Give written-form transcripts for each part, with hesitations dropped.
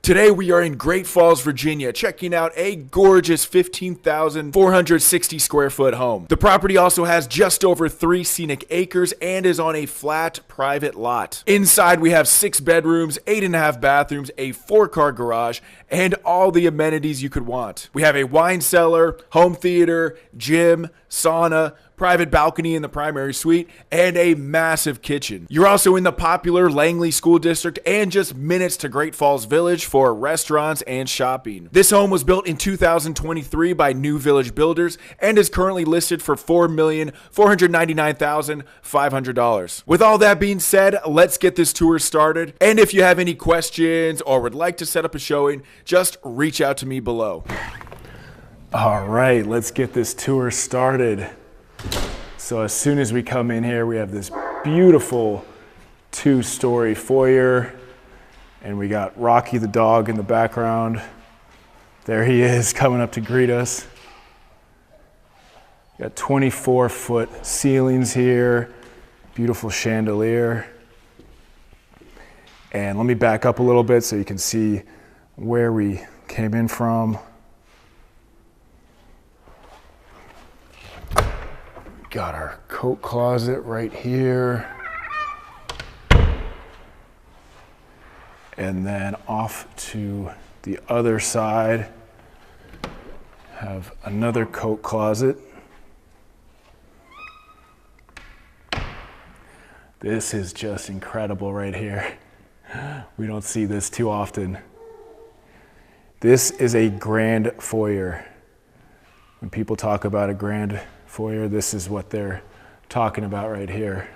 Today we are in Great Falls, Virginia, checking out a gorgeous 15,460 square foot home. The property also has just over 3 scenic acres and is on a flat private lot. Inside we have 6 bedrooms, 8.5 bathrooms, a 4-car garage, and all the amenities you could want. We have a wine cellar, home theater, gym, sauna, private balcony in the primary suite, and a massive kitchen. You're also in the popular Langley School District and just minutes to Great Falls Village for restaurants and shopping. This home was built in 2023 by New Village Builders and is currently listed for $4,499,500. With all that being said, let's get this tour started. And if you have any questions or would like to set up a showing, just reach out to me below. All right, let's get this tour started. So as soon as we come in here, we have this beautiful 2-story foyer, and we got Rocky the dog in the background. There he is coming up to greet us. Got 24-foot ceilings here, beautiful chandelier. And let me back up a little bit so you can see where we came in from. Got our coat closet right here. And then off to the other side, have another coat closet. This is just incredible right here. We don't see this too often. This is a grand foyer. When people talk about a grand foyer, this is what they're talking about right here.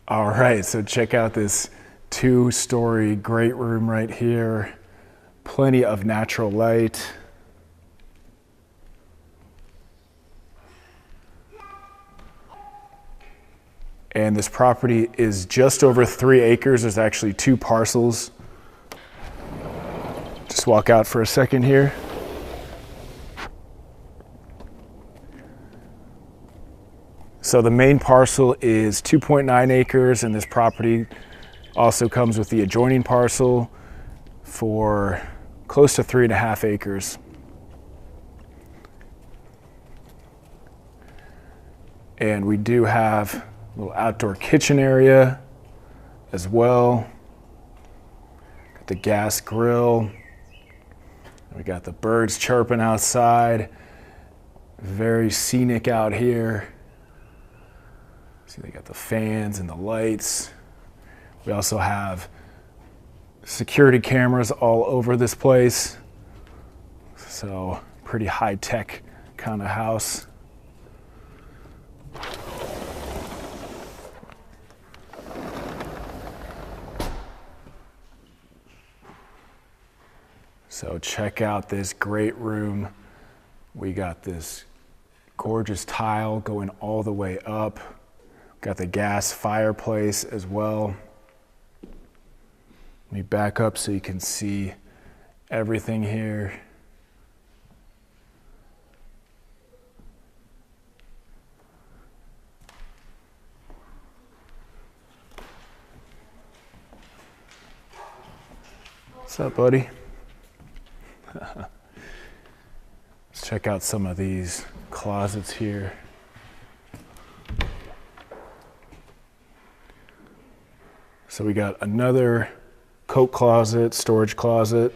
All right, so check out this 2-story great room right here. Plenty of natural light. And this property is just over 3 acres. There's actually 2 parcels. Just walk out for a second here. So the main parcel is 2.9 acres, and this property also comes with the adjoining parcel for close to 3.5 acres. And we do have a little outdoor kitchen area as well. Got the gas grill. We got the birds chirping outside. Very scenic out here. See, they got the fans and the lights. We also have security cameras all over this place. So, pretty high-tech kind of house. So check out this great room. We got this gorgeous tile going all the way up. Got the gas fireplace as well. Let me back up so you can see everything here. What's up, buddy? Let's check out some of these closets here. So we got another coat closet, storage closet.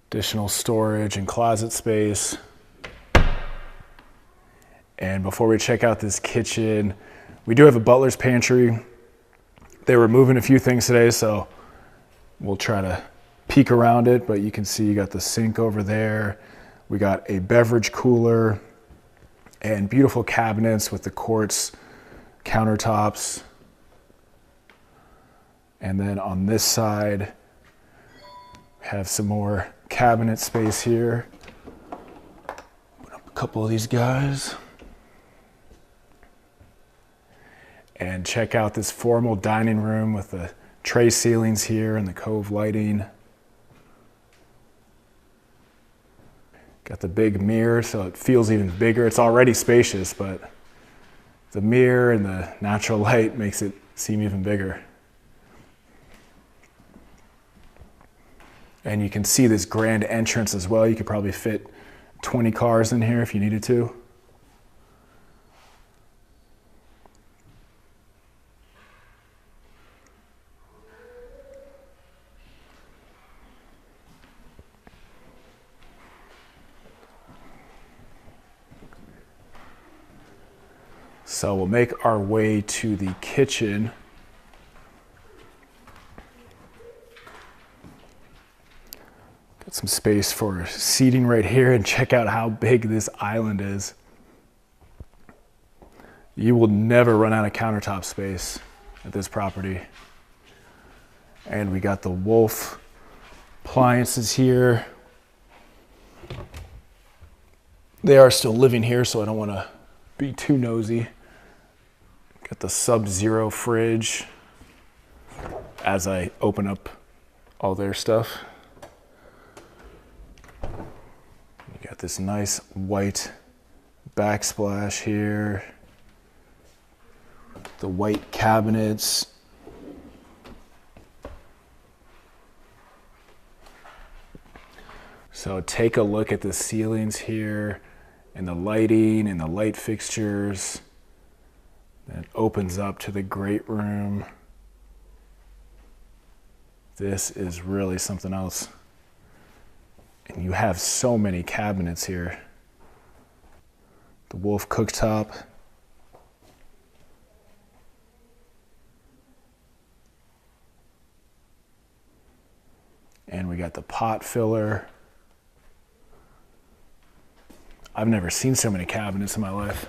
Additional storage and closet space. And before we check out this kitchen, we do have a butler's pantry. They were moving a few things today, so we'll try to peek around it, but you can see you got the sink over there. We got a beverage cooler and beautiful cabinets with the quartz countertops. And then on this side, we have some more cabinet space here. Put up a couple of these guys. And check out this formal dining room with the tray ceilings here and the cove lighting. Got the big mirror, so it feels even bigger. It's already spacious, but the mirror and the natural light makes it seem even bigger. And you can see this grand entrance as well. You could probably fit 20 cars in here if you needed to. So we'll make our way to the kitchen. Got some space for seating right here, and check out how big this island is. You will never run out of countertop space at this property. And we got the Wolf appliances here. They are still living here, so I don't want to be too nosy. Got the Sub-Zero fridge as I open up all their stuff. You got this nice white backsplash here. The white cabinets. So take a look at the ceilings here and the lighting and the light fixtures. Then it opens up to the great room. This is really something else. And you have so many cabinets here. The Wolf cooktop. And we got the pot filler. I've never seen so many cabinets in my life.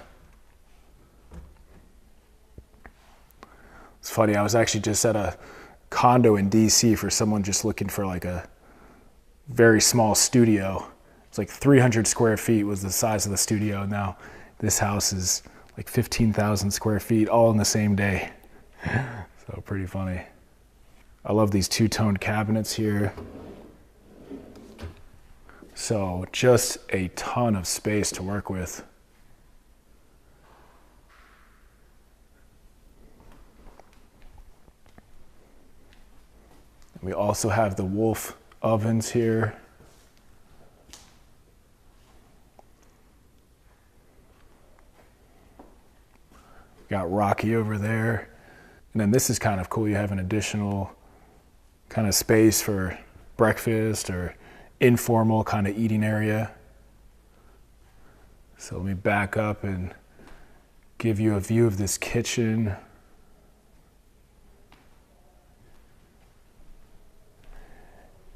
It's funny, I was actually just at a condo in DC for someone just looking for like a very small studio. It's like 300 square feet was the size of the studio. Now this house is like 15,000 square feet all in the same day. So pretty funny. I love these two-toned cabinets here. So just a ton of space to work with. We also have the Wolf ovens here. Got Rocky over there. And then this is kind of cool. You have an additional kind of space for breakfast or informal kind of eating area. So let me back up and give you a view of this kitchen.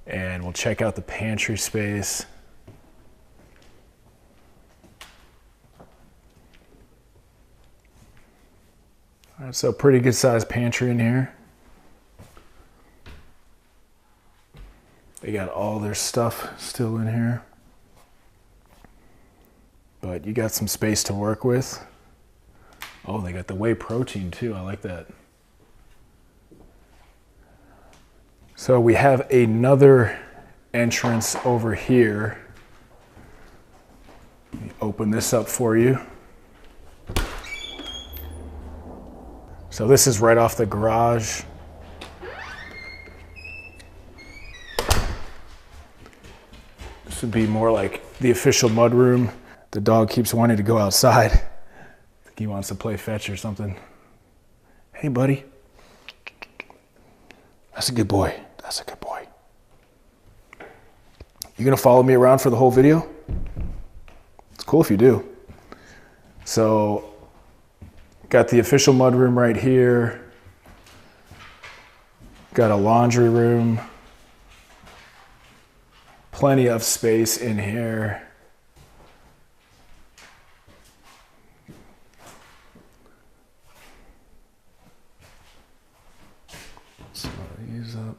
And we'll check out the pantry space. All right, so pretty good sized pantry in here. They got all their stuff still in here. But you got some space to work with. Oh, they got the whey protein too. I like that. So we have another entrance over here. Let me open this up for you. So this is right off the garage. This would be more like the official mudroom. The dog keeps wanting to go outside. I think he wants to play fetch or something. Hey, buddy. That's a good boy. That's a good boy. You gonna follow me around for the whole video? It's cool if you do. So, got the official mudroom right here. Got a laundry room. Plenty of space in here. So these up.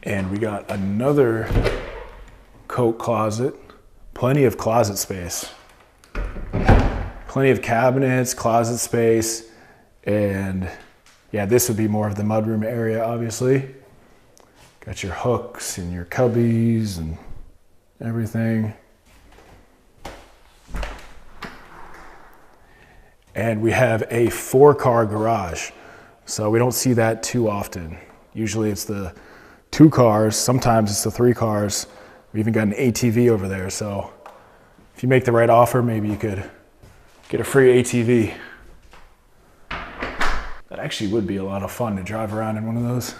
And we got another coat closet. Plenty of closet space. Plenty of cabinets, closet space, and yeah, this would be more of the mudroom area, obviously. Got your hooks and your cubbies and everything. And we have a 4-car garage. So we don't see that too often. Usually it's the 2 cars, sometimes it's the 3 cars. We even got an ATV over there. So if you make the right offer, maybe you could get a free ATV. That actually would be a lot of fun to drive around in one of those.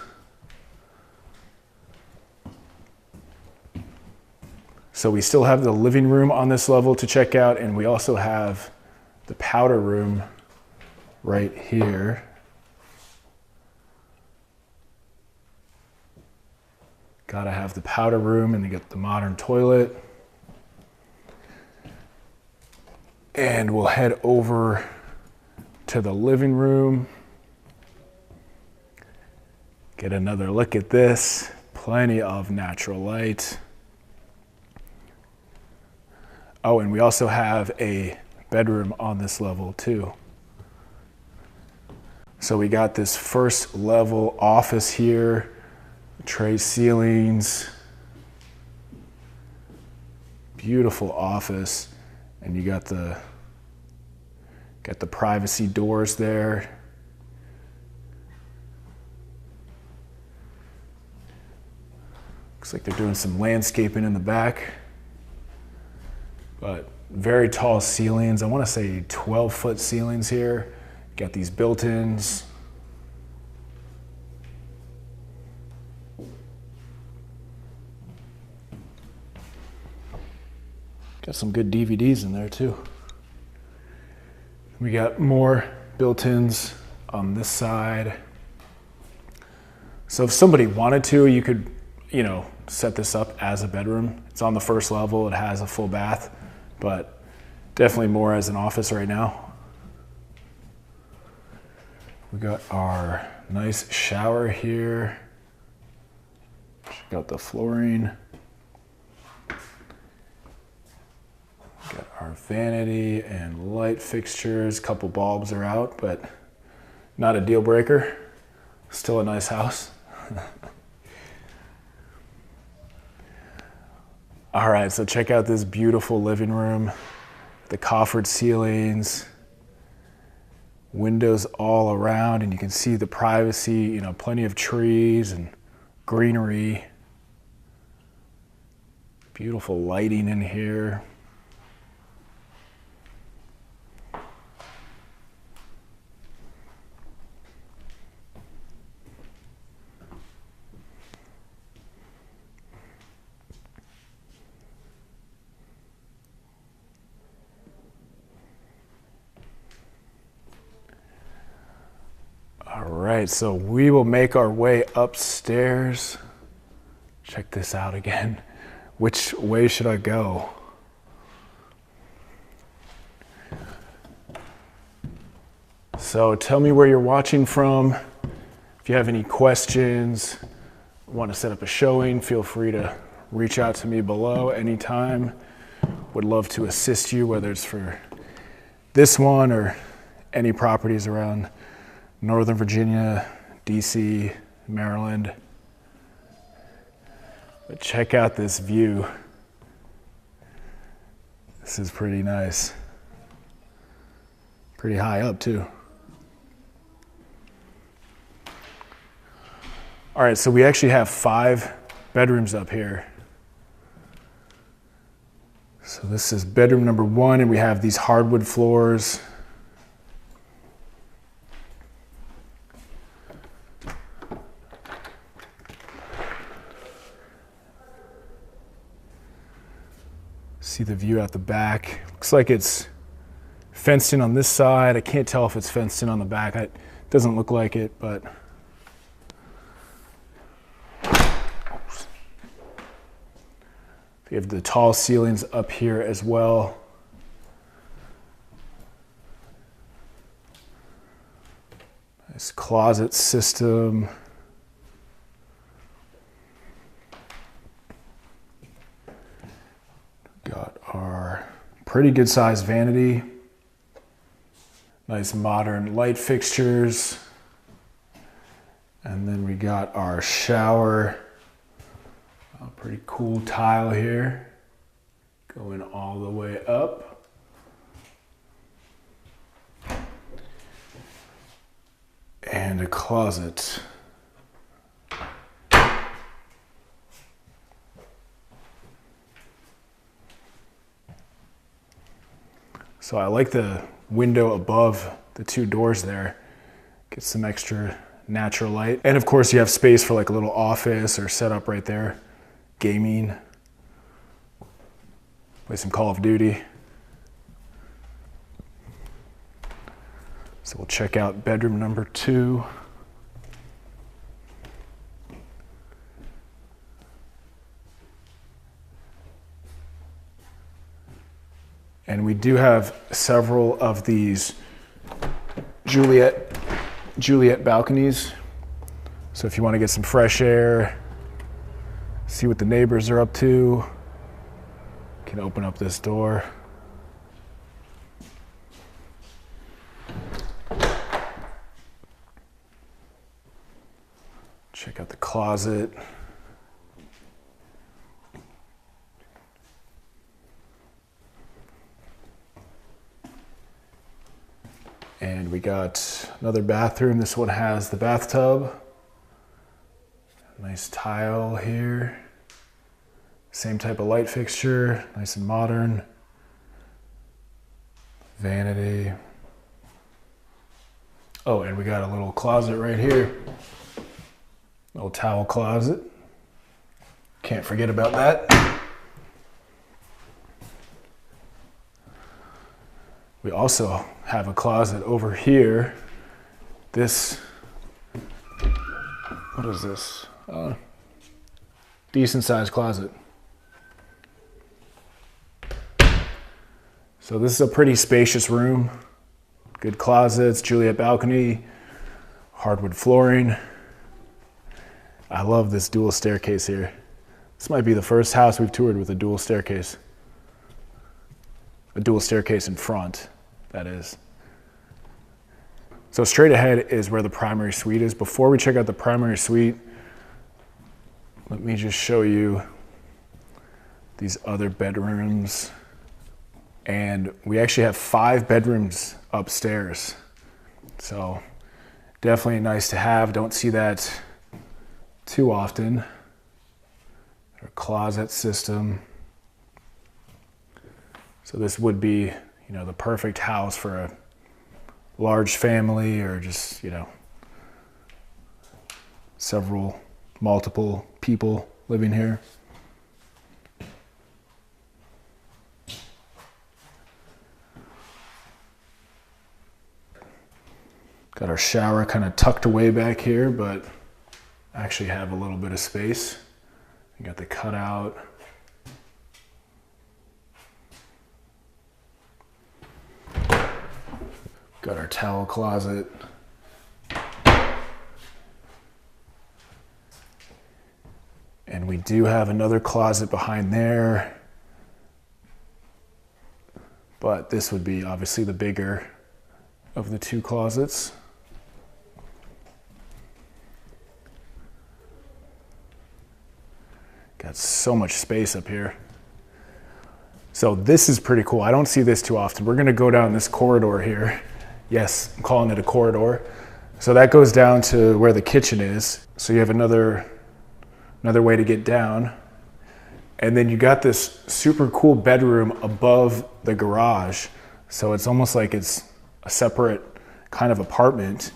So we still have the living room on this level to check out, and we also have the powder room right here. Gotta have the powder room, and you get the modern toilet. And we'll head over to the living room. Get another look at this. Plenty of natural light. Oh, and we also have a bedroom on this level too. So we got this first level office here, tray ceilings, beautiful office, and you got the privacy doors there. Looks like they're doing some landscaping in the back. But very tall ceilings. I want to say 12-foot ceilings here. Got these built-ins. Got some good DVDs in there too. We got more built-ins on this side. So if somebody wanted to, you could, set this up as a bedroom. It's on the first level. It has a full bath, but definitely more as an office right now. We got our nice shower here. Check out the flooring. Got our vanity and light fixtures. Couple bulbs are out, but not a deal breaker. Still a nice house. All right, so check out this beautiful living room. The coffered ceilings, windows all around, and you can see the privacy, plenty of trees and greenery. Beautiful lighting in here. All right, so we will make our way upstairs. Check this out again. Which way should I go? So tell me where you're watching from. If you have any questions, want to set up a showing, feel free to reach out to me below anytime. Would love to assist you, whether it's for this one or any properties around Northern Virginia, DC, Maryland. But check out this view. This is pretty nice. Pretty high up too. All right, so we actually have 5 bedrooms up here. So this is bedroom number 1, and we have these hardwood floors. See the view out the back. Looks like it's fenced in on this side. I can't tell if it's fenced in on the back. It doesn't look like it, but we have the tall ceilings up here as well. Nice closet system. Got our pretty good sized vanity. Nice modern light fixtures. And then we got our shower A pretty cool tile here, going all the way up. And a closet. So I like the window above the two doors there. Get some extra natural light. And of course you have space for like a little office or setup right there. Gaming. Play some Call of Duty. So we'll check out bedroom number 2. And we do have several of these Juliet balconies. So if you want to get some fresh air, see what the neighbors are up to, you can open up this door. Check out the closet. And we got another bathroom. This one has the bathtub. Nice tile here. Same type of light fixture, nice and modern. Vanity. Oh, and we got a little closet right here. Little towel closet. Can't forget about that. We also have a closet over here. This, what is this? Decent sized closet. So this is a pretty spacious room. Good closets, Juliet balcony, hardwood flooring. I love this dual staircase here. This might be the first house we've toured with a dual staircase. A dual staircase in front, that is. So straight ahead is where the primary suite is. Before we check out the primary suite, let me just show you these other bedrooms. And we actually have 5 bedrooms upstairs. So definitely nice to have. Don't see that too often. Our closet system. So this would be, you know, the perfect house for a large family or just, you know, multiple people living here. Got our shower kind of tucked away back here, but actually have a little bit of space. You got the cutout. Got our towel closet. And we do have another closet behind there. But this would be obviously the bigger of the 2 closets. Got so much space up here. So this is pretty cool. I don't see this too often. We're gonna go down this corridor here. Yes, I'm calling it a corridor. So that goes down to where the kitchen is. So you have another way to get down. And then you got this super cool bedroom above the garage. So it's almost like it's a separate kind of apartment.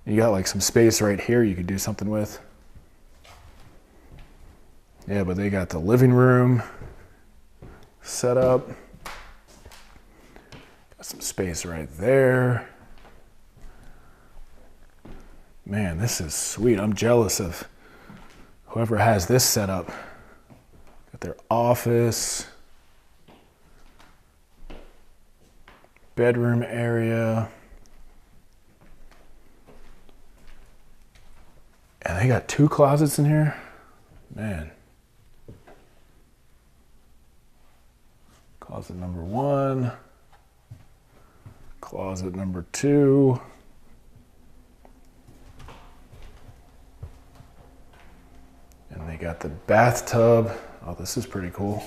You got like some space right here you could do something with. Yeah, but they got the living room set up. Got some space right there. Man, this is sweet. I'm jealous of whoever has this set up. Got their office, bedroom area. And they got 2 closets in here. Man. Closet number 1, closet number 2, and they got got the bathtub. Oh, this is pretty cool.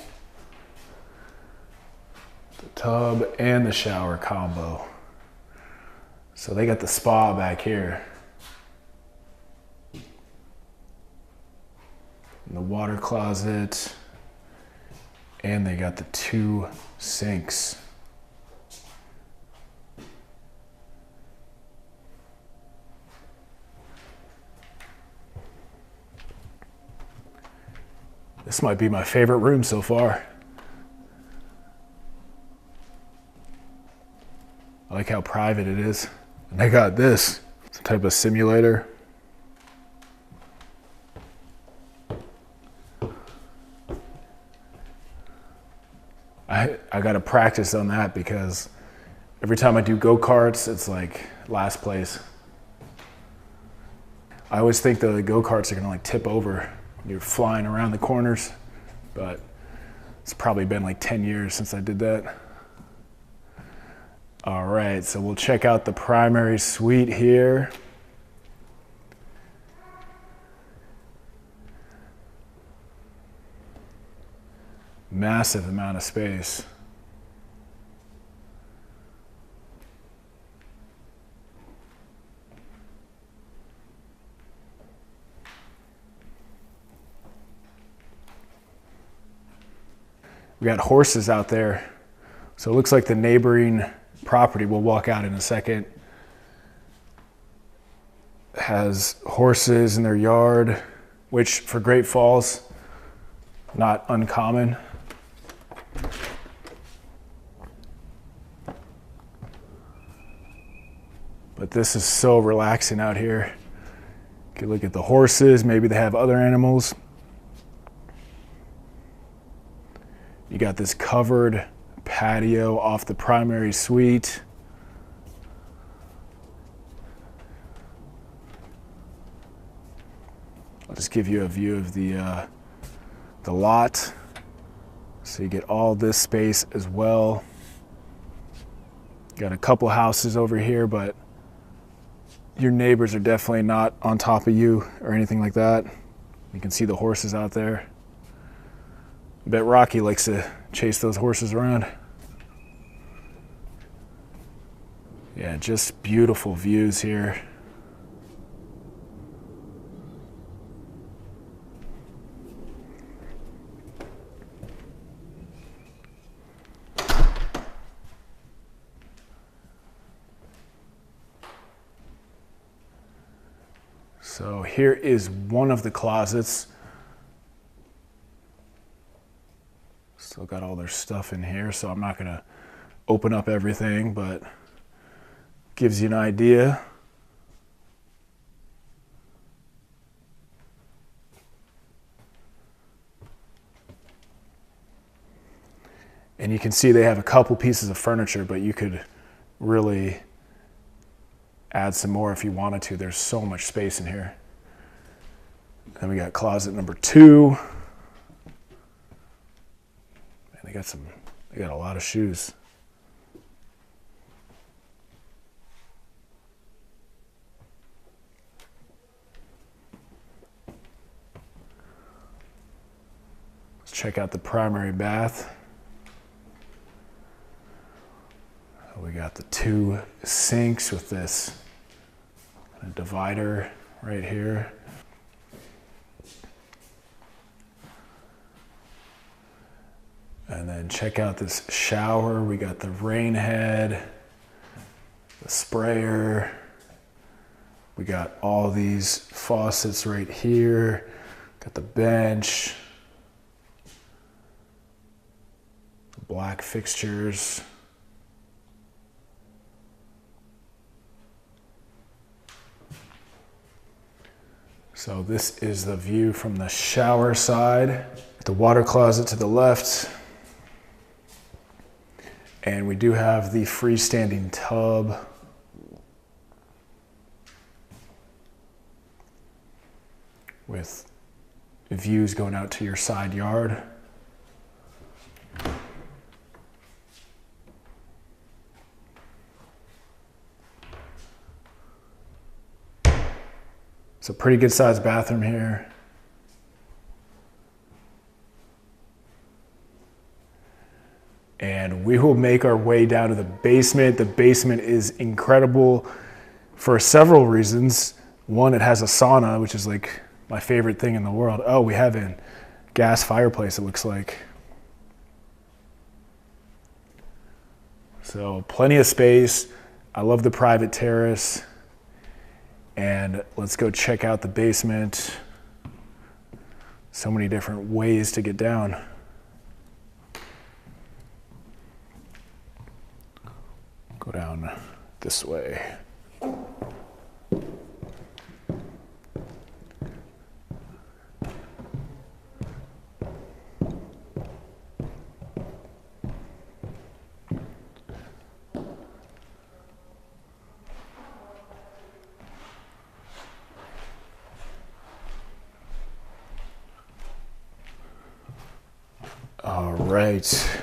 The tub and the shower combo. So they got the spa back here. And the water closet. And they got the 2 sinks. This might be my favorite room so far. I like how private it is. And I got this, some type of simulator. I got to practice on that because every time I do go-karts, it's like last place. I always think the go-karts are gonna like tip over. You're flying around the corners, but it's probably been like 10 years since I did that. All right, so we'll check out the primary suite here. Massive amount of space. We got horses out there. So it looks like the neighboring property, we'll walk out in a second, has horses in their yard, which for Great Falls, not uncommon. But this is so relaxing out here. You can look at the horses, maybe they have other animals. You got this covered patio off the primary suite. I'll just give you a view of the lot. So you get all this space as well. Got a couple houses over here, but your neighbors are definitely not on top of you or anything like that. You can see the horses out there. I bet Rocky likes to chase those horses around. Yeah, just beautiful views here. So here is one of the closets. Still got all their stuff in here, so I'm not gonna open up everything, but gives you an idea. And you can see they have a couple pieces of furniture, but you could really add some more if you wanted to. There's so much space in here. Then we got closet number 2. They got a lot of shoes. Let's check out the primary bath. We got the 2 sinks with this divider right here. And then check out this shower. We got the rain head, the sprayer. We got all these faucets right here. Got the bench, the black fixtures. So this is the view from the shower side. The water closet to the left. And we do have the freestanding tub. With views going out to your side yard. It's a pretty good sized bathroom here. and we will make our way down to the basement. The basement is incredible for several reasons. One, it has a sauna, which is like my favorite thing in the world. Oh, we have a gas fireplace, it looks like. So plenty of space. I love the private terrace. And let's go check out the basement. So many different ways to get down. Go down this way. All right.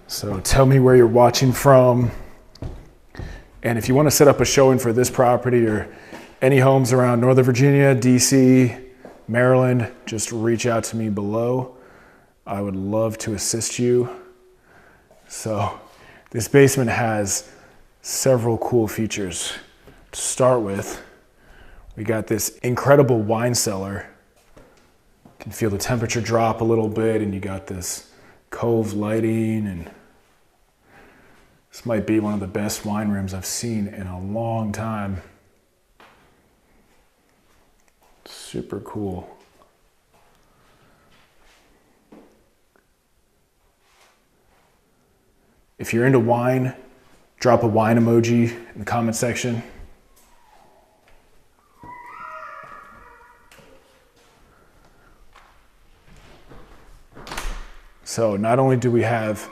So tell me where you're watching from. And if you want to set up a showing for this property or any homes around Northern Virginia, DC, Maryland, just reach out to me below. I would love to assist you. So this basement has several cool features. To start with, we got this incredible wine cellar. You can feel the temperature drop a little bit, and you got this cove lighting, and this might be one of the best wine rooms I've seen in a long time. Super cool. If you're into wine, drop a wine emoji in the comment section. So not only do we have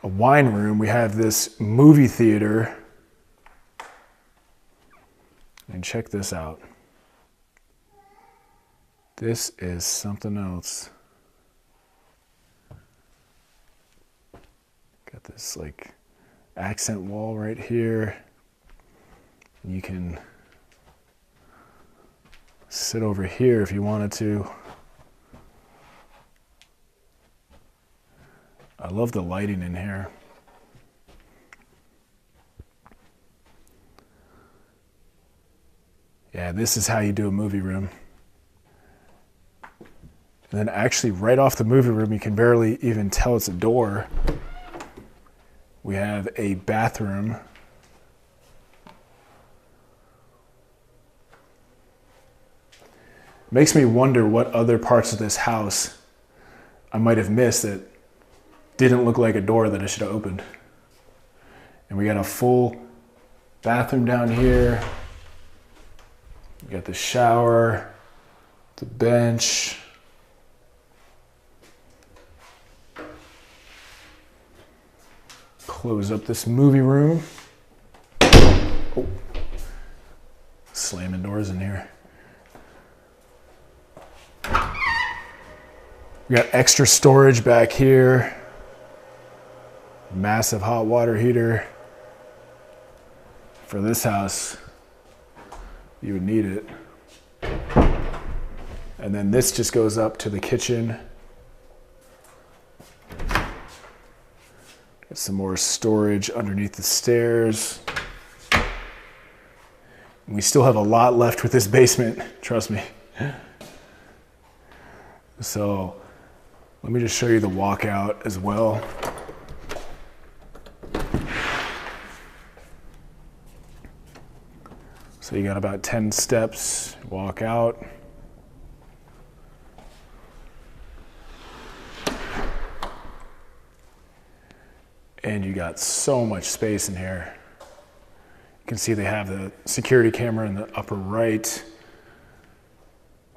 a wine room, we have this movie theater. And check this out. This is something else. Got this like accent wall right here. You can sit over here if you wanted to. I love the lighting in here. Yeah, this is how you do a movie room. And then actually right off the movie room, you can barely even tell it's a door. We have a bathroom. Makes me wonder what other parts of this house I might have missed that didn't look like a door that I should have opened. And we got a full bathroom down here. We got the shower, the bench. Close up this movie room. Oh, slamming doors in here. We got extra storage back here. Massive hot water heater. For this house, you would need it. And then this just goes up to the kitchen. Got some more storage underneath the stairs. We still have a lot left with this basement, trust me. So let me just show you the walkout as well. So you got about 10 steps, walk out. And you got so much space in here. You can see they have the security camera in the upper right,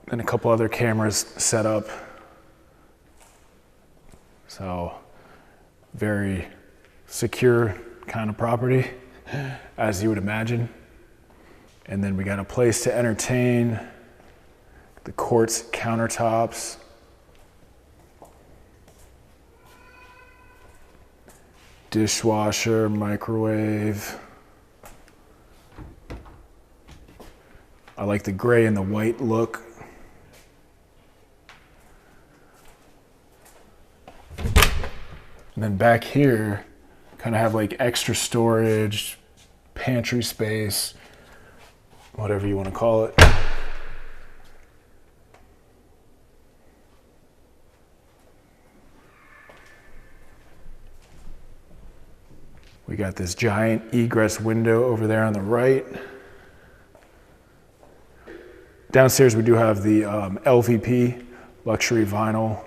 and a couple other cameras set up. So very secure kind of property, as you would imagine. And then we got a place to entertain, the quartz countertops. Dishwasher, microwave. I like the gray and the white look. And then back here, kind of have like extra storage, pantry space, whatever you want to call it. We got this giant egress window over there on the right. Downstairs we do have the LVP, luxury vinyl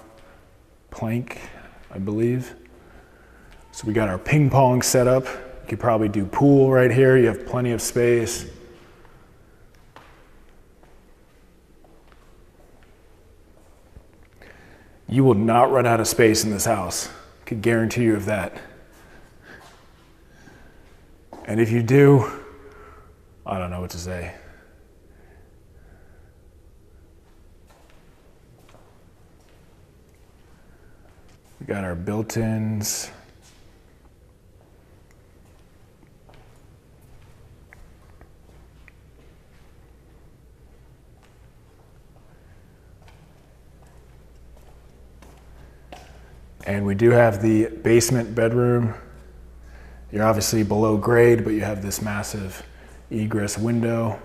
plank, I believe. So we got our ping pong set up. You could probably do pool right here. You have plenty of space. You will not run out of space in this house. I can guarantee you of that. And if you do, I don't know what to say. We got our built-ins. And we do have the basement bedroom. You're obviously below grade, but you have this massive egress window.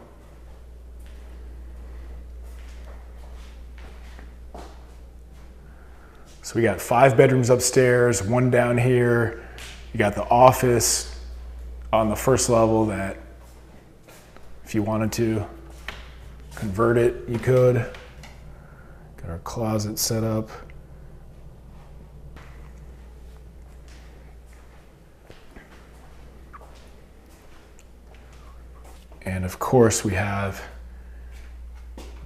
So we got 5 bedrooms upstairs, 1 down here. You got the office on the first level that if you wanted to convert it, you could. Got our closet set up. And of course we have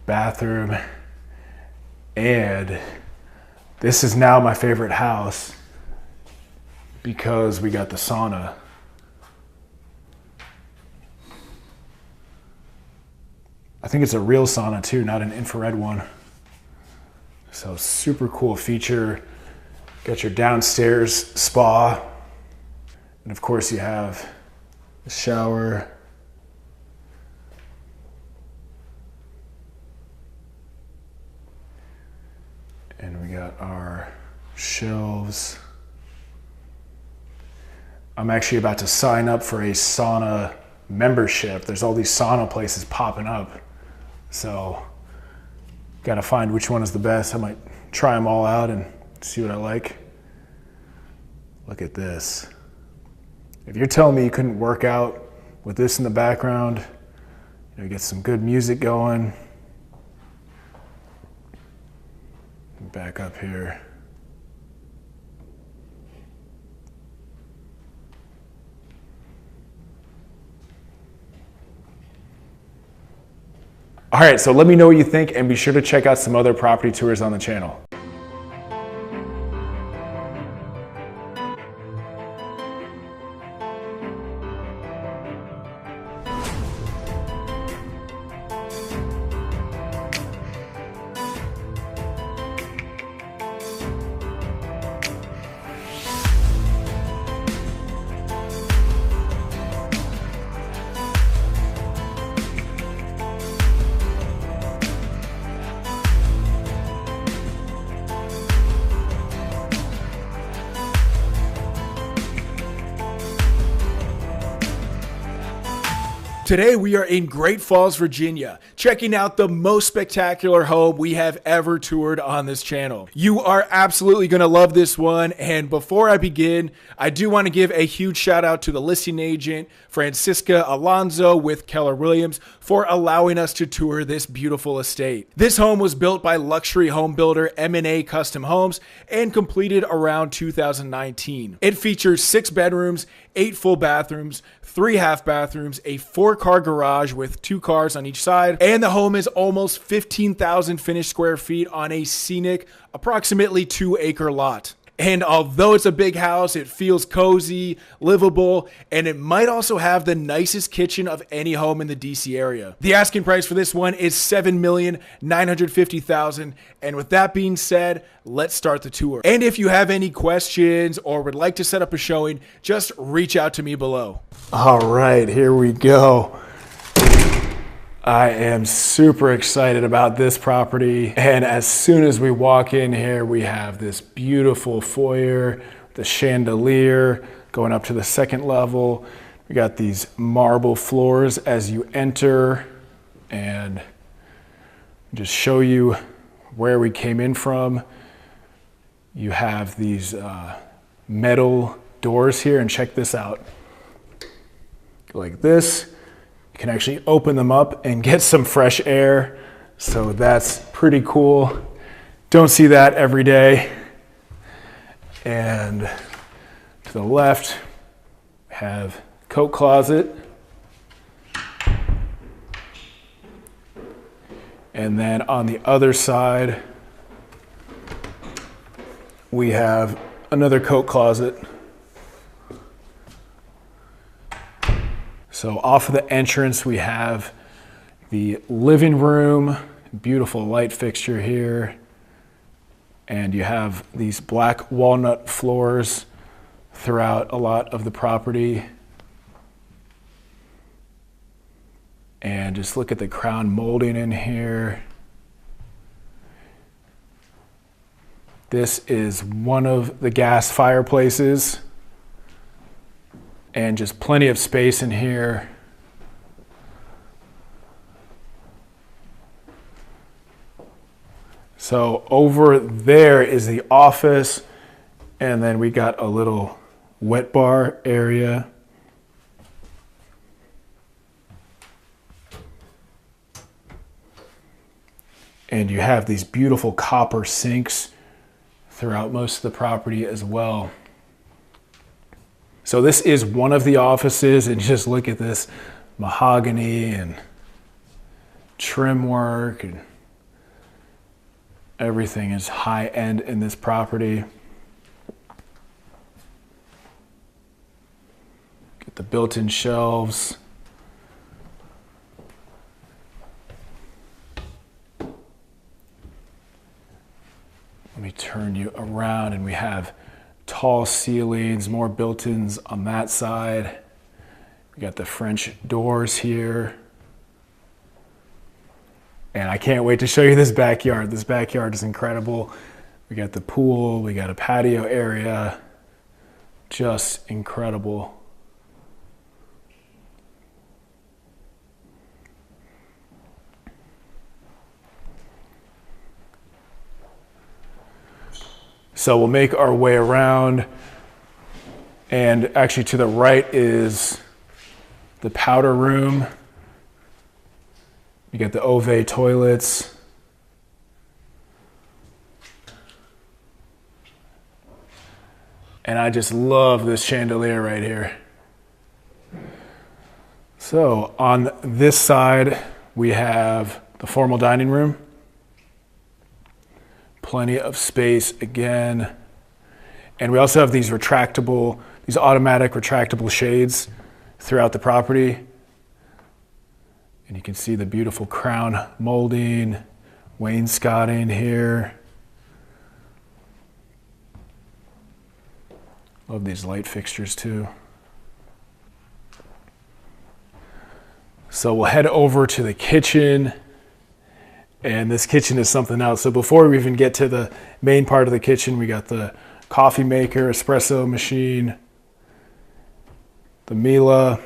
bathroom, and this is now my favorite house because we got the sauna. I think it's a real sauna too, not an infrared one. So super cool feature. Got your downstairs spa. And of course you have the shower. And we got our shelves. I'm actually about to sign up for a sauna membership. There's all these sauna places popping up. So, gotta find which one is the best. I might try them all out and see what I like. Look at this. If you're telling me you couldn't work out with this in the background, you know, get some good music going. Back up here. All right, so let me know what you think, and be sure to check out some other property tours on the channel. Today we are in Great Falls, Virginia, checking out the most spectacular home we have ever toured on this channel. You are absolutely going to love this one, and before I begin, I do want to give a huge shout out to the listing agent, Francisca Alonso with Keller Williams, for allowing us to tour this beautiful estate. This home was built by luxury home builder M&A Custom Homes and completed around 2019. It features 6 bedrooms, 8 full bathrooms, 3 half bathrooms, a 4-car garage with 2 cars on each side, and the home is almost 15,000 finished square feet on a scenic, approximately 2-acre lot. And although it's a big house, it feels cozy, livable, and it might also have the nicest kitchen of any home in the DC area. The asking price for this one is $7,950,000. And with that being said, let's start the tour. And if you have any questions or would like to set up a showing, just reach out to me below. All right, here we go. I am super excited about this property. And as soon as we walk in here, we have this beautiful foyer the chandelier going up to the second level. We got these marble floors as you enter, and just show you where we came in from. You have these metal doors here, and check this out. Like this, you can actually open them up and get some fresh air. So that's pretty cool. Don't see that every day. And to the left, we have coat closet. And then on the other side, we have another coat closet. So off of the entrance, we have the living room, beautiful light fixture here. And you have these black walnut floors throughout a lot of the property. And just look at the crown molding in here. This is one of the gas fireplaces, and just plenty of space in here. So over there is the office, and then we got a little wet bar area. And you have these beautiful copper sinks throughout most of the property as well. So this is one of the offices, and just look at this mahogany and trim work, and everything is high end in this property. Get the built-in shelves. Let me turn you around, and we have tall ceilings, more built-ins on that side. We got the French doors here. And I can't wait to show you this backyard. This backyard is incredible. We got the pool, we got a patio area. Just incredible. So we'll make our way around, and actually to the right is the powder room. You got the Ove toilets. And I just love this chandelier right here. So on this side, we have the formal dining room. Plenty of space again. And we also have these automatic retractable shades throughout the property. And you can see the beautiful crown molding, wainscoting here. Love these light fixtures too. So we'll head over to the kitchen. And this kitchen is something else. So before we even get to the main part of the kitchen, we got the coffee maker, espresso machine, the Miele,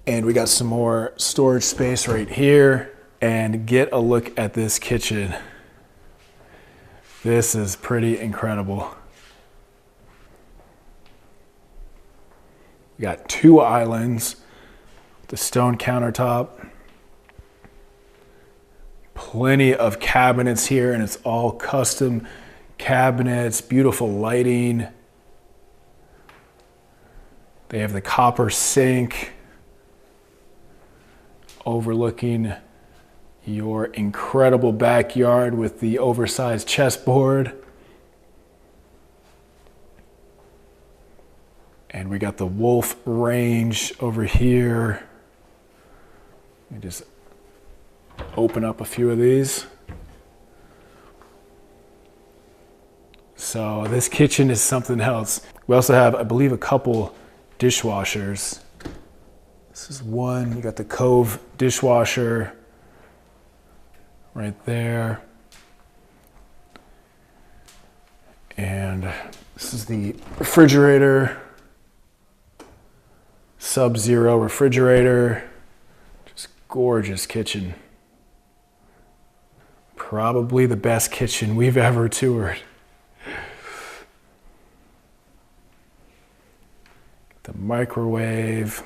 and we got some more storage space right here. And get a look at this kitchen. This is pretty incredible. We got 2 islands, the stone countertop. Plenty of cabinets here, and it's all custom cabinets, beautiful lighting. They have the copper sink overlooking your incredible backyard with the oversized chessboard. And we got the Wolf range over here. Let me just open up a few of these. So this kitchen is something else. We also have, I believe, a couple dishwashers. This is one. You got the Cove dishwasher right there. And And this is the refrigerator, Sub-Zero refrigerator, just gorgeous kitchen. Probably the best kitchen we've ever toured. The microwave.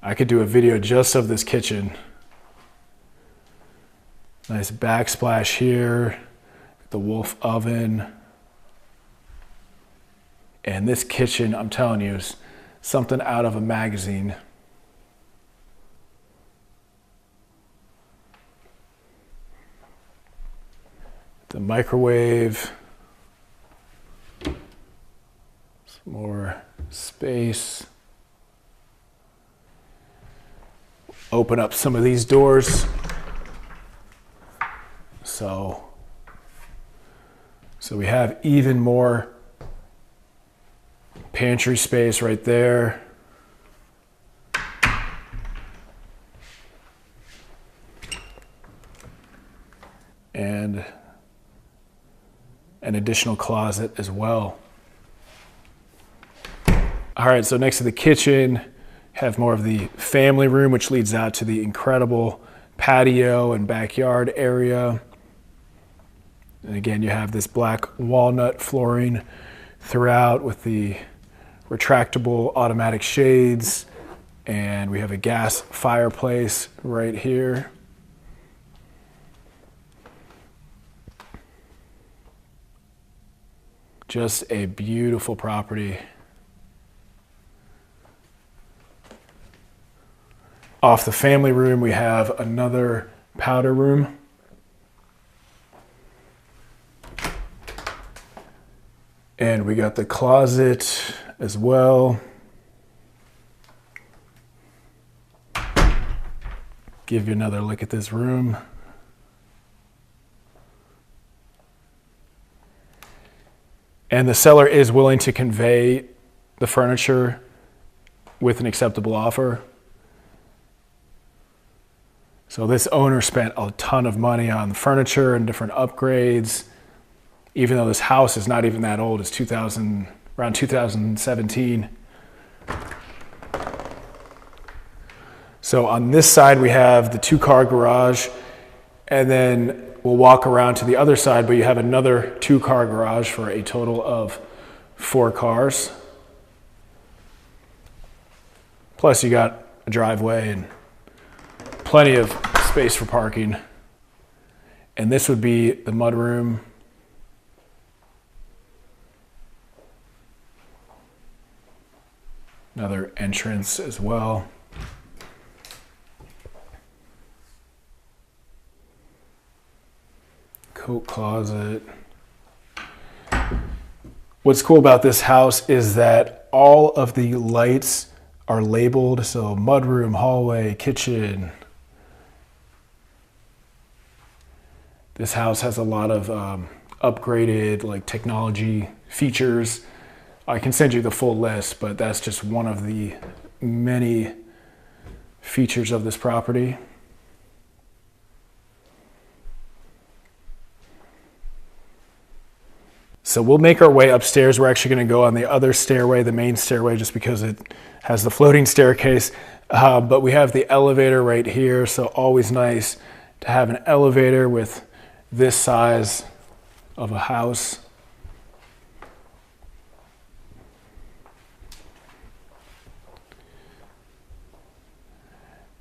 I could do a video just of this kitchen. Nice backsplash here, the Wolf oven. And this kitchen, I'm telling you, is something out of a magazine. The microwave. Some more space. Open up some of these doors. So we have even more pantry space right there. And an additional closet as well. All right, so next to the kitchen, have more of the family room, which leads out to the incredible patio and backyard area. And again, you have this black walnut flooring throughout with the retractable automatic shades. And we have a gas fireplace right here. Just a beautiful property. Off the family room, we have another powder room. And we got the closet as well. Give you another look at this room. And the seller is willing to convey the furniture with an acceptable offer. So this owner spent a ton of money on the furniture and different upgrades, even though this house is not even that old. It's around 2017. So on this side, we have the 2-car garage, and then we'll walk around to the other side, but you have another 2-car garage for a total of 4 cars. Plus you got a driveway and plenty of space for parking. And this would be the mudroom. Another entrance as well. Coat closet. What's cool about this house is that all of the lights are labeled. So mudroom, hallway, kitchen. This house has a lot of upgraded technology features. I can send you the full list, but that's just one of the many features of this property. So we'll make our way upstairs. We're actually going to go on the other stairway, the main stairway, just because it has the floating staircase. But we have the elevator right here, so always nice to have an elevator with this size of a house.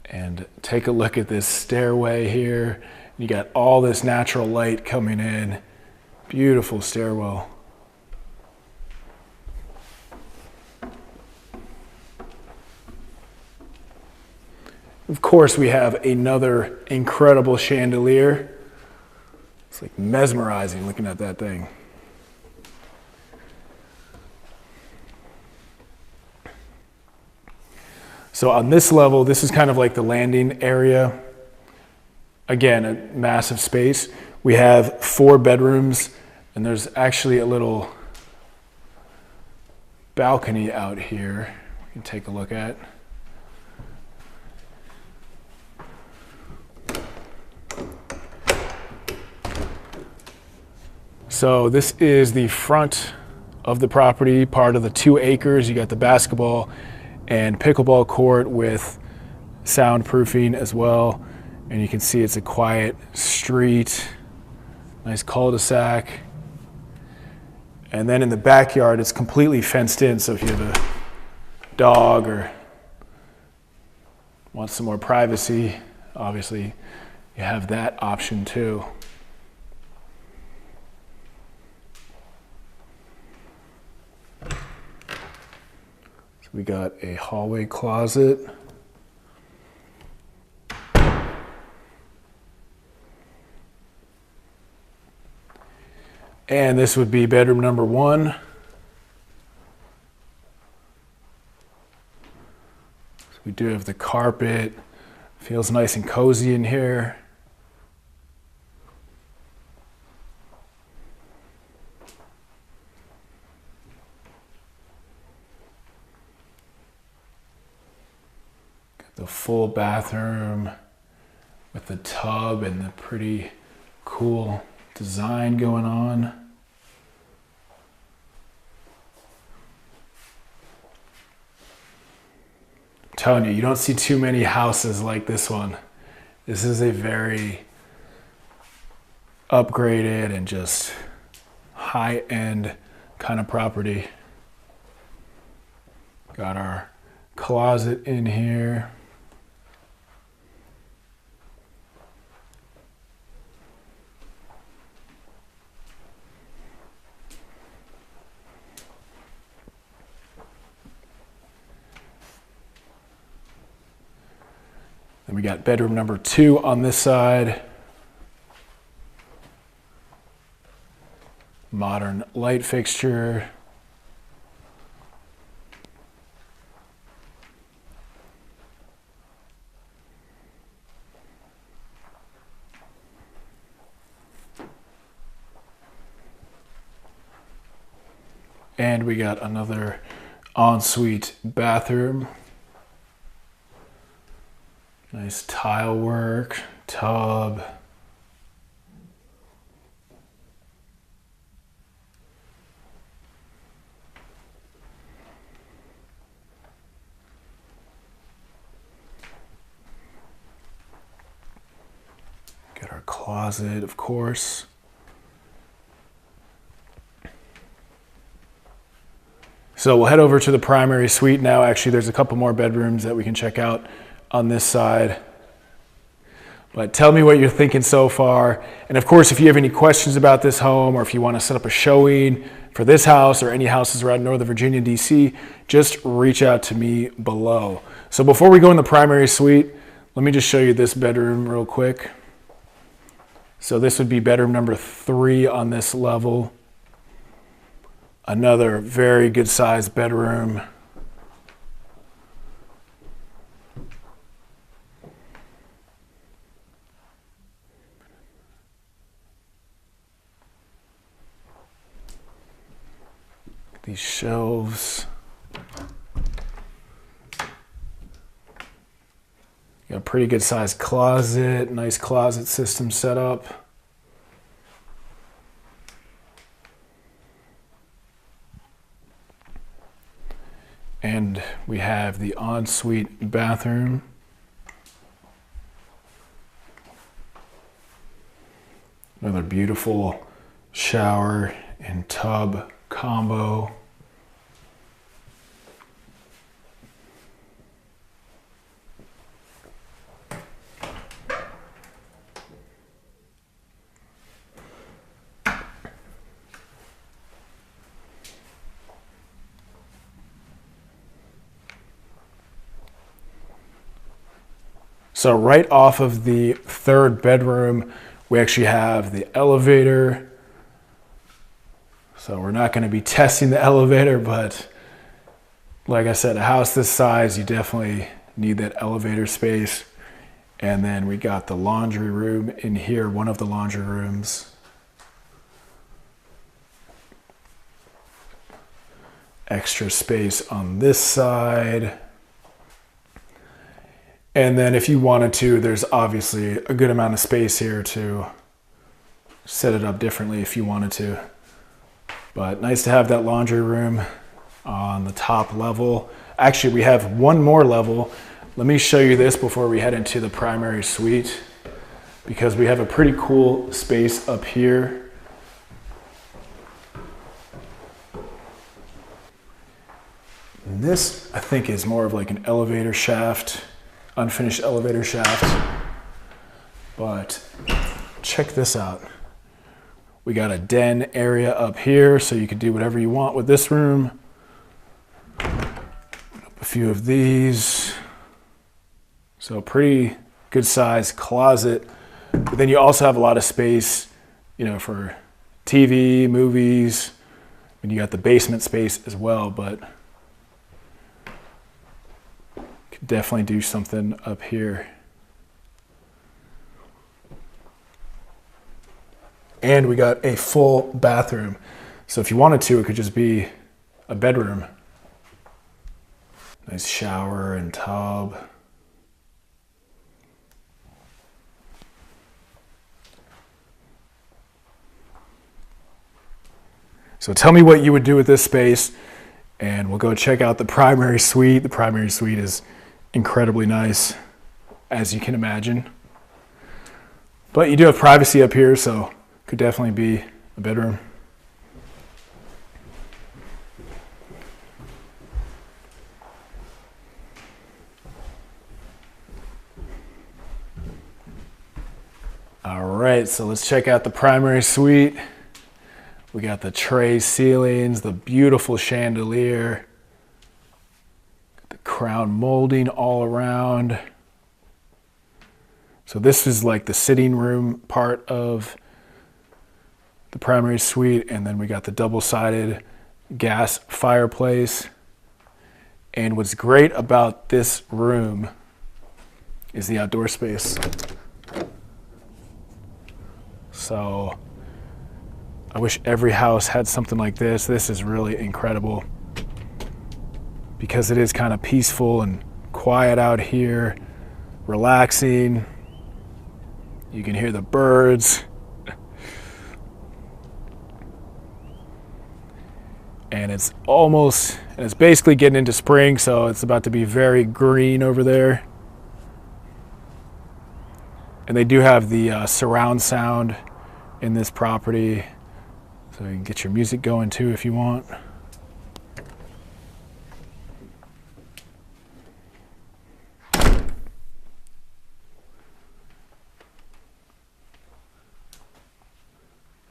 And take a look at this stairway here. You got all this natural light coming in. Beautiful stairwell. Of course, we have another incredible chandelier. It's like mesmerizing looking at that thing. So on this level, this is kind of like the landing area. Again, a massive space. We have 4 bedrooms, and there's actually a little balcony out here we can take a look at. So this is the front of the property, part of the 2 acres. You got the basketball and pickleball court with soundproofing as well. And you can see it's a quiet street, nice cul-de-sac. And then in the backyard, it's completely fenced in. So if you have a dog or want some more privacy, obviously you have that option too. So we got a hallway closet. And this would be bedroom number 1. So we do have the carpet. Feels nice and cozy in here. Got the full bathroom with the tub and the pretty cool design going on. I'm telling you, you don't see too many houses like this one. This is a very upgraded and just high-end kind of property. Got our closet in here. Then we got bedroom number 2 on this side. Modern light fixture. And we got another ensuite bathroom. Nice tile work, tub. Got our closet, of course. So we'll head over to the primary suite now. Actually, there's a couple more bedrooms that we can check out on this side. But tell me what you're thinking so far. And of course, if you have any questions about this home, or if you want to set up a showing for this house or any houses around Northern Virginia, DC, just reach out to me below. So before we go in the primary suite, let me just show you this bedroom real quick. So this would be bedroom number 3 on this level. Another very good sized bedroom. These shelves. Got a pretty good sized closet, nice closet system set up. And we have the ensuite bathroom. Another beautiful shower and tub combo. So right off of the 3rd bedroom, we actually have the elevator. So we're not going to be testing the elevator, but like I said, a house this size, you definitely need that elevator space. And then we got the laundry room in here, one of the laundry rooms. Extra space on this side. And then if you wanted to, there's obviously a good amount of space here to set it up differently if you wanted to. But nice to have that laundry room on the top level. Actually, we have one more level. Let me show you this before we head into the primary suite, because we have a pretty cool space up here. And this, I think, is more of like an elevator shaft, unfinished elevator shaft. But check this out. We got a den area up here, so you could do whatever you want with this room. A few of these. So pretty good size closet. But then you also have a lot of space, you know, for TV, movies. And you got the basement space as well, but could definitely do something up here. And we got a full bathroom. So if you wanted to, it could just be a bedroom. Nice shower and tub. So tell me what you would do with this space, and we'll go check out the primary suite. The primary suite is incredibly nice, as you can imagine. But you do have privacy up here, so could definitely be a bedroom. All right, so let's check out the primary suite. We got the tray ceilings, the beautiful chandelier, the crown molding all around. So this is like the sitting room part of the primary suite, and then we got the double-sided gas fireplace. And what's great about this room is the outdoor space. So I wish every house had something like this. This is really incredible because it is kind of peaceful and quiet out here, relaxing. You can hear the birds. And it's basically getting into spring, so it's about to be very green over there. And they do have the surround sound in this property, so you can get your music going too if you want.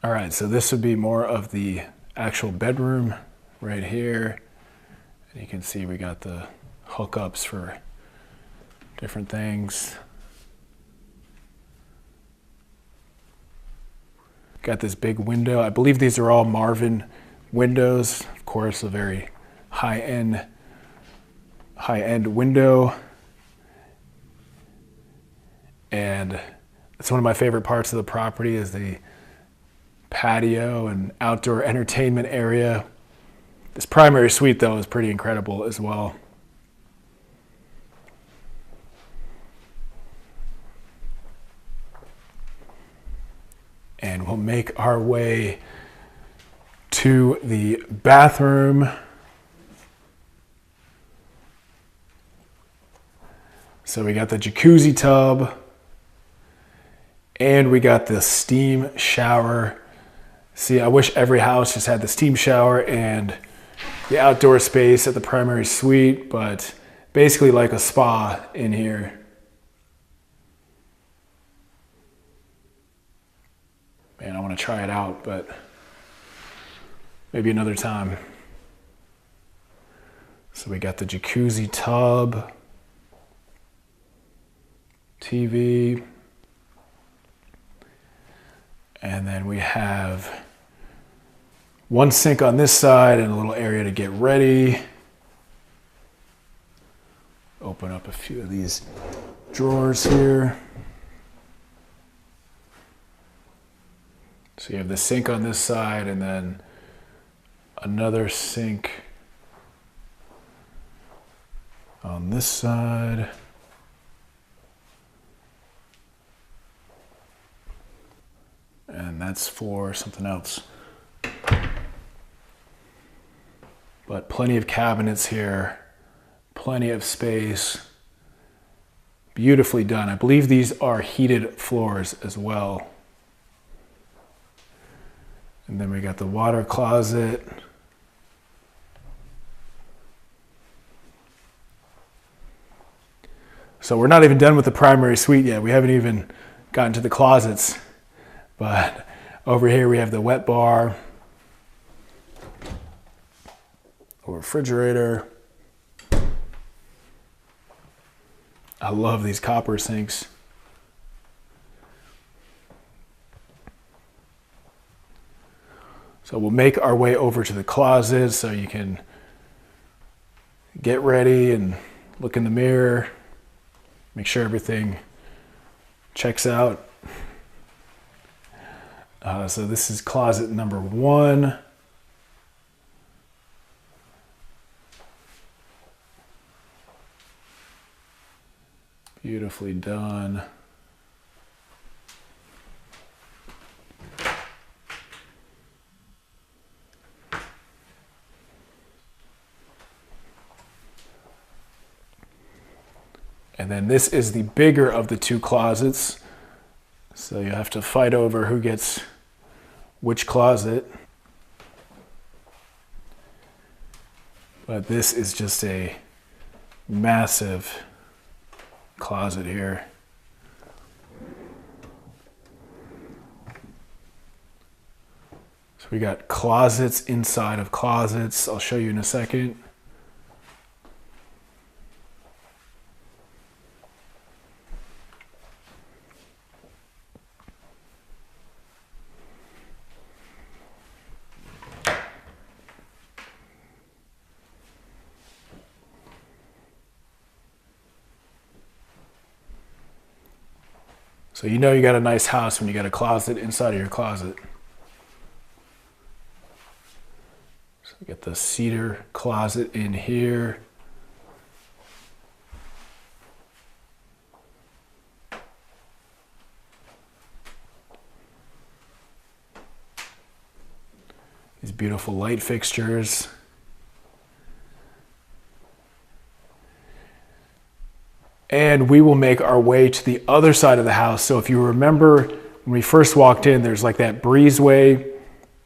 All right, so this would be more of the actual bedroom right here. And you can see we got the hookups for different things. Got this big window. I believe these are all Marvin windows. Of course, a very high-end window. And it's one of my favorite parts of the property is the patio and outdoor entertainment area. This primary suite, though, is pretty incredible as well. And we'll make our way to the bathroom. So we got the jacuzzi tub, and we got the steam shower. See, I wish every house just had the steam shower and the outdoor space at the primary suite, but basically like a spa in here. Man, I want to try it out, but maybe another time. So we got the jacuzzi tub, TV, and then we have one sink on this side and a little area to get ready. Open up a few of these drawers here. So you have the sink on this side and then another sink on this side. And that's for something else. But plenty of cabinets here, plenty of space. Beautifully done. I believe these are heated floors as well. And then we got the water closet. So we're not even done with the primary suite yet. We haven't even gotten to the closets. But over here we have the wet bar, a refrigerator. I love these copper sinks. So we'll make our way over to the closet so you can get ready and look in the mirror, make sure everything checks out. So this is closet number 1. Beautifully done. And then this is the bigger of the 2 closets. So you have to fight over who gets which closet. But this is just a massive closet here. So we got closets inside of closets. I'll show you in a second. So you know you got a nice house when you got a closet inside of your closet. So we got the cedar closet in here. These beautiful light fixtures. And we will make our way to the other side of the house. So if you remember when we first walked in, there's like that breezeway,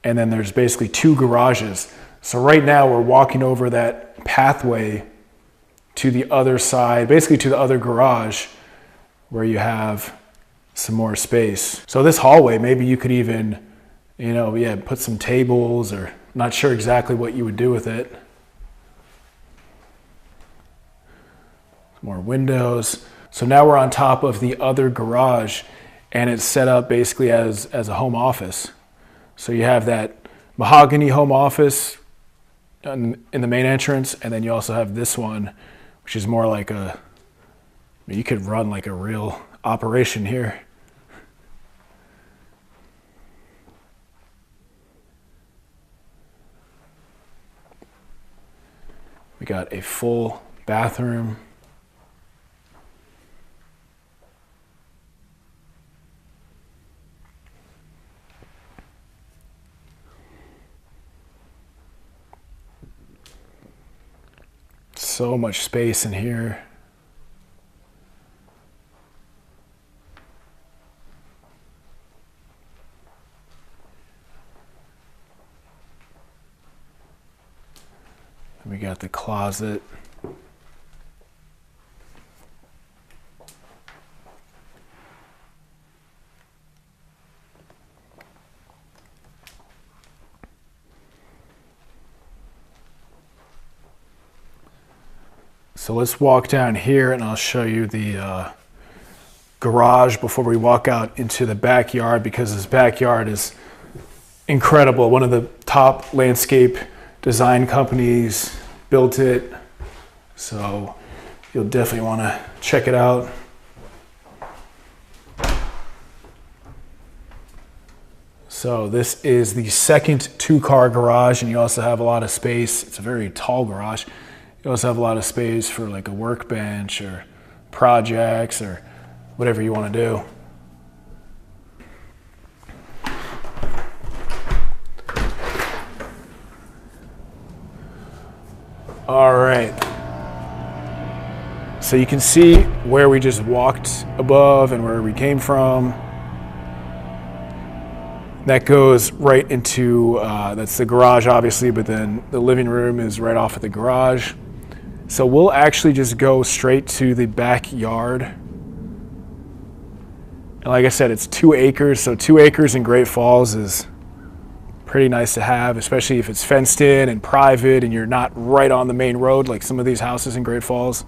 and then there's basically 2 garages. So right now we're walking over that pathway to the other side, basically to the other garage where you have some more space. So this hallway, maybe you could even, put some tables, or not sure exactly what you would do with it. More windows. So now we're on top of the other garage, and it's set up basically as a home office. So you have that mahogany home office in the main entrance, and then you also have this one, which is more like you could run like a real operation here. We got a full bathroom. So much space in here. And we got the closet. So let's walk down here and I'll show you the garage before we walk out into the backyard, because this backyard is incredible. One of the top landscape design companies built it. So you'll definitely want to check it out. So this is the second 2-car garage, and you also have a lot of space. It's a very tall garage. You also have a lot of space for like a workbench or projects or whatever you want to do. All right. So you can see where we just walked above and where we came from. That goes right into, that's the garage obviously, but then the living room is right off of the garage. So we'll actually just go straight to the backyard. And like I said, it's 2 acres. So 2 acres in Great Falls is pretty nice to have, especially if it's fenced in and private and you're not right on the main road like some of these houses in Great Falls.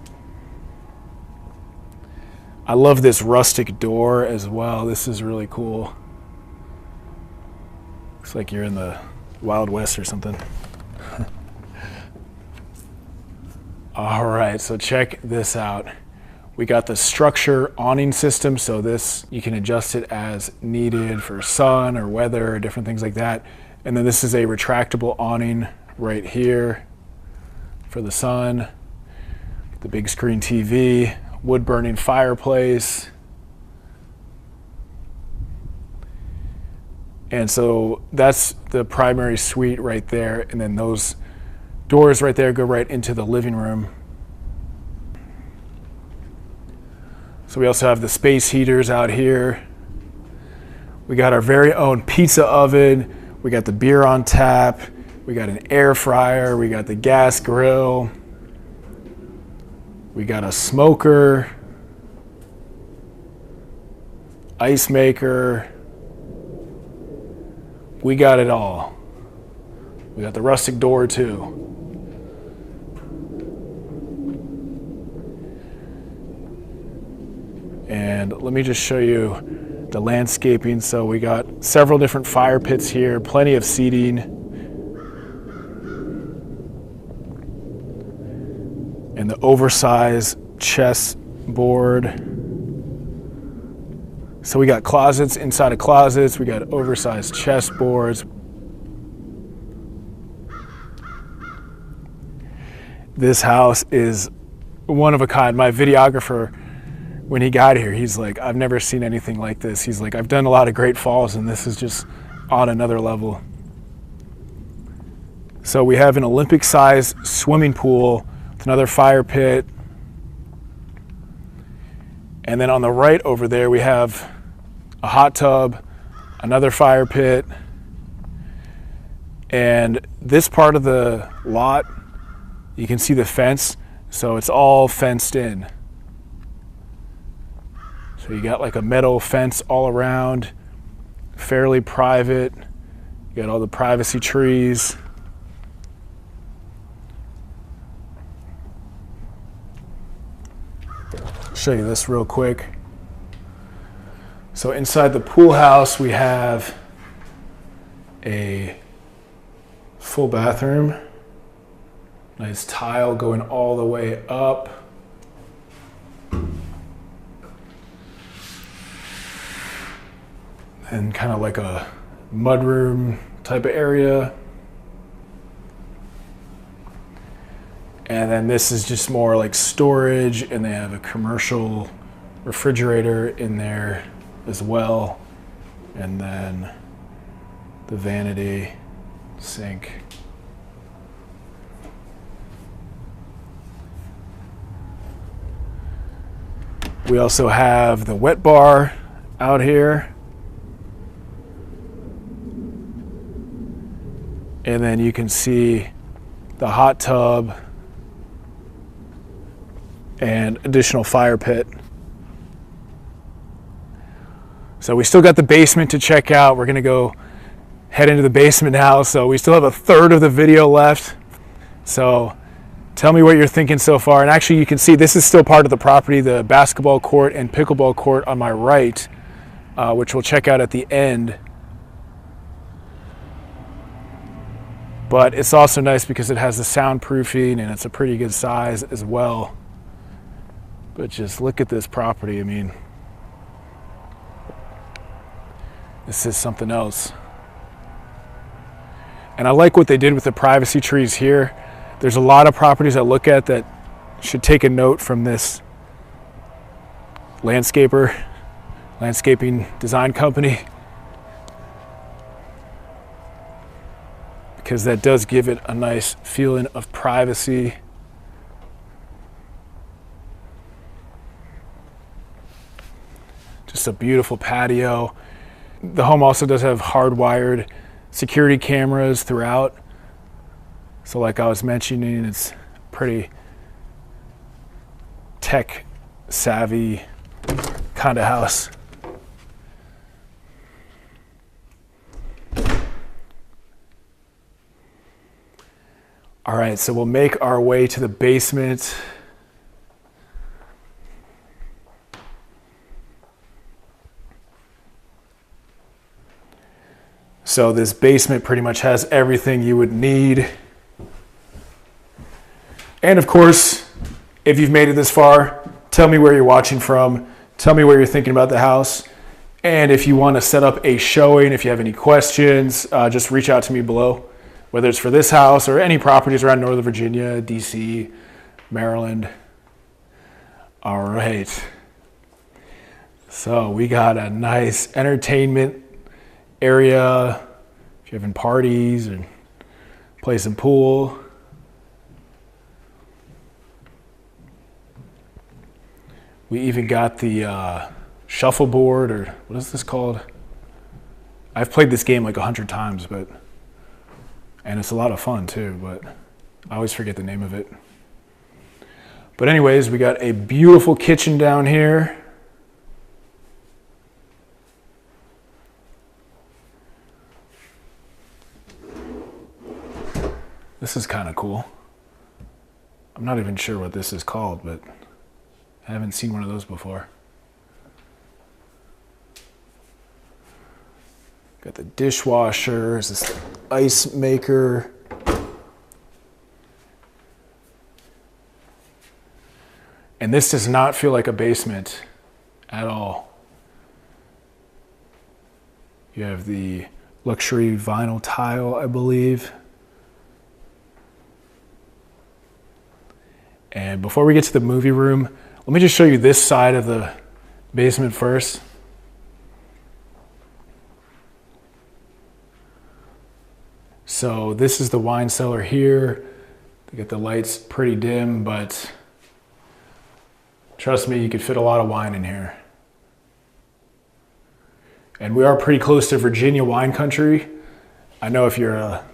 I love this rustic door as well. This is really cool. Looks like you're in the Wild West or something. All right, so check this out. We got the structure awning system, so this, you can adjust it as needed for sun or weather or different things like that. And then this is a retractable awning right here for the sun. The big screen TV, wood burning fireplace. And so that's the primary suite right there. And then those doors right there go right into the living room. So we also have the space heaters out here. We got our very own pizza oven. We got the beer on tap. We got an air fryer. We got the gas grill. We got a smoker, ice maker. We got it all. We got the rustic door too. And let me just show you the landscaping. So we got several different fire pits here, plenty of seating. And the oversized chess board. So we got closets inside of closets. We got oversized chess boards. This house is one of a kind. My videographer, when he got here, he's like, I've never seen anything like this. He's like, I've done a lot of Great Falls and this is just on another level. So we have an Olympic-sized swimming pool with another fire pit. And then on the right over there, we have a hot tub, another fire pit. And this part of the lot, you can see the fence. So it's all fenced in. So you got like a metal fence all around, fairly private. You got all the privacy trees. I'll show you this real quick. So inside the pool house, we have a full bathroom. Nice tile going all the way up. And kind of like a mudroom type of area. And then this is just more like storage, and they have a commercial refrigerator in there as well. And then the vanity sink. We also have the wet bar out here. And then you can see the hot tub and additional fire pit. So we still got the basement to check out. We're gonna go head into the basement now. So we still have a third of the video left. So tell me what you're thinking so far. And actually you can see this is still part of the property, the basketball court and pickleball court on my right, which we'll check out at the end. But it's also nice because it has the soundproofing and it's a pretty good size as well. But just look at this property. I mean, this is something else. And I like what they did with the privacy trees here. There's a lot of properties I look at that should take a note from this landscaping design company. Because that does give it a nice feeling of privacy Just a beautiful patio. The home also does have hardwired security cameras throughout. So like I was mentioning, it's pretty tech savvy kind of house. All right, so we'll make our way to the basement. So this basement pretty much has everything you would need. And of course, if you've made it this far, tell me where you're watching from. Tell me where you're thinking about the house. And if you want to set up a showing, if you have any questions, just reach out to me below. Whether it's for this house or any properties around Northern Virginia, DC, Maryland. All right. So we got a nice entertainment area. If you're having parties or play some pool. We even got the shuffleboard, or what is this called? I've played this game like 100 times, and it's a lot of fun too, but I always forget the name of it. But anyways, we got a beautiful kitchen down here. This is kind of cool. I'm not even sure what this is called, but I haven't seen one of those before. Got the dishwasher, there's this ice maker. And this does not feel like a basement at all. You have the luxury vinyl tile, I believe. And before we get to the movie room, let me just show you this side of the basement first. So this is the wine cellar here. They get the lights pretty dim, but trust me, you could fit a lot of wine in here. And we are pretty close to Virginia wine country. I know if you're a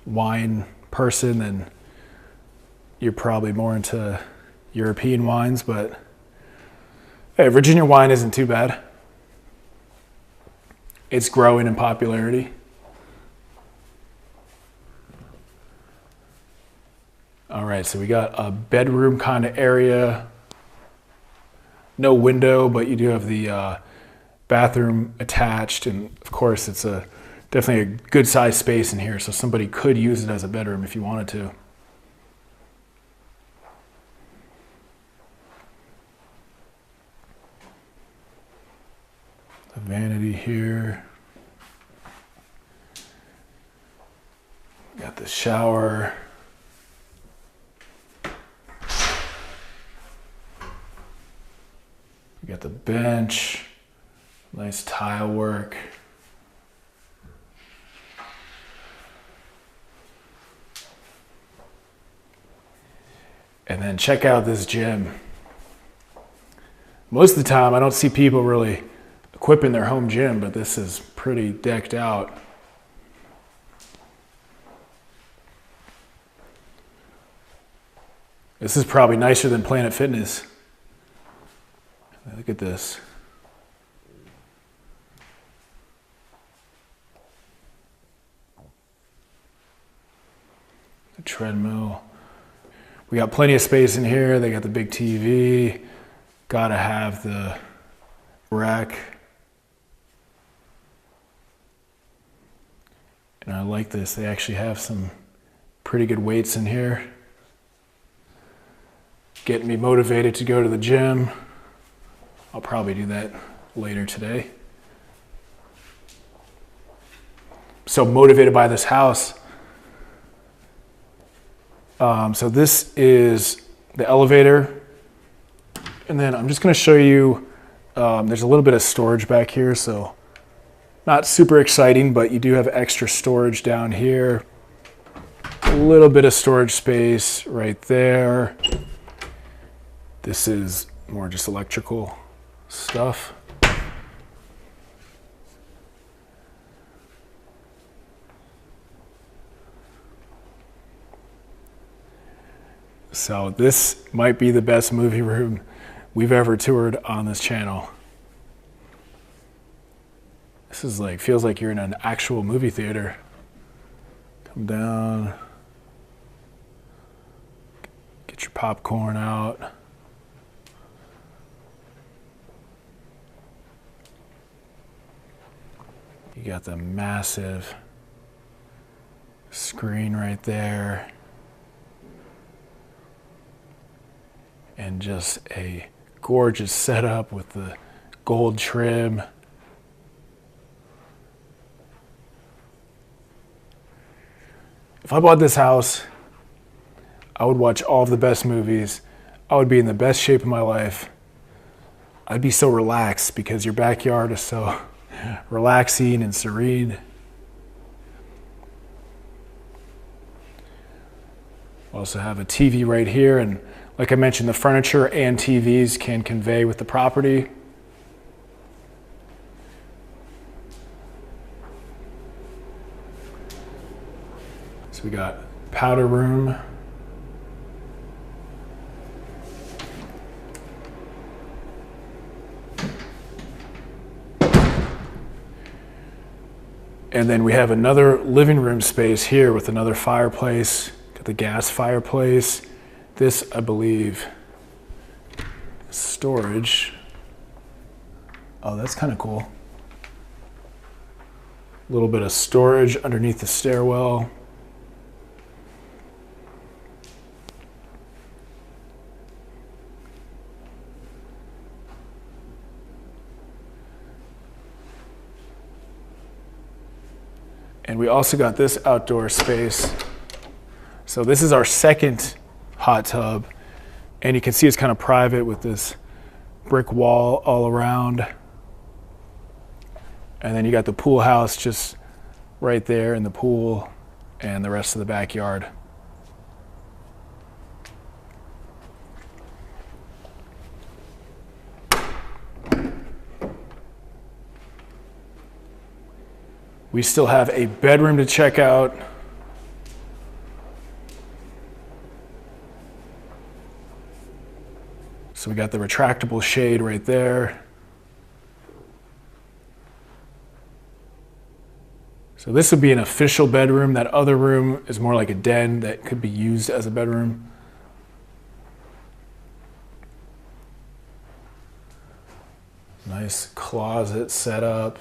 wine person, then you're probably more into European wines, but hey, Virginia wine isn't too bad. It's growing in popularity. All right, so we got a bedroom kind of area. No window, but you do have the bathroom attached, and of course it's definitely a good sized space in here, so somebody could use it as a bedroom if you wanted to. The vanity here. Got the shower. We got the bench. Nice tile work. And then check out this gym. Most of the time, I don't see people really equipping their home gym, but this is pretty decked out. This is probably nicer than Planet Fitness. Look at this. The treadmill. We got plenty of space in here. They got the big TV. Gotta have the rack. And I like this. They actually have some pretty good weights in here. Getting me motivated to go to the gym. I'll probably do that later today. So motivated by this house. So this is the elevator. And then I'm just going to show you, there's a little bit of storage back here. So not super exciting, but you do have extra storage down here. A little bit of storage space right there. This is more just electrical stuff. So this might be the best movie room we've ever toured on this channel. This is like, feels like you're in an actual movie theater. Come down. Get your popcorn out. You got the massive screen right there. And just a gorgeous setup with the gold trim. If I bought this house, I would watch all of the best movies. I would be in the best shape of my life. I'd be so relaxed because your backyard is so relaxing and serene. Also have a TV right here, and like I mentioned, the furniture and TVs can convey with the property. So we got powder room. And then we have another living room space here with another fireplace. Got the gas fireplace. This, I believe, storage. Oh, that's kind of cool. A little bit of storage underneath the stairwell. And we also got this outdoor space. So this is our second hot tub. And you can see it's kind of private with this brick wall all around. And then you got the pool house just right there in the pool and the rest of the backyard. We still have a bedroom to check out. So we got the retractable shade right there. So this would be an official bedroom. That other room is more like a den that could be used as a bedroom. Nice closet setup.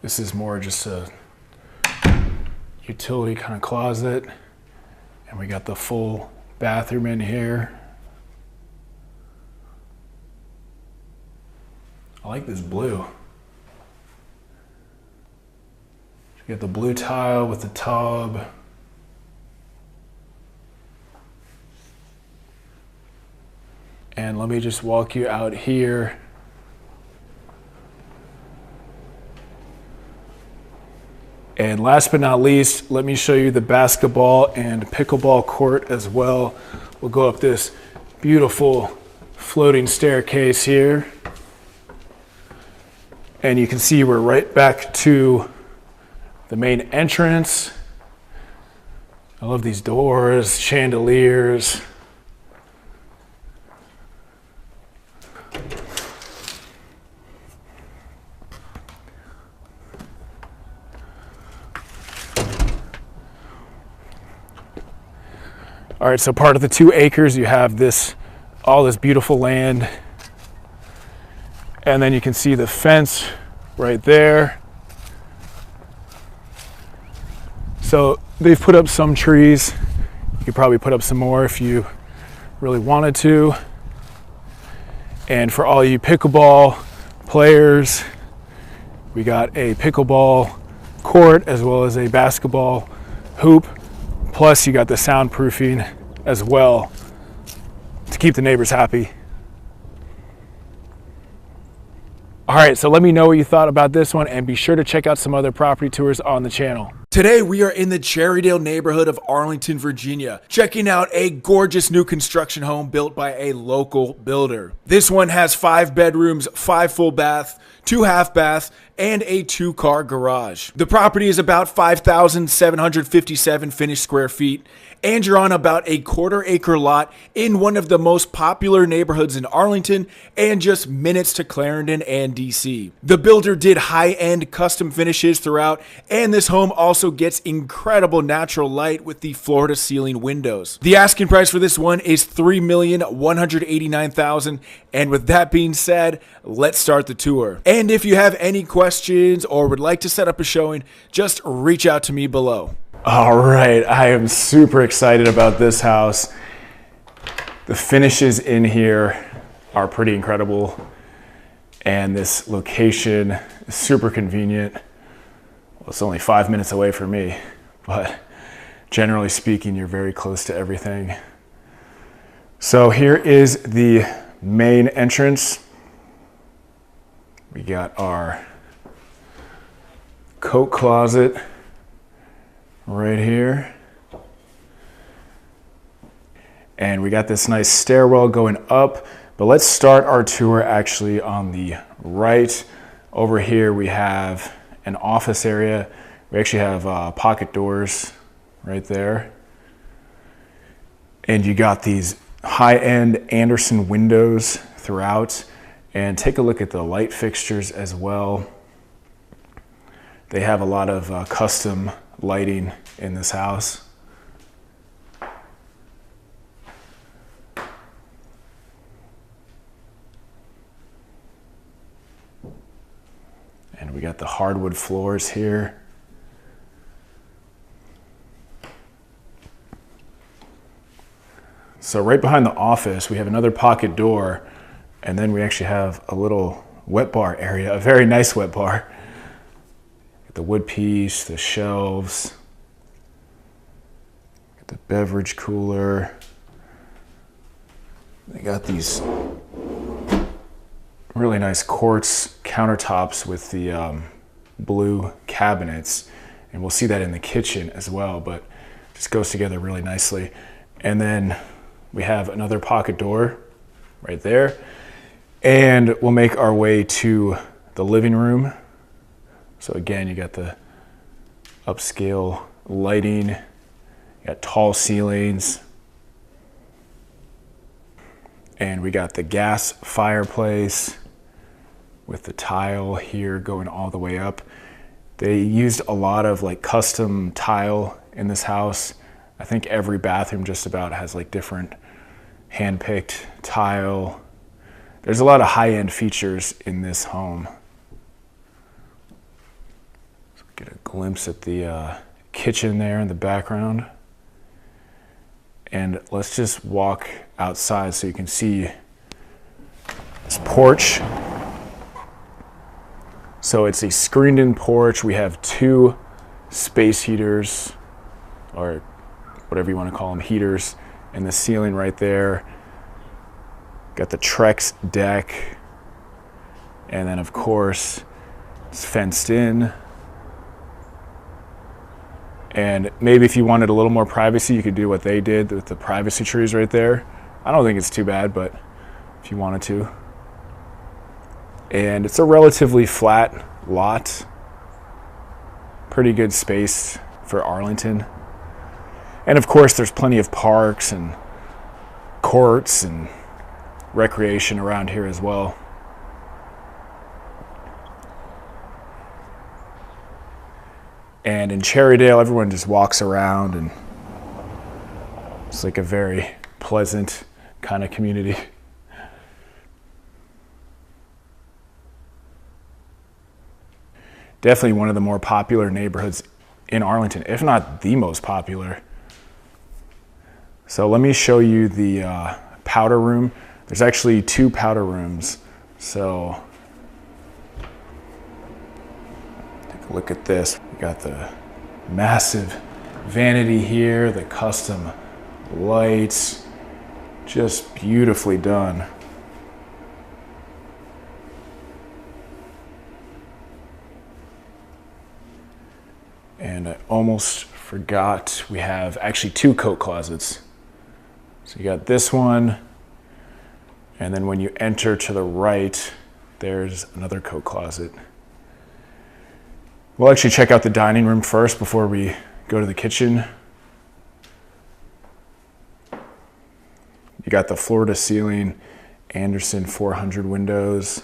This is more just a utility kind of closet. And we got the full bathroom in here. I like this blue. You got the blue tile with the tub. And let me just walk you out here. And last but not least, let me show you the basketball and pickleball court as well. We'll go up this beautiful floating staircase here. And you can see we're right back to the main entrance. I love these doors, chandeliers. All right, so part of the 2 acres, you have all this beautiful land. And then you can see the fence right there. So they've put up some trees. You could probably put up some more if you really wanted to. And for all you pickleball players, we got a pickleball court as well as a basketball hoop. Plus you got the soundproofing as well to keep the neighbors happy. All right, so let me know what you thought about this one and be sure to check out some other property tours on the channel. Today we are in the Cherrydale neighborhood of Arlington, Virginia, checking out a gorgeous new construction home built by a local builder. This one has 5 bedrooms, 5 full bath, 2 half baths, and a 2-car garage. The property is about 5,757 finished square feet, and you're on about a 1/4 acre lot in one of the most popular neighborhoods in Arlington and just minutes to Clarendon and DC. The builder did high-end custom finishes throughout, and this home also gets incredible natural light with the floor-to-ceiling windows. The asking price for this one is $3,189,000, and with that being said, let's start the tour. And if you have any questions or would like to set up a showing, just reach out to me below. All right, I am super excited about this house. The finishes in here are pretty incredible, and this location is super convenient. Well, it's only 5 minutes away from me, but generally speaking, you're very close to everything. So here is the main entrance. We got our coat closet right here. And we got this nice stairwell going up, but let's start our tour actually on the right. Over here we have an office area. We actually have pocket doors right there. And you got these high-end Anderson windows throughout. And take a look at the light fixtures as well. They have a lot of custom lighting in this house. And we got the hardwood floors here. So right behind the office, we have another pocket door, and then we actually have a little wet bar area, a very nice wet bar. The wood piece, the shelves, the beverage cooler. They got these really nice quartz countertops with the blue cabinets, and we'll see that in the kitchen as well, but it just goes together really nicely. And then we have another pocket door right there, and we'll make our way to the living room. So again, you got the upscale lighting, you got tall ceilings, and we got the gas fireplace with the tile here going all the way up. They used a lot of like custom tile in this house. I think every bathroom just about has like different hand-picked tile. There's a lot of high-end features in this home. Get a glimpse at the kitchen there in the background. And let's just walk outside so you can see this porch. So it's a screened-in porch. We have 2 space heaters, or whatever you want to call them, heaters, in the ceiling right there. Got the Trex deck. And then, of course, it's fenced in. And maybe if you wanted a little more privacy, you could do what they did with the privacy trees right there. I don't think it's too bad, but if you wanted to. And it's a relatively flat lot. Pretty good space for Arlington. And of course, there's plenty of parks and courts and recreation around here as well. And in Cherrydale, everyone just walks around, and it's like a very pleasant kind of community. Definitely one of the more popular neighborhoods in Arlington, if not the most popular. So let me show you the powder room. There's actually 2 powder rooms. So take a look at this. We got the massive vanity here, the custom lights, just beautifully done. And I almost forgot, we have actually 2 coat closets. So you got this one, and then when you enter to the right, there's another coat closet. We'll actually check out the dining room first before we go to the kitchen. You got the floor to ceiling Anderson 400 windows.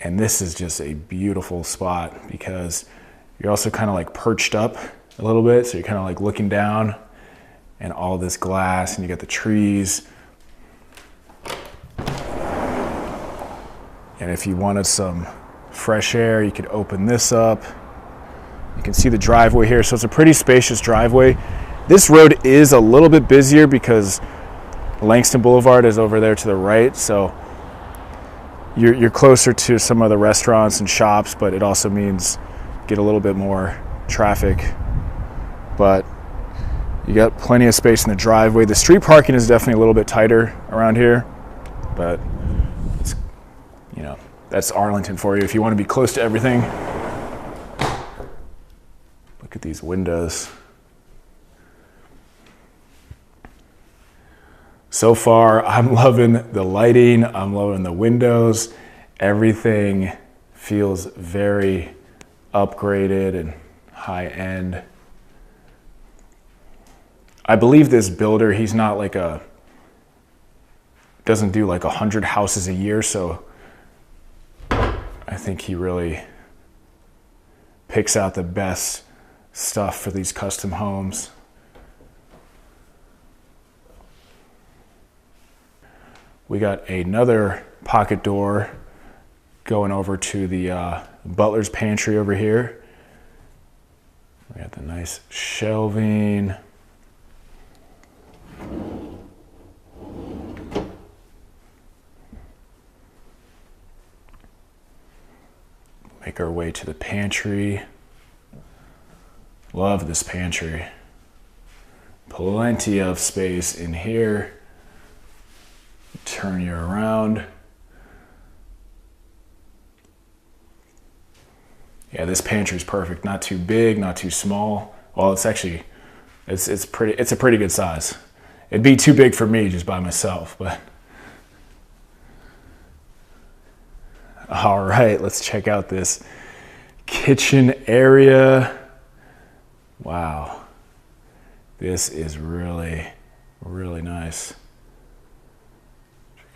And this is just a beautiful spot because you're also kind of like perched up a little bit. So you're kind of like looking down and all this glass, and you got the trees. And if you wanted some fresh air, you could open this up. You can see the driveway here. So it's a pretty spacious driveway. This road is a little bit busier because Langston Boulevard is over there to the right. So you're closer to some of the restaurants and shops, but it also means get a little bit more traffic. But you got plenty of space in the driveway. The street parking is definitely a little bit tighter around here, but it's, you know, that's Arlington for you. If you want to be close to everything, look at these windows. So far, I'm loving the lighting. I'm loving the windows. Everything feels very upgraded and high end. I believe this builder, he's not like doesn't do like 100 houses a year. So I think he really picks out the best stuff for these custom homes. We got another pocket door going over to the butler's pantry over here. We got the nice shelving. Make our way to the pantry. Love this pantry. Plenty of space in here. Turn you around. Yeah, this pantry is perfect. Not too big, not too small. Well, it's actually, it's a pretty good size. It'd be too big for me just by myself, but. All right, let's check out this kitchen area. Wow, this is really, really nice.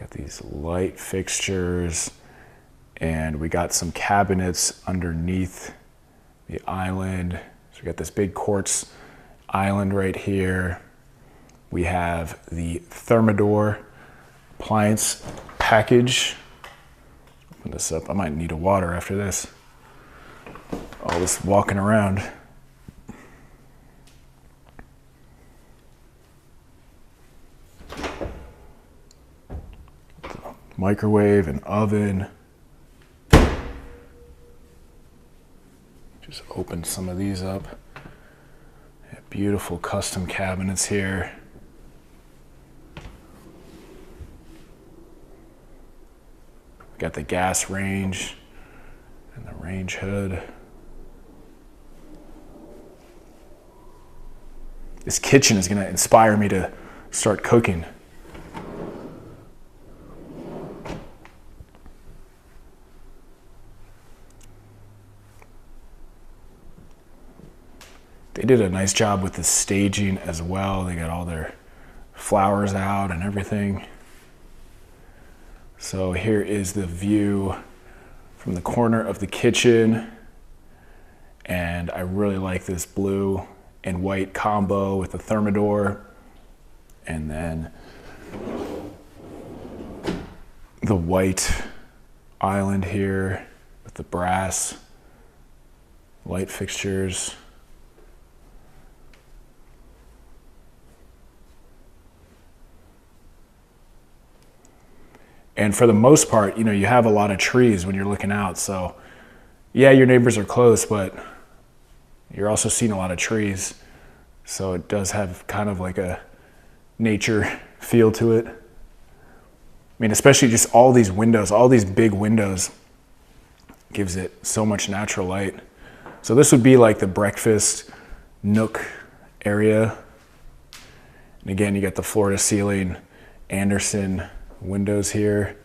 Got these light fixtures, and we got some cabinets underneath the island. So we got this big quartz island right here. We have the Thermador appliance package. Open this up. I might need a water after this. All this walking around. Microwave and oven. Just open some of these up. Beautiful custom cabinets here. Got the gas range and the range hood. This kitchen is going to inspire me to start cooking. They did a nice job with the staging as well. They got all their flowers out and everything. So here is the view from the corner of the kitchen. And I really like this blue and white combo with the Thermador. And then the white island here with the brass light fixtures. And for the most part, you know, you have a lot of trees when you're looking out. So yeah, your neighbors are close, but you're also seeing a lot of trees. So it does have kind of like a nature feel to it. I mean, especially just all these windows, all these big windows gives it so much natural light. So this would be like the breakfast nook area. And again, you got the floor to ceiling Anderson windows here.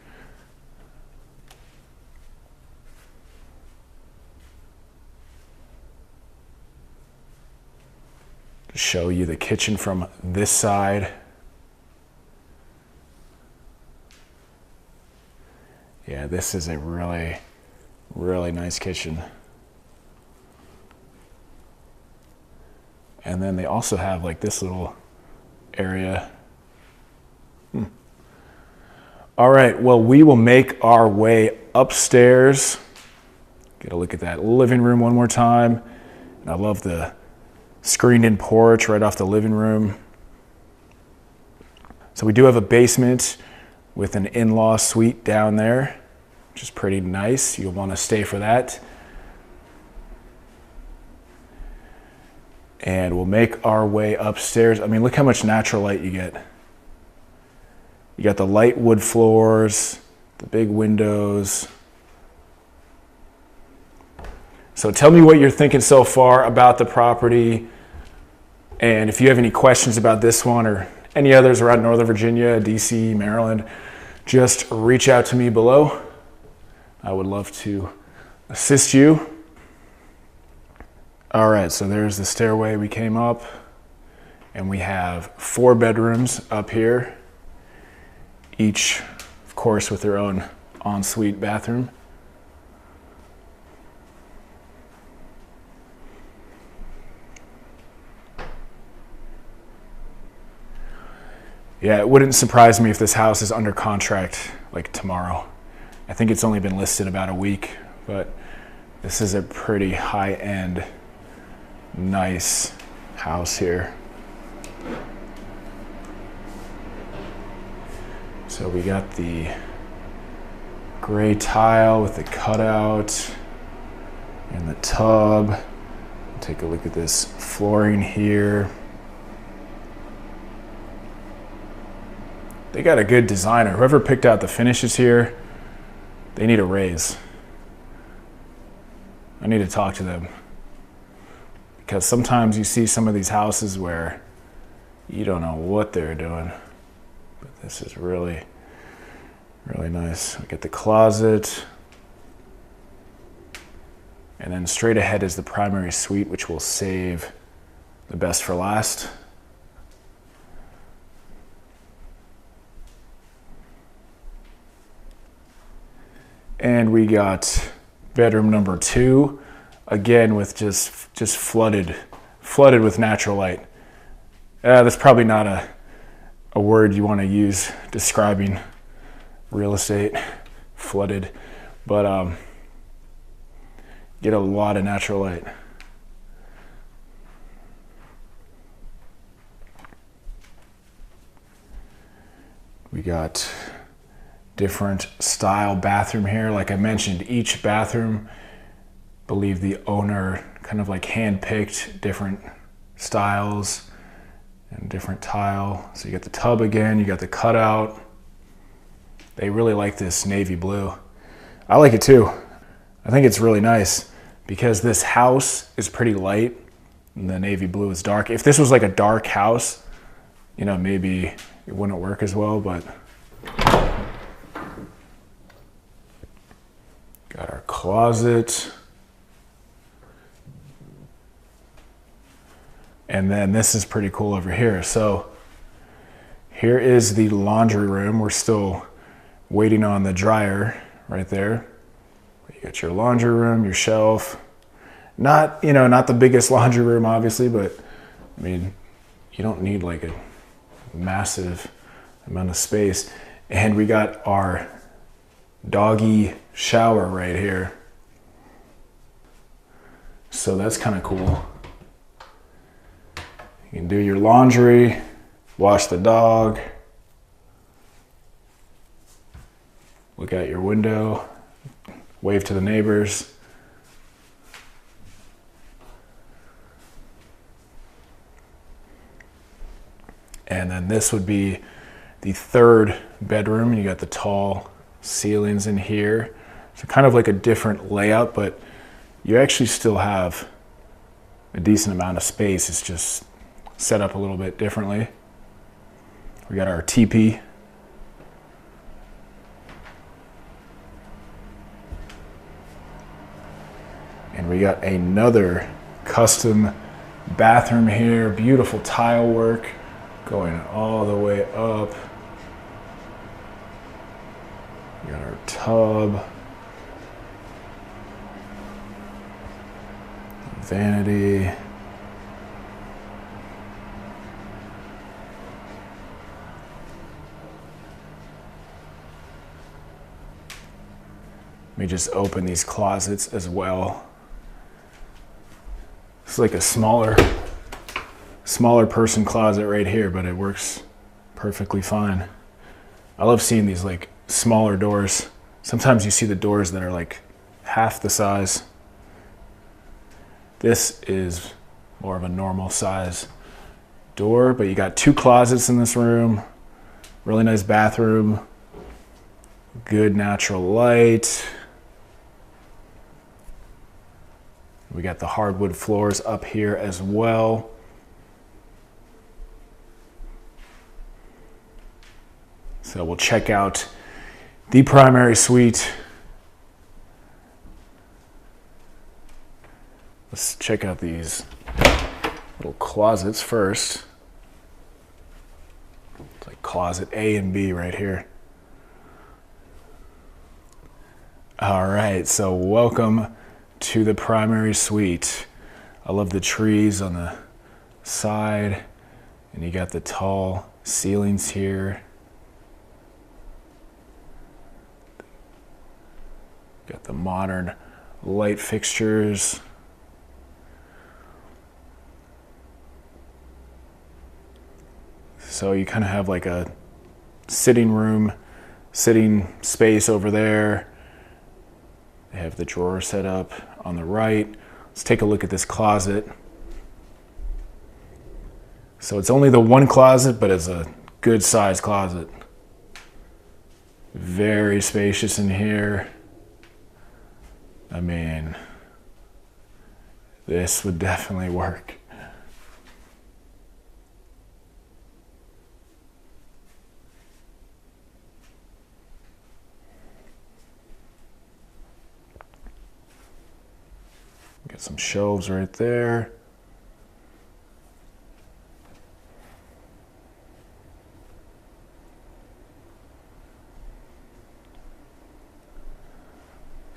To show you the kitchen from this side. Yeah, this is a really, really nice kitchen. And then they also have like this little area. All right, well, we will make our way upstairs. Get a look at that living room one more time. And I love the screened-in porch right off the living room. So we do have a basement with an in-law suite down there, which is pretty nice. You'll want to stay for that. And we'll make our way upstairs. I mean, look how much natural light you get. You got the light wood floors, the big windows. So tell me what you're thinking so far about the property. And if you have any questions about this one or any others around Northern Virginia, DC, Maryland, just reach out to me below. I would love to assist you. All right, so there's the stairway we came up, and we have 4 bedrooms up here, each, of course, with their own ensuite bathroom. Yeah, it wouldn't surprise me if this house is under contract like tomorrow. I think it's only been listed about a week, but this is a pretty high-end, nice house here. So we got the gray tile with the cutout and the tub. Take a look at this flooring here. They got a good designer. Whoever picked out the finishes here, they need a raise. I need to talk to them. Because sometimes you see some of these houses where you don't know what they're doing. But this is really, really nice. We get the closet. And then straight ahead is the primary suite, which we'll save the best for last. And we got bedroom number 2, again with just flooded with natural light. That's probably not a word you want to use describing real estate, flooded, but get a lot of natural light. We got different style bathroom here. Like I mentioned, each bathroom, I believe the owner kind of like hand-picked different styles and different tile. So you got the tub again, you got the cutout. They really like this navy blue. I like it too. I think it's really nice because this house is pretty light and the navy blue is dark. If this was like a dark house, you know, maybe it wouldn't work as well, but got our closet. And then this is pretty cool over here. So here is the laundry room. We're still waiting on the dryer right there. You got your laundry room, your shelf. Not, you know, not the biggest laundry room, obviously, but I mean, you don't need like a massive amount of space. And we got our doggy shower right here. So that's kind of cool. You can do your laundry, wash the dog, look out your window, wave to the neighbors. And then this would be the 3rd bedroom. You got the tall ceilings in here. So kind of like a different layout, but you actually still have a decent amount of space. It's just set up a little bit differently. We got our teepee. And we got another custom bathroom here. Beautiful tile work going all the way up. We got our tub. Vanity. Let me just open these closets as well. It's like a smaller person closet right here, but it works perfectly fine. I love seeing these like smaller doors. Sometimes you see the doors that are like half the size. This is more of a normal size door, but you got 2 closets in this room. Really nice bathroom. Good natural light. We got the hardwood floors up here as well. So we'll check out the primary suite. Let's check out these little closets first. It's like closet A and B right here. All right, so welcome to the primary suite. I love the trees on the side, and you got the tall ceilings here. Got the modern light fixtures. So you kind of have like a sitting room, sitting space over there. They have the drawer set up on the right. Let's take a look at this closet. So it's only the one closet, but it's a good sized closet. Very spacious in here. I mean, this would definitely work. Got some shelves right there.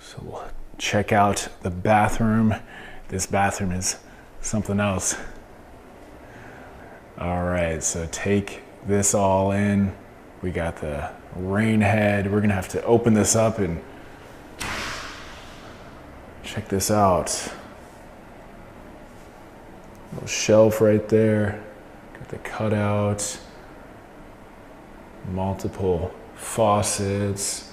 So we'll check out the bathroom. This bathroom is something else. All right, so take this all in. We got the rain head. We're gonna have to open this up and check this out. Little shelf right there. Got the cutout. Multiple faucets.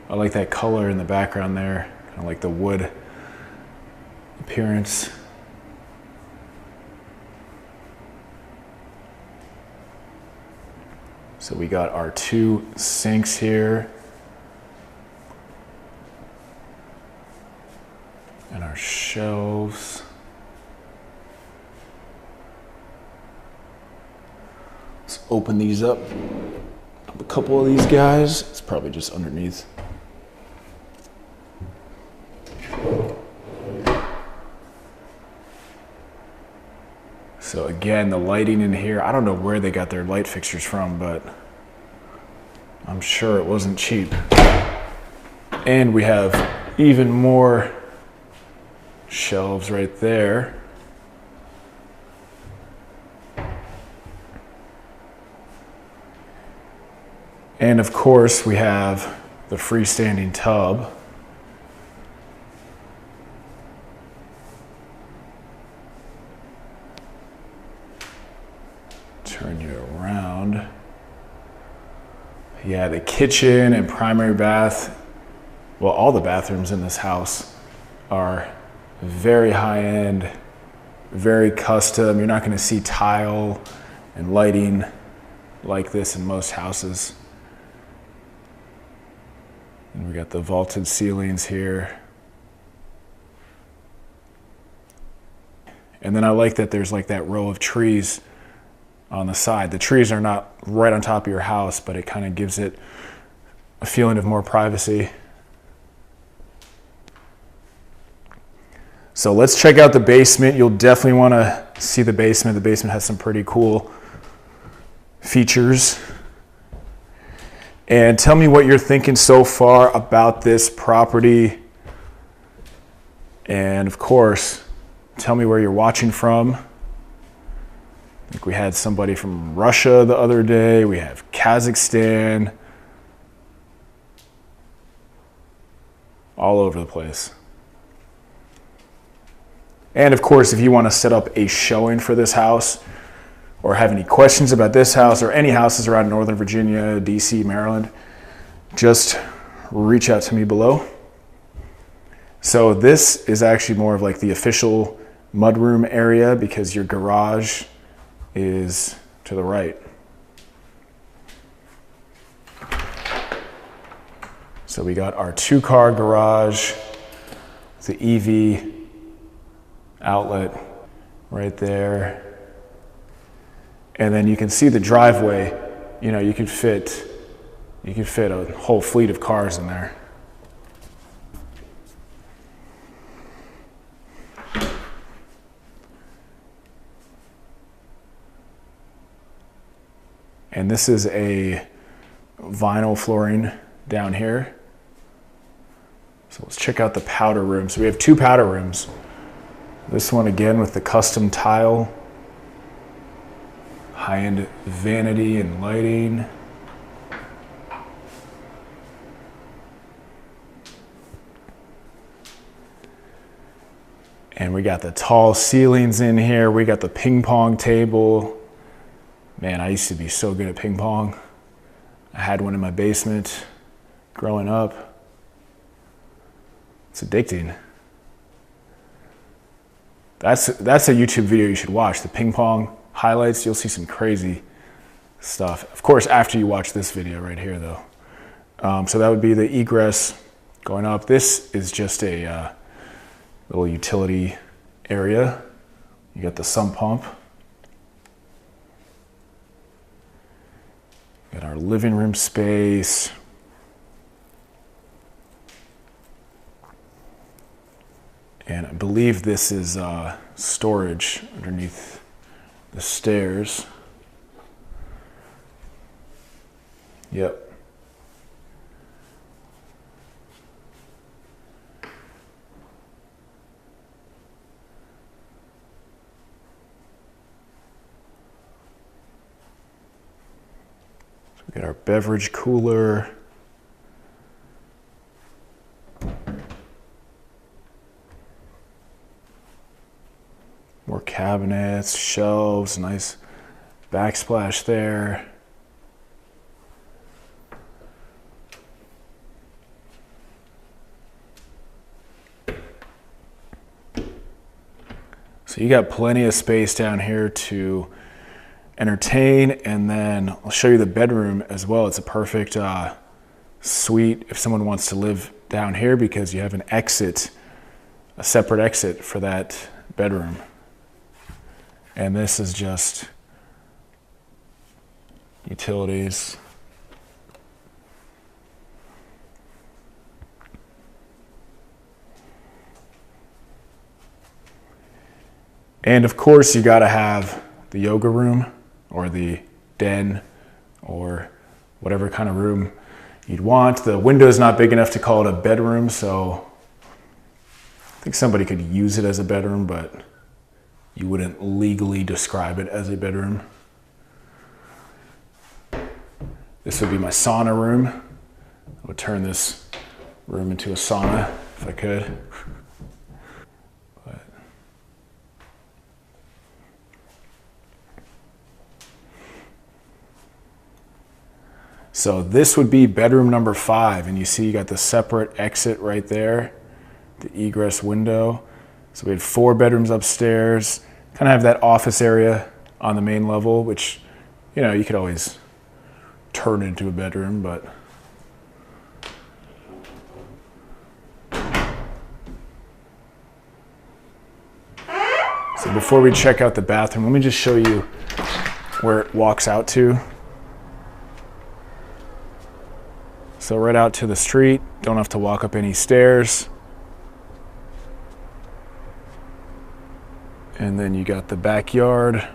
I like that color in the background there. Kind of like the wood appearance. So we got our 2 sinks here. And our shelves. Let's open these up. A couple of these guys. It's probably just underneath. So again, the lighting in here, I don't know where they got their light fixtures from, but I'm sure it wasn't cheap. And we have even more shelves right there. And of course, we have the freestanding tub. Turn you around. Yeah, the kitchen and primary bath, well, all the bathrooms in this house are very high end, very custom. You're not going to see tile and lighting like this in most houses. And we got the vaulted ceilings here. And then I like that there's like that row of trees on the side. The trees are not right on top of your house, but it kind of gives it a feeling of more privacy. So let's check out the basement. You'll definitely want to see the basement. The basement has some pretty cool features. And tell me what you're thinking so far about this property. And of course, tell me where you're watching from. I think we had somebody from Russia the other day. We have Kazakhstan. All over the place. And of course, if you want to set up a showing for this house or have any questions about this house or any houses around Northern Virginia, DC, Maryland, just reach out to me below. So this is actually more of like the official mudroom area because your garage is to the right. So we got our 2-car garage, the EV outlet right there. And then you can see the driveway. You know, you could fit a whole fleet of cars in there. And this is a vinyl flooring down here. So let's check out the powder room. So we have 2 powder rooms. This one again with the custom tile, high-end vanity and lighting. And we got the tall ceilings in here. We got the ping pong table. Man, I used to be so good at ping pong. I had one in my basement growing up. It's addicting. That's a YouTube video you should watch. The ping pong highlights, you'll see some crazy stuff. Of course, after you watch this video right here though. So that would be the egress going up. This is just a little utility area. You got the sump pump. Got our living room space. And I believe this is storage underneath the stairs. Yep. So we got our beverage cooler. More cabinets, shelves, nice backsplash there. So you got plenty of space down here to entertain, and then I'll show you the bedroom as well. It's a perfect suite if someone wants to live down here because you have an exit, a separate exit for that bedroom. And this is just utilities. And of course, you gotta have the yoga room or the den or whatever kind of room you'd want. The window is not big enough to call it a bedroom, so I think somebody could use it as a bedroom, but you wouldn't legally describe it as a bedroom. This would be my sauna room. I would turn this room into a sauna if I could. So this would be bedroom number 5, and you see you got the separate exit right there, the egress window. So we had 4 bedrooms upstairs, kind of have that office area on the main level, which You know, you could always turn it into a bedroom, but so before we check out the bathroom, let me just show you where it walks out to. So right out to the street, don't have to walk up any stairs. And then you got the backyard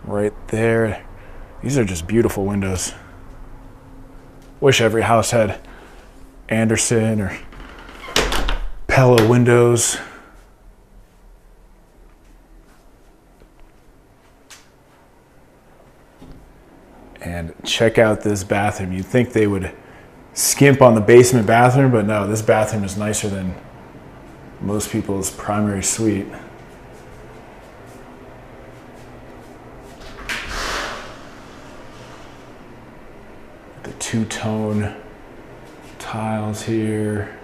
right there. These are just beautiful windows. Wish every house had Anderson or Pella windows. And check out this bathroom. You'd think they would skimp on the basement bathroom, but no, this bathroom is nicer than most people's primary suite. The two-tone tiles here,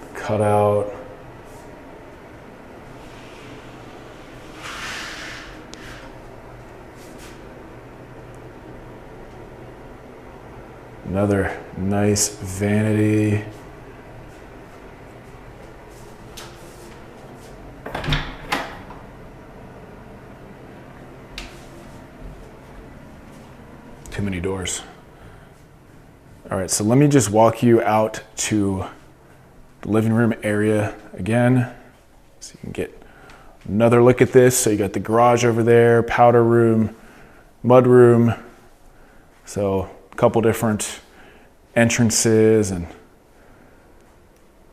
the cutout. Another nice vanity. Too many doors. All right, so let me just walk you out to the living room area again, so you can get another look at this. So you got the garage over there, powder room, mudroom. So a couple different entrances, and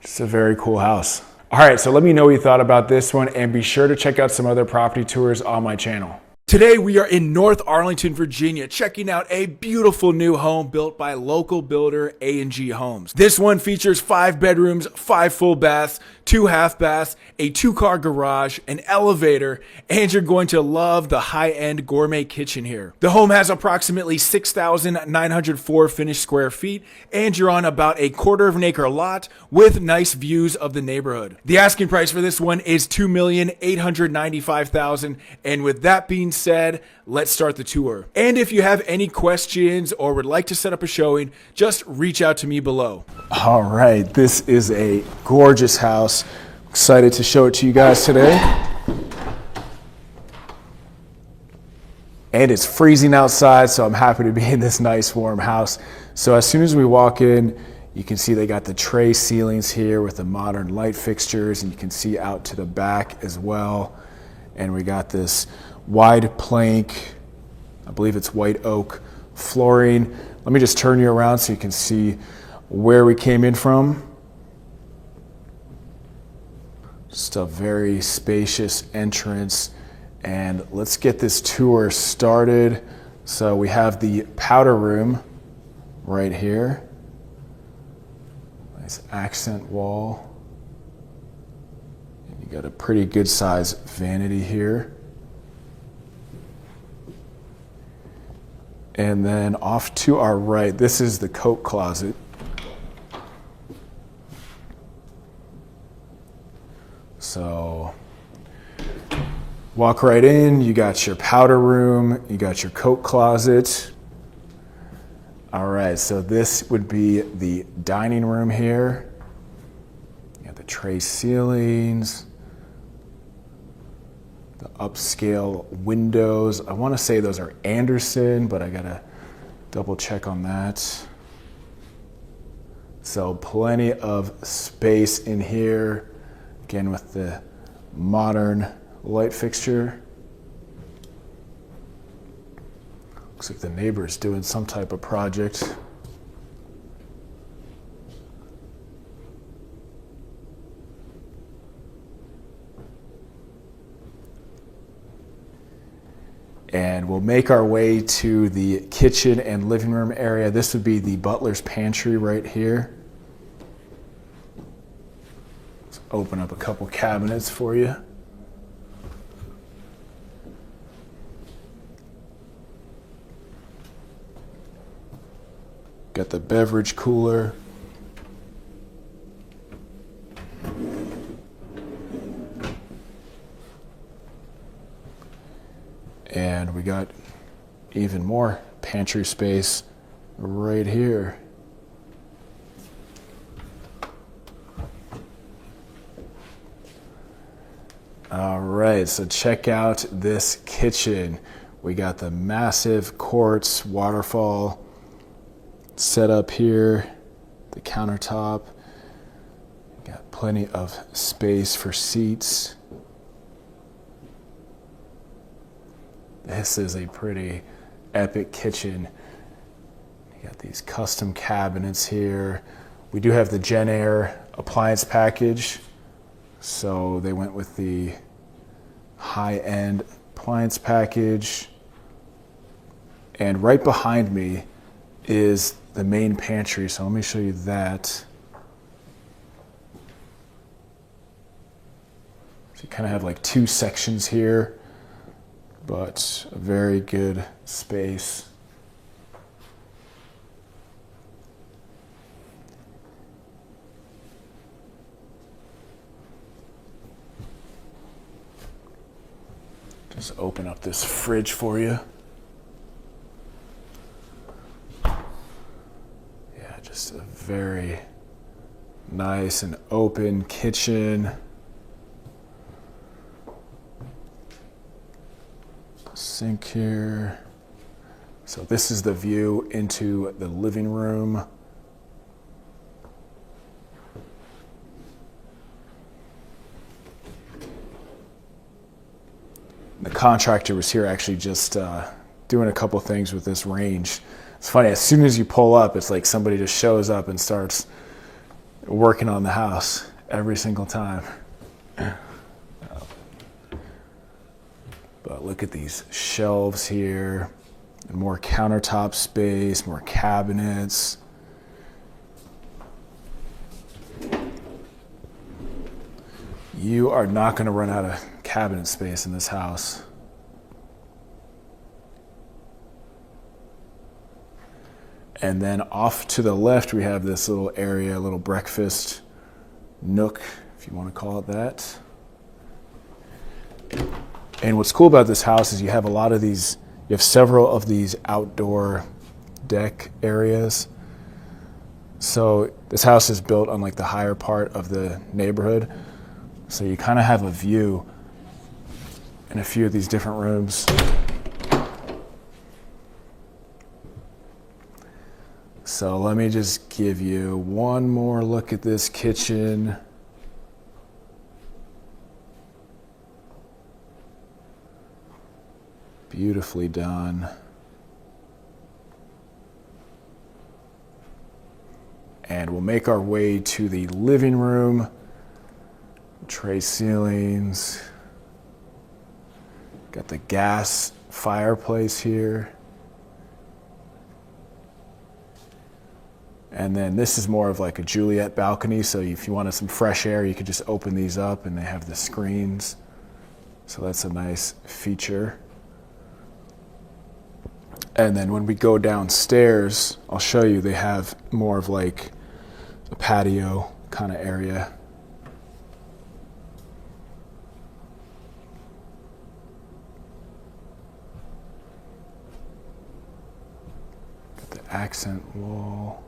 just a very cool house. All right, so let me know what you thought about this one, and be sure to check out some other property tours on my channel. Today we are in North Arlington, Virginia, checking out a beautiful new home built by local builder A&G Homes. This one features 5 bedrooms, 5 full baths, 2 half baths, a 2-car garage, an elevator, and you're going to love the high-end gourmet kitchen here. The home has approximately 6,904 finished square feet, and you're on about a 1/4 acre lot with nice views of the neighborhood. The asking price for this one is $2,895,000, and with that being said, let's start the tour. And if you have any questions or would like to set up a showing, just reach out to me below. All right, this is a gorgeous house. Excited to show it to you guys today. And it's freezing outside, so I'm happy to be in this nice warm house. So as soon as we walk in, you can see they got the tray ceilings here with the modern light fixtures, and you can see out to the back as well. And we got this wide plank, I believe it's white oak flooring. Let me just turn you around so you can see where we came in from. Just a very spacious entrance, and let's get this tour started. So we have the powder room right here. Nice accent wall. And you got a pretty good size vanity here. And then off to our right, this is the coat closet. So walk right in, you got your powder room, you got your coat closet. All right, so this would be the dining room here. You got the tray ceilings, the upscale windows. I want to say those are Anderson, but I gotta double check on that. So plenty of space in here. Again, with the modern light fixture. Looks like the neighbor is doing some type of project. And we'll make our way to the kitchen and living room area. This would be the butler's pantry right here. Let's open up a couple cabinets for you. Got the beverage cooler. And we we got even more pantry space right here. All right, so check out this kitchen. We got the massive quartz waterfall set up here, the countertop. Got plenty of space for seats. This is a pretty epic kitchen. You got these custom cabinets here. We do have the JennAir appliance package. So they went with the high-end appliance package. And right behind me is the main pantry. So let me show you that. So you kind of have like two sections here, but a very good space. Just open up this fridge for you. Yeah, just a very nice and open kitchen. Sink here. So this is the view into the living room. The contractor was here actually just doing a couple things with this range. It's funny, as soon as you pull up, it's like somebody just shows up and starts working on the house every single time. But look at these shelves here, and more countertop space, more cabinets. You are not going to run out of cabinet space in this house. And then off to the left, we have this little area, a little breakfast nook, if you want to call it that. And what's cool about this house is you have several of these outdoor deck areas. So this house is built on like the higher part of the neighborhood. So you kind of have a view in a few of these different rooms. So let me just give you one more look at this kitchen. Beautifully done. And we'll make our way to the living room. Tray ceilings. Got the gas fireplace here. And then this is more of like a Juliet balcony, so if you wanted some fresh air, you could just open these up and they have the screens. So that's a nice feature. And then when we go downstairs, I'll show you, they have more of like a patio kind of area. Got the accent wall.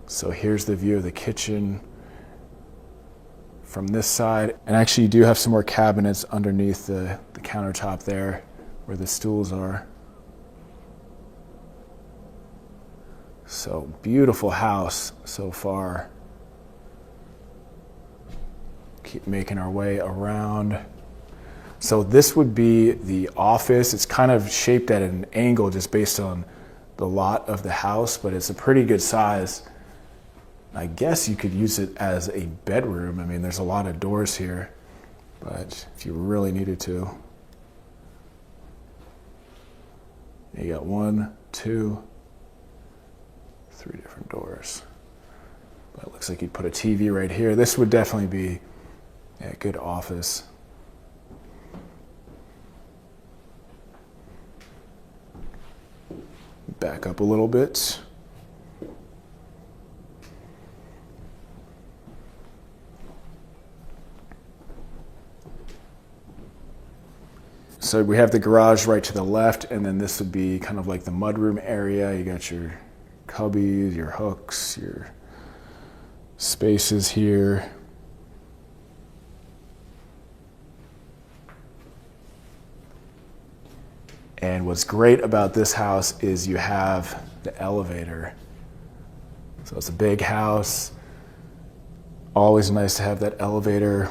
So here's the view of the kitchen from this side. And actually you do have some more cabinets underneath the countertop there where the stools are. So beautiful house so far. Keep making our way around. So this would be the office. It's kind of shaped at an angle just based on the lot of the house, but it's a pretty good size. I guess you could use it as a bedroom. I mean, there's a lot of doors here, but if you really needed to. You got 1, 2, 3 different doors. But it looks like you'd put a TV right here. This would definitely be a good office. Back up a little bit. So we have the garage right to the left, and then this would be kind of like the mudroom area. You got your cubbies, your hooks, your spaces here. And what's great about this house is you have the elevator. So it's a big house. Always nice to have that elevator.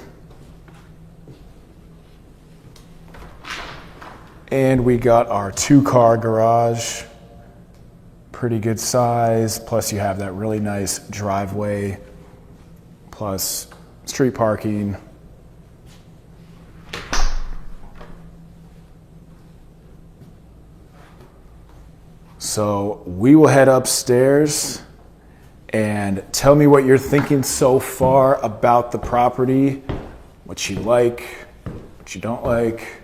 And we got our 2-car garage. Pretty good size. Plus you have that really nice driveway. Plus street parking. So we will head upstairs and tell me what you're thinking so far about the property, what you like, what you don't like.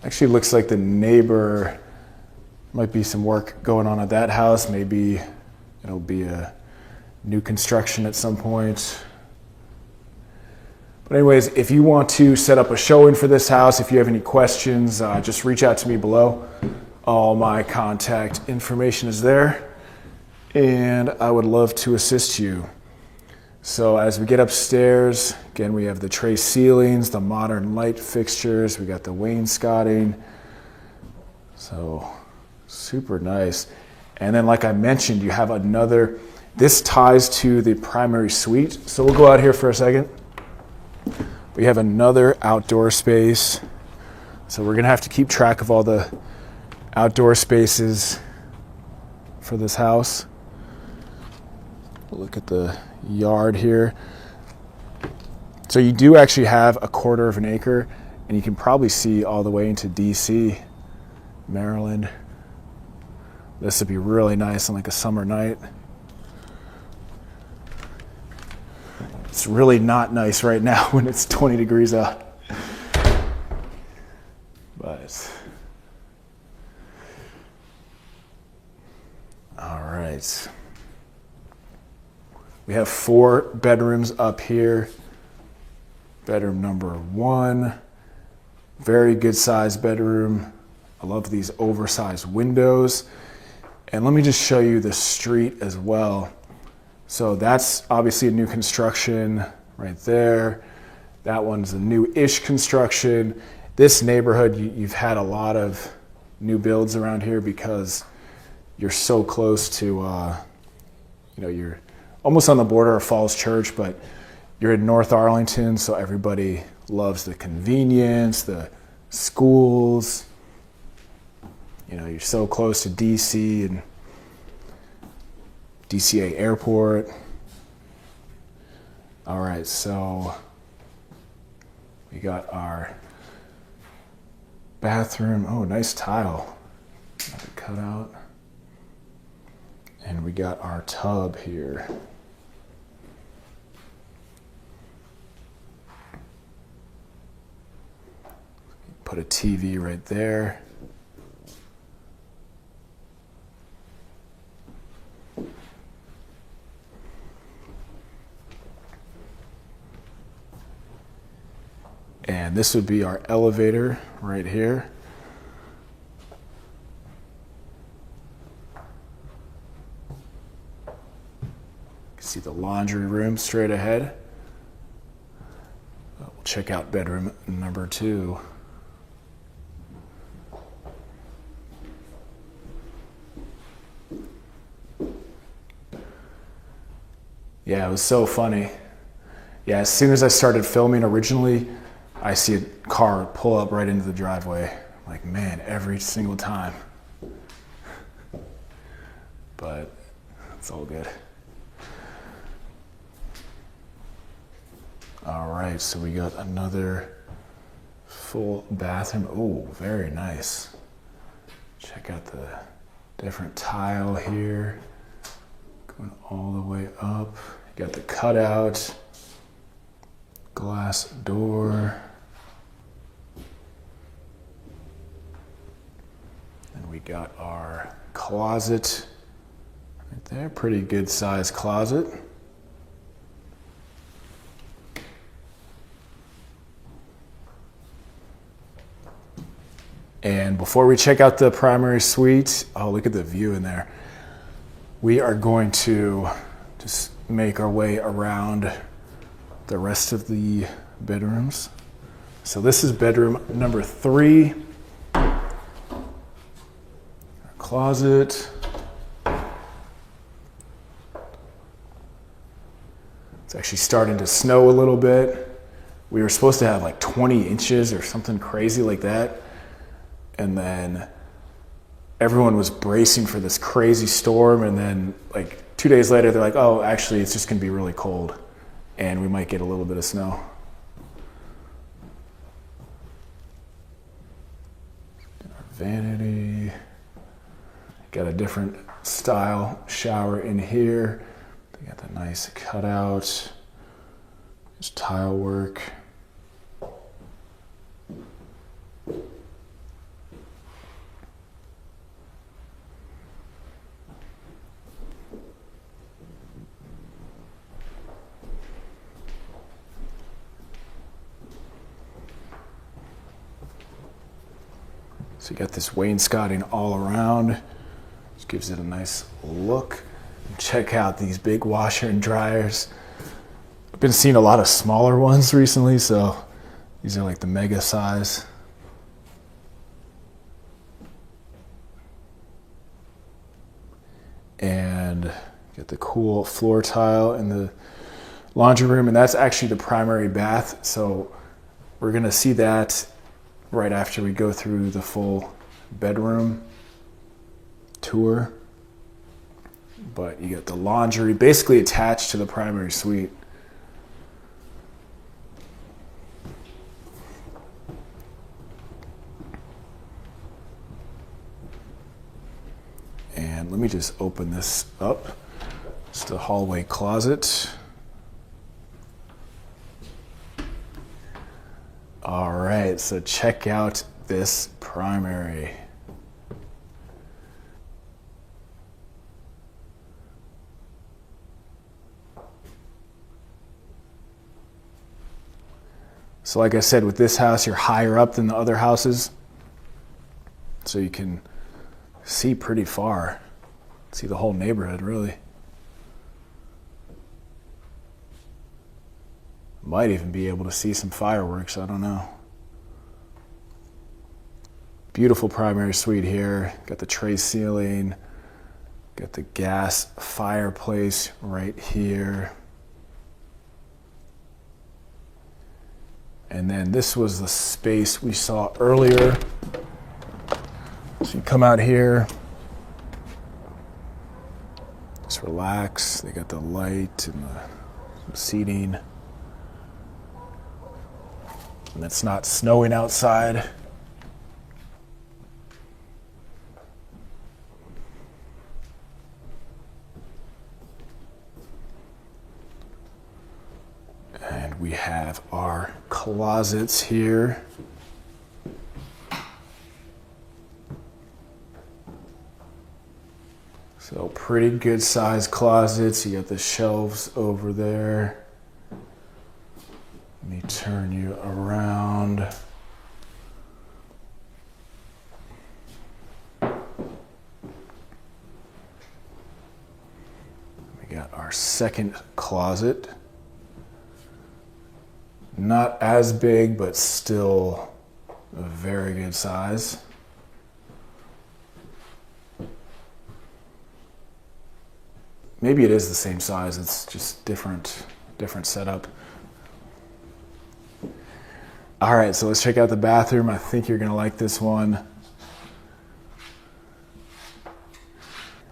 Actually looks like the neighbor, might be some work going on at that house. Maybe it'll be a new construction at some point. But anyways, if you want to set up a showing for this house, if you have any questions, just reach out to me below. All my contact information is there, and I would love to assist you. So as we get upstairs, again, we have the tray ceilings, the modern light fixtures, we got the wainscoting. So super nice. And then like I mentioned, you have another, this ties to the primary suite. So we'll go out here for a second. We have another outdoor space. So we're gonna have to keep track of all the outdoor spaces for this house. Look at the yard here. So you do actually have a 1/4 of an acre, and you can probably see all the way into DC, Maryland. This would be really nice on like a summer night. It's really not nice right now when it's 20 degrees out. But all right. We have 4 bedrooms up here. Bedroom number 1, very good sized bedroom. I love these oversized windows. And let me just show you the street as well. So that's obviously a new construction right there. That one's a new-ish construction. This neighborhood, you've had a lot of new builds around here because you're so close to, you're almost on the border of Falls Church, but you're in North Arlington, so everybody loves the convenience, the schools. You're so close to DC and DCA Airport. All right, so we got our bathroom. Oh, nice tile. Another cutout. And we got our tub here. Put a TV right there. And this would be our elevator right here. You can see the laundry room straight ahead. We'll check out bedroom number 2. Yeah, it was so funny. Yeah, as soon as I started filming originally, I see a car pull up right into the driveway. I'm like, man, every single time. But it's all good. All right, so we got another full bathroom. Oh, very nice. Check out the different tile here. Going all the way up. You got the cutout, glass door. And we got our closet right there. Pretty good sized closet. And before we check out the primary suite, oh, look at the view in there. We are going to just make our way around the rest of the bedrooms. So this is bedroom number 3. Our closet. It's actually starting to snow a little bit. We were supposed to have like 20 inches or something crazy like that. And then everyone was bracing for this crazy storm. And then like 2 days later, they're like, oh, actually, it's just going to be really cold. And we might get a little bit of snow. Our vanity. Got a different style shower in here. They got the nice cutout. There's tile work. So you got this wainscoting all around, which gives it a nice look. Check out these big washer and dryers. I've been seeing a lot of smaller ones recently, so these are like the mega size. And get the cool floor tile in the laundry room, and that's actually the primary bath. So we're gonna see that right after we go through the full bedroom tour. But you get the laundry basically attached to the primary suite. And let me just open this up. It's the hallway closet. All right, so check out this primary. So like I said, with this house, you're higher up than the other houses. So you can see pretty far. See the whole neighborhood, really. Might even be able to see some fireworks, I don't know. Beautiful primary suite here. Got the tray ceiling. Got the gas fireplace right here. And then this was the space we saw earlier. So you come out here, just relax. They got the light and the seating. And it's not snowing outside. And we have our closets here. So pretty good sized closets. You got the shelves over there. Let me turn you around. We got our second closet. Not as big, but still a very good size. Maybe it is the same size, it's just different setup. All right, so let's check out the bathroom. I think you're gonna like this one.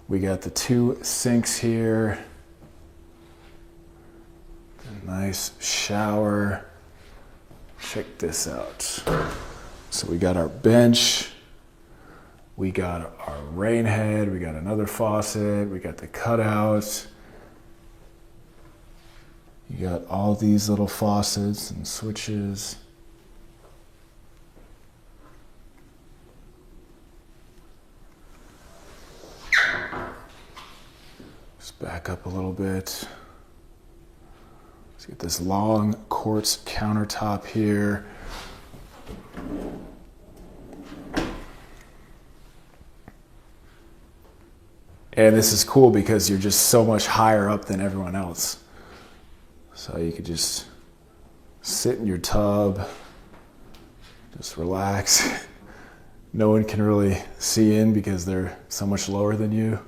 We got the 2 sinks here. A nice shower. Check this out. So we got our bench. We got our rain head. We got another faucet. We got the cutout. You got all these little faucets and switches. Just back up a little bit. Let's get this long quartz countertop here. And this is cool because you're just so much higher up than everyone else. So you could just sit in your tub, just relax. No one can really see in because they're so much lower than you.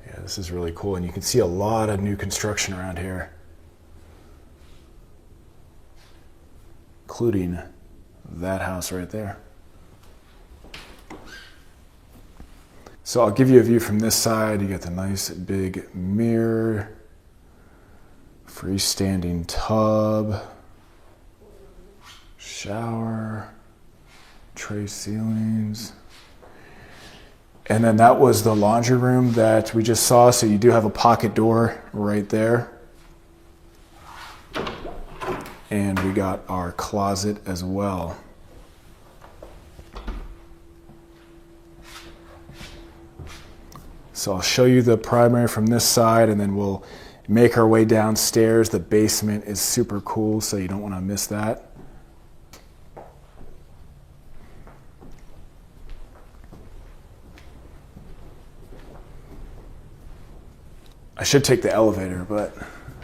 Yeah, this is really cool. And you can see a lot of new construction around here, including that house right there. So I'll give you a view from this side. You got the nice big mirror, freestanding tub, shower, tray ceilings. And then that was the laundry room that we just saw. So you do have a pocket door right there. And we got our closet as well. So I'll show you the primary from this side, and then we'll make our way downstairs. The basement is super cool, so you don't want to miss that. I should take the elevator, but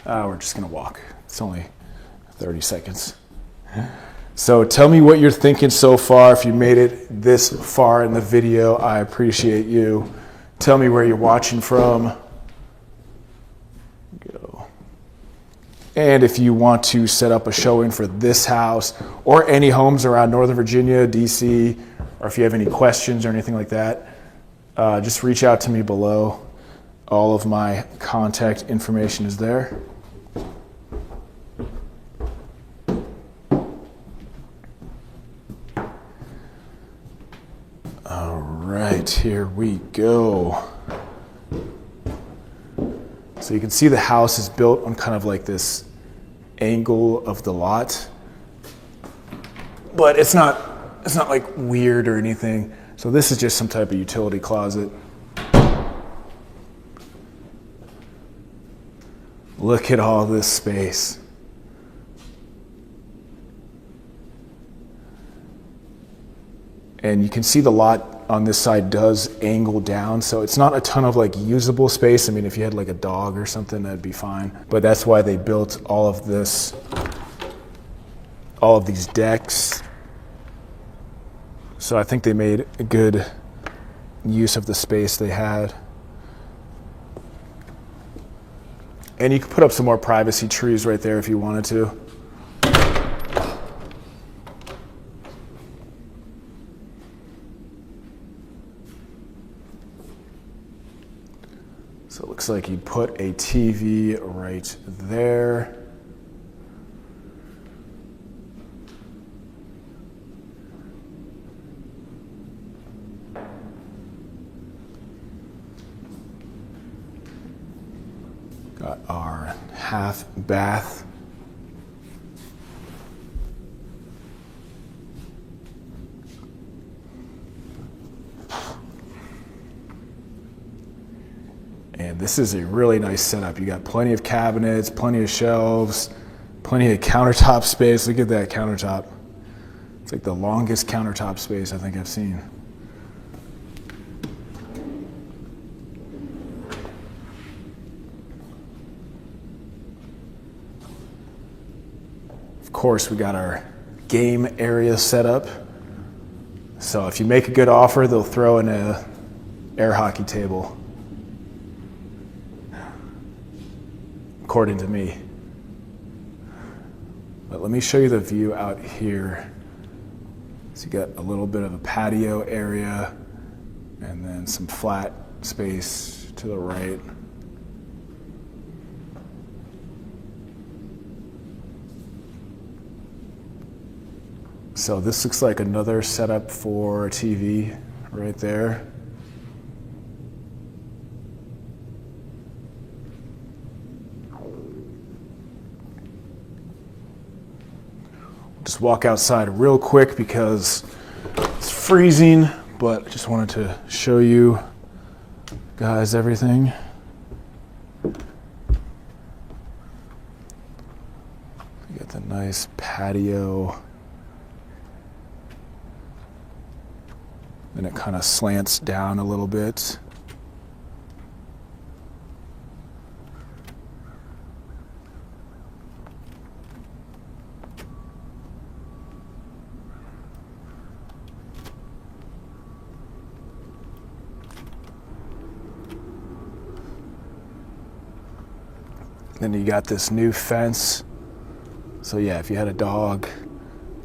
we're just going to walk. It's only 30 seconds. So tell me what you're thinking so far. If you made it this far in the video, I appreciate you. Tell me where you're watching from. Go. And if you want to set up a showing for this house or any homes around Northern Virginia, DC, or if you have any questions or anything like that, just reach out to me below. All of my contact information is there. All right, here we go. So you can see the house is built on kind of like this angle of the lot, but it's not like weird or anything. So this is just some type of utility closet. Look at all this space. And you can see the lot on this side does angle down, so it's not a ton of like usable space. I mean, if you had like a dog or something, that'd be fine. But that's why they built all of this, all of these decks. So I think they made a good use of the space they had. And you could put up some more privacy trees right there if you wanted to. So it looks like you put a TV right there. Got our half bath. And this is a really nice setup. You got plenty of cabinets, plenty of shelves, plenty of countertop space. Look at that countertop. It's like the longest countertop space I think I've seen. Of course, we got our game area set up. So if you make a good offer, they'll throw in a air hockey table. According to me. But let me show you the view out here. So you got a little bit of a patio area and then some flat space to the right. So this looks like another setup for a TV right there. Just walk outside real quick because it's freezing, but I just wanted to show you guys everything. You got the nice patio. Then it kind of slants down a little bit. Then you got this new fence. So yeah, if you had a dog,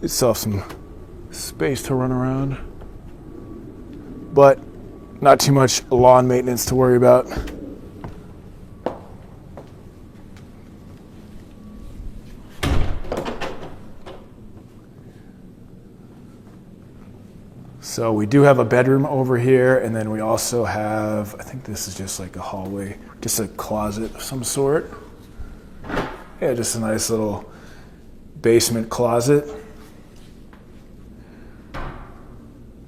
you still have some space to run around. But not too much lawn maintenance to worry about. So we do have a bedroom over here, and then we also have, I think this is just like a hallway, just a closet of some sort. Yeah, just a nice little basement closet.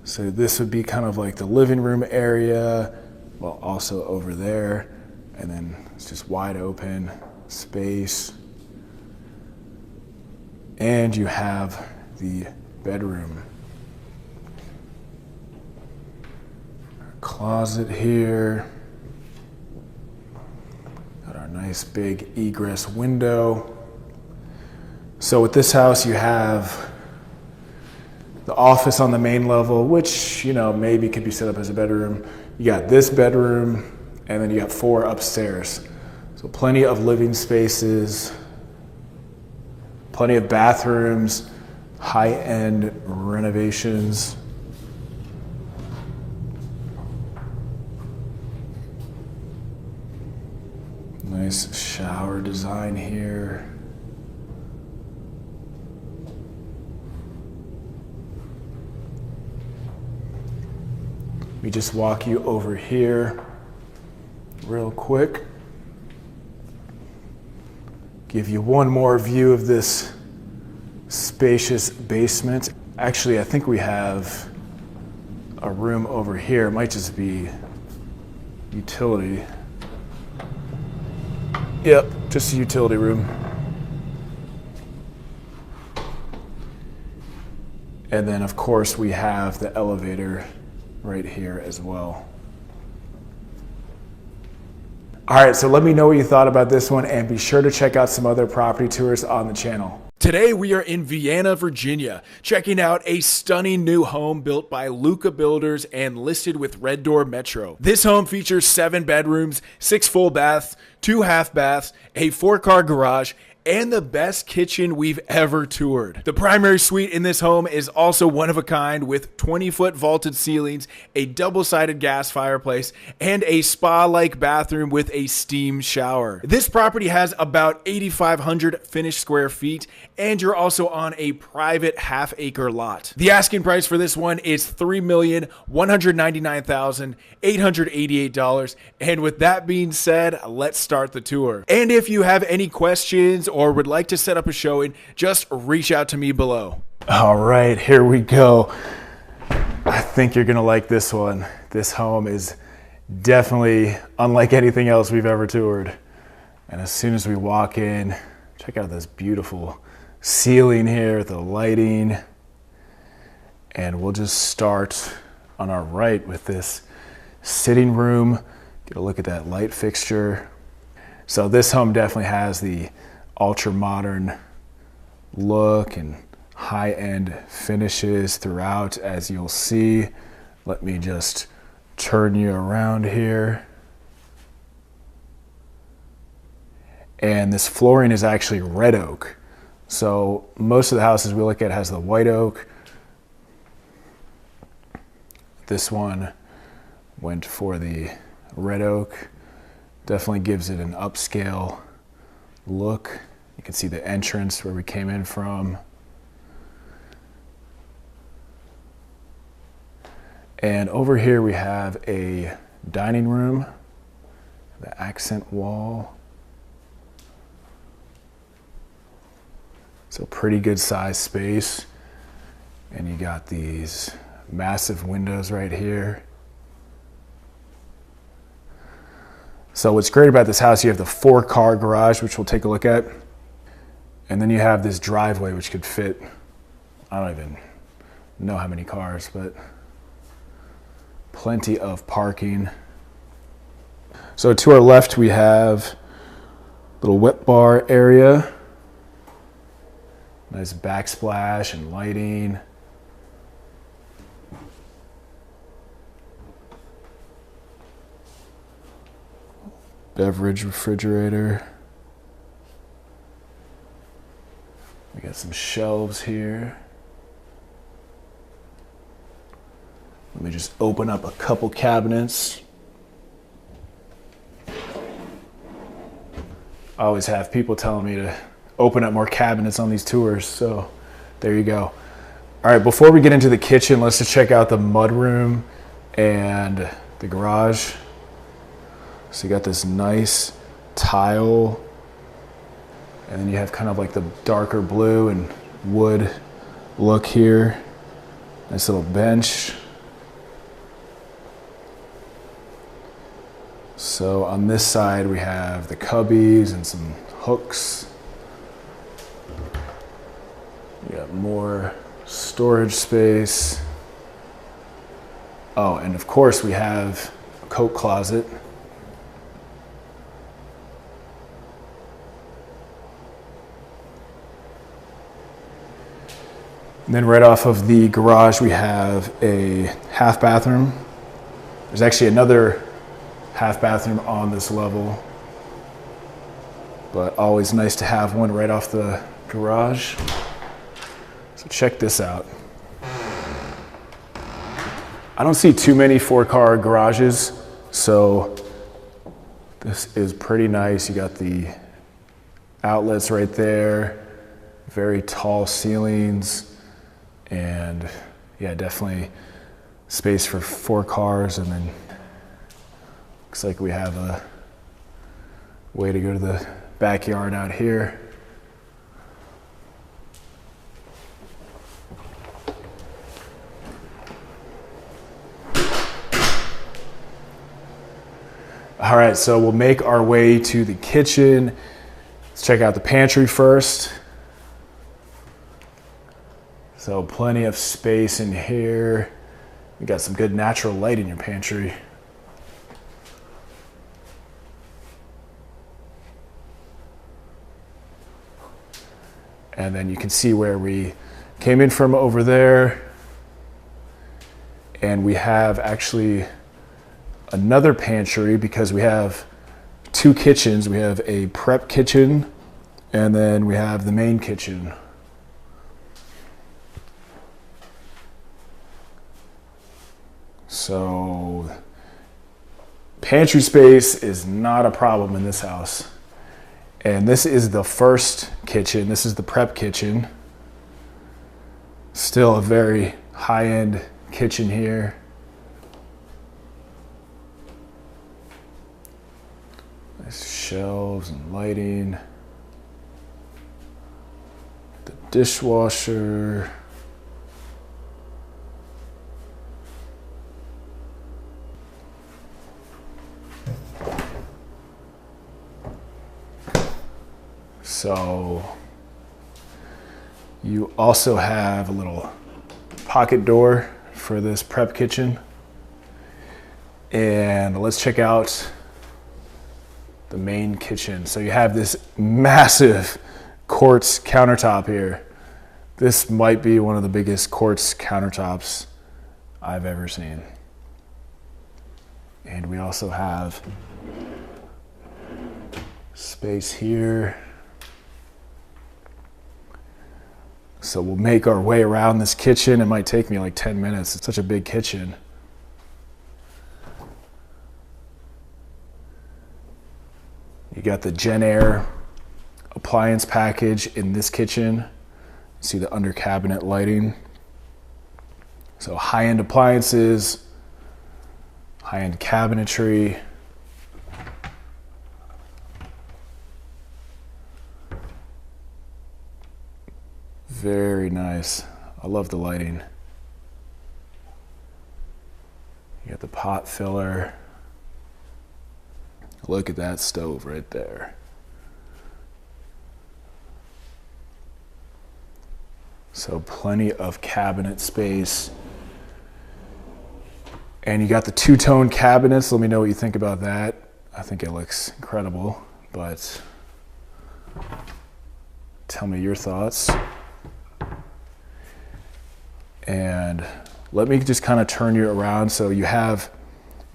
So this would be kind of like the living room area, well, also over there. And then it's just wide open space. And you have the bedroom. Closet here. Got our nice big egress window. So with this house, you have the office on the main level, which, you know, maybe could be set up as a bedroom. You got this bedroom, and then you got 4 upstairs. So plenty of living spaces, plenty of bathrooms, high-end renovations. Nice shower design here. Let me just walk you over here real quick. Give you one more view of this spacious basement. Actually, I think we have a room over here. It might just be utility. Yep, just a utility room. And then, of course, we have the elevator right here as well. All right, so let me know what you thought about this one, and be sure to check out some other property tours on the channel. Today we are in Vienna, Virginia, checking out a stunning new home built by Luca Builders and listed with Red Door Metro. This home features 7 bedrooms, 6 full baths, 2 half baths, a 4-car garage, and the best kitchen we've ever toured. The primary suite in this home is also one of a kind, with 20-foot vaulted ceilings, a double-sided gas fireplace, and a spa-like bathroom with a steam shower. This property has about 8,500 finished square feet, and you're also on a private half-acre lot. The asking price for this one is $3,199,888, and with that being said, let's start the tour. And if you have any questions or would like to set up a showing, just reach out to me below. All right, here we go. I think you're gonna like this one. This home is definitely unlike anything else we've ever toured. And as soon as we walk in, check out this beautiful ceiling here, the lighting. And we'll just start on our right with this sitting room. Get a look at that light fixture. So this home definitely has the ultra modern look and high-end finishes throughout, as you'll see. Let me just turn you around here. And this flooring is actually red oak. So most of the houses we look at has the white oak. This one went for the red oak. Definitely gives it an upscale look. You can see the entrance where we came in from. And over here we have a dining room, the accent wall. So pretty good size space. And you got these massive windows right here. So what's great about this house, you have the 4-car garage, which we'll take a look at. And then you have this driveway, which could fit, I don't even know how many cars, but Plenty of parking. So to our left, we have a little wet bar area. Nice backsplash and lighting. Beverage refrigerator. We got some shelves here. Let me just open up a couple cabinets. I always have people telling me to open up more cabinets on these tours, so there you go. All right, before we get into the kitchen, let's just check out the mudroom and the garage. So you got this nice tile, and then you have kind of like the darker blue and wood look here. Nice little bench. So on this side we have the cubbies and some hooks. We got more storage space. Oh, and of course we have a coat closet. And then right off of the garage, we have a half bathroom. There's actually another half bathroom on this level, but always nice to have one right off the garage. So check this out. I don't see too many 4-car garages, so this is pretty nice. You got the outlets right there, very tall ceilings. And yeah, definitely space for 4 cars, and then looks like we have a way to go to the backyard out here. All right, so we'll make our way to the kitchen. Let's check out the pantry first. So plenty of space in here. You got some good natural light in your pantry. And then you can see where we came in from over there. And we have actually another pantry because we have 2 kitchens. We have a prep kitchen, and then we have the main kitchen. So pantry space is not a problem in this house. And this is the first kitchen. This is the prep kitchen. Still a very high-end kitchen here. Nice shelves and lighting. The dishwasher. So you also have a little pocket door for this prep kitchen. And let's check out the main kitchen. So you have this massive quartz countertop here. This might be one of the biggest quartz countertops I've ever seen. And we also have space here. So we'll make our way around this kitchen. It might take me like 10 minutes. It's such a big kitchen. You got the Genair appliance package in this kitchen. You see the under cabinet lighting. So high-end appliances, high-end cabinetry. Very nice. I love the lighting. You got the pot filler. Look at that stove right there. So plenty of cabinet space. And you got the two-tone cabinets. Let me know what you think about that. I think it looks incredible, but tell me your thoughts. And let me just kind of turn you around. So you have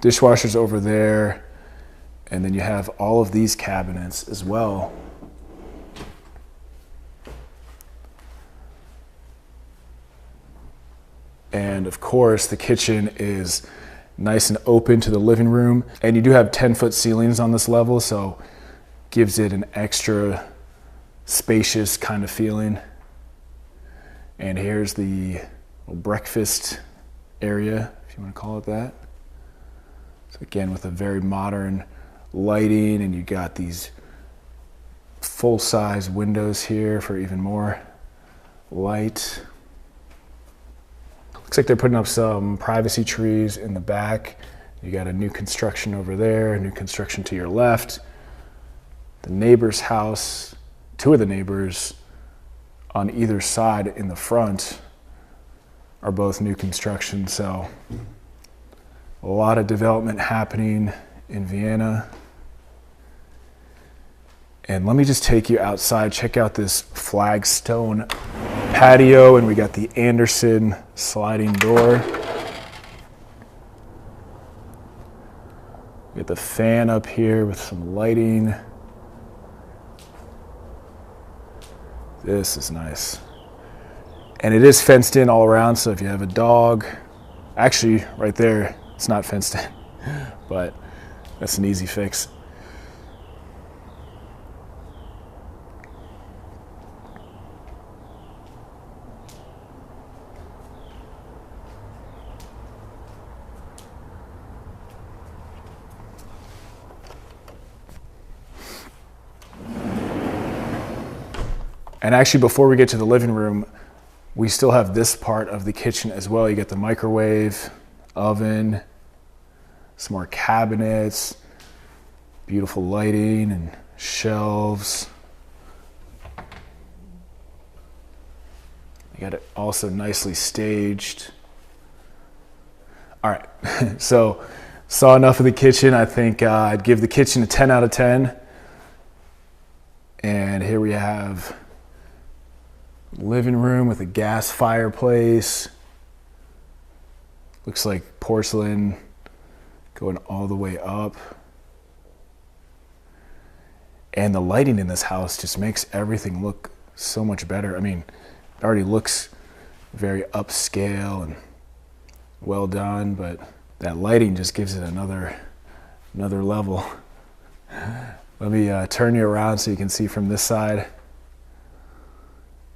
dishwashers over there, and then you have all of these cabinets as well. And of course, the kitchen is nice and open to the living room. And you do have 10-foot ceilings on this level, so gives it an extra spacious kind of feeling. And here's the breakfast area, if you want to call it that. So again, with a very modern lighting, and you got these full-size windows here for even more light. Looks like they're putting up some privacy trees in the back. You got a new construction over there, a new construction to your left. The neighbor's house, two of the neighbors on either side in the front are both new construction. So a lot of development happening in Vienna. And let me just take you outside. Check out this flagstone patio, and we got the Anderson sliding door. We got the fan up here with some lighting. This is nice. And it is fenced in all around, so if you have a dog, actually right there, it's not fenced in, but that's an easy fix. And actually, before we get to the living room, we still have this part of the kitchen as well. You get the microwave, oven, some more cabinets, beautiful lighting and shelves. You got it also nicely staged. All right, so saw enough of the kitchen. I think I'd give the kitchen a 10 out of 10. And here we have living room with a gas fireplace. Looks like porcelain going all the way up. And the lighting in this house just makes everything look so much better. I mean, it already looks very upscale and well done, but that lighting just gives it another level. Let me turn you around so you can see from this side.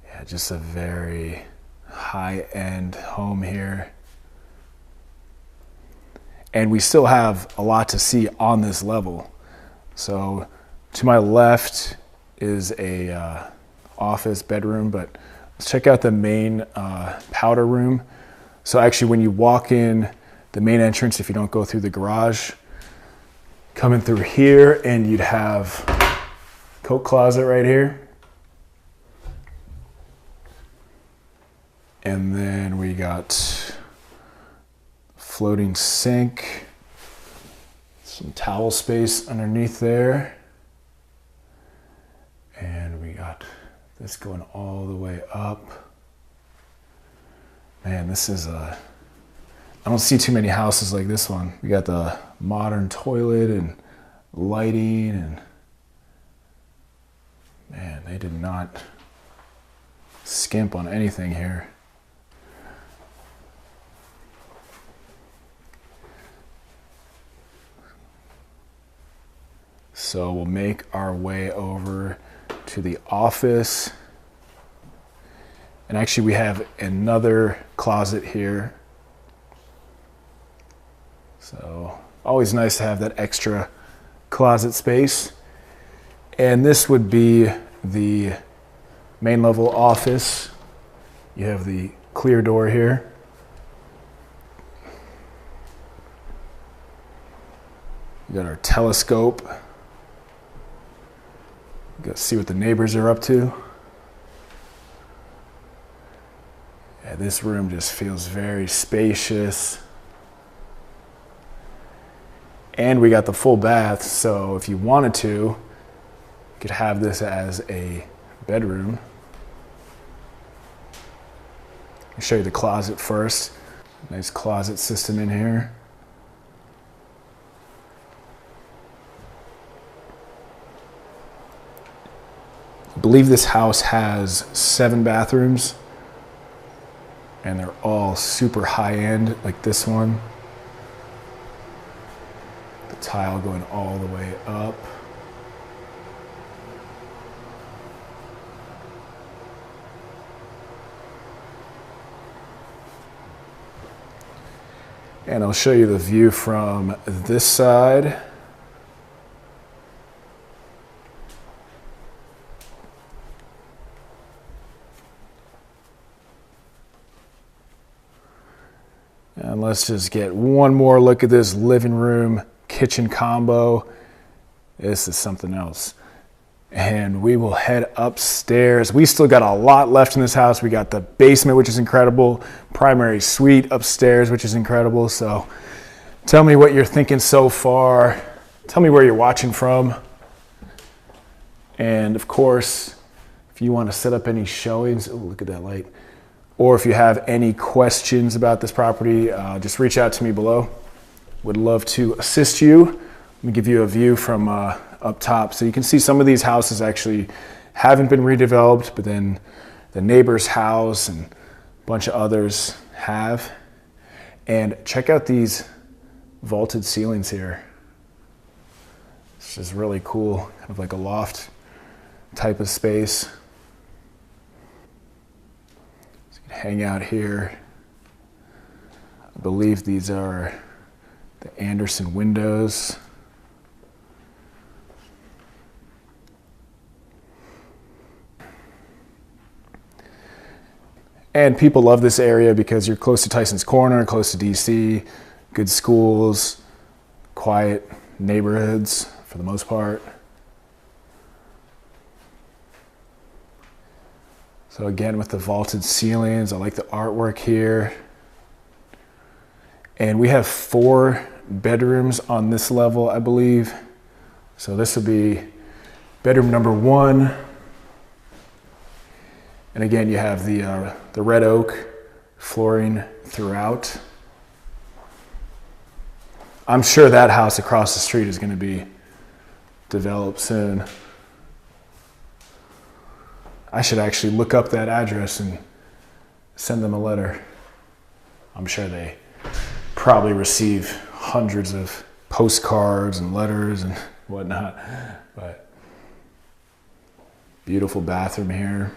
Yeah, just a very high-end home here. And we still have a lot to see on this level. So to my left is a office bedroom, but let's check out the main powder room. So actually, when you walk in the main entrance, if you don't go through the garage, coming through here, and you'd have coat closet right here. And then we got floating sink, some towel space underneath there. And we got this going all the way up. Man, this is I don't see too many houses like this one. We got the modern toilet and lighting, and man, they did not skimp on anything here. So we'll make our way over to the office. And actually, we have another closet here. So always nice to have that extra closet space. And this would be the main level office. You have the clear door here. You got our telescope. You got to see what the neighbors are up to. Yeah, this room just feels very spacious. And we got the full bath, so if you wanted to, you could have this as a bedroom. I'll show you the closet first. Nice closet system in here. I believe this house has 7 bathrooms, and they're all super high end, like this one. The tile going all the way up. And I'll show you the view from this side. And let's just get one more look at this living room kitchen combo. This is something else. And we will head upstairs. We still got a lot left in this house. We got the basement, which is incredible, primary suite upstairs, which is incredible. So tell me what you're thinking so far. Tell me where you're watching from. And of course, if you want to set up any showings, oh, look at that light. Or if you have any questions about this property, just reach out to me below. Would love to assist you. Let me give you a view from up top. So you can see some of these houses actually haven't been redeveloped, but then the neighbor's house and a bunch of others have. And check out these vaulted ceilings here. It's just really cool, kind of like a loft type of space. So you can hang out here. I believe these are the Anderson windows. And people love this area because you're close to Tyson's Corner, close to DC, good schools, quiet neighborhoods for the most part. So again, with the vaulted ceilings, I like the artwork here. And we have 4 bedrooms on this level, I believe. So this will be bedroom number 1. And again, you have the red oak flooring throughout. I'm sure that house across the street is going to be developed soon. I should actually look up that address and send them a letter. I'm sure they probably receive hundreds of postcards and letters and whatnot. But beautiful bathroom here.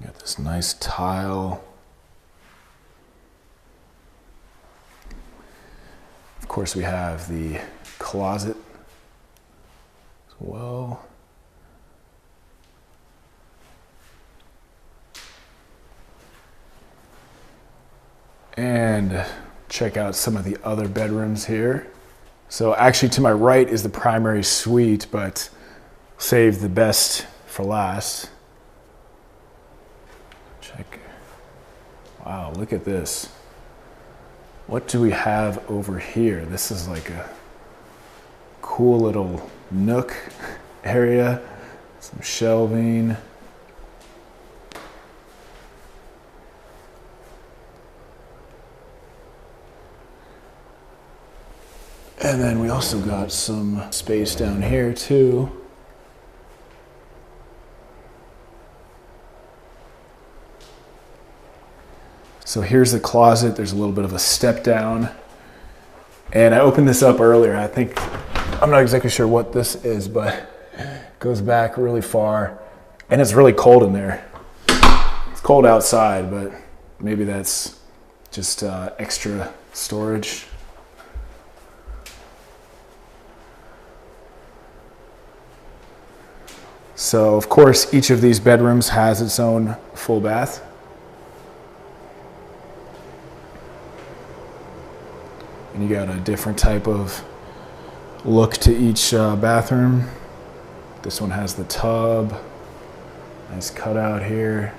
Got this nice tile. Of course, we have the closet as well. And check out some of the other bedrooms here. So actually to my right is the primary suite, but save the best for last. Check. Wow, look at this. What do we have over here? This is like a cool little nook area. Some shelving. And then we also got some space down here too. So here's the closet. There's a little bit of a step down. And I opened this up earlier. I'm not exactly sure what this is, but it goes back really far. And it's really cold in there. It's cold outside, but maybe that's just extra storage. So of course, each of these bedrooms has its own full bath. And you got a different type of look to each bathroom. This one has the tub. Nice cutout here.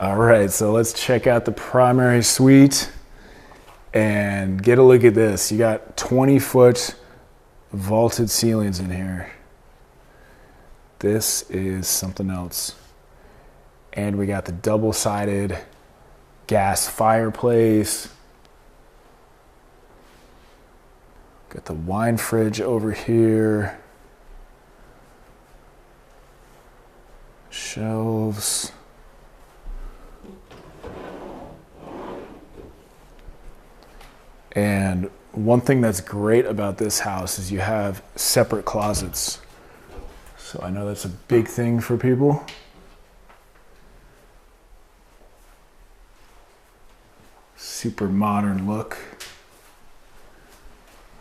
All right, so let's check out the primary suite and get a look at this. You got 20-foot vaulted ceilings in here. This is something else. And we got the double-sided gas fireplace. Got the wine fridge over here. Shelves. And one thing that's great about this house is you have separate closets. So I know that's a big thing for people. Super modern look.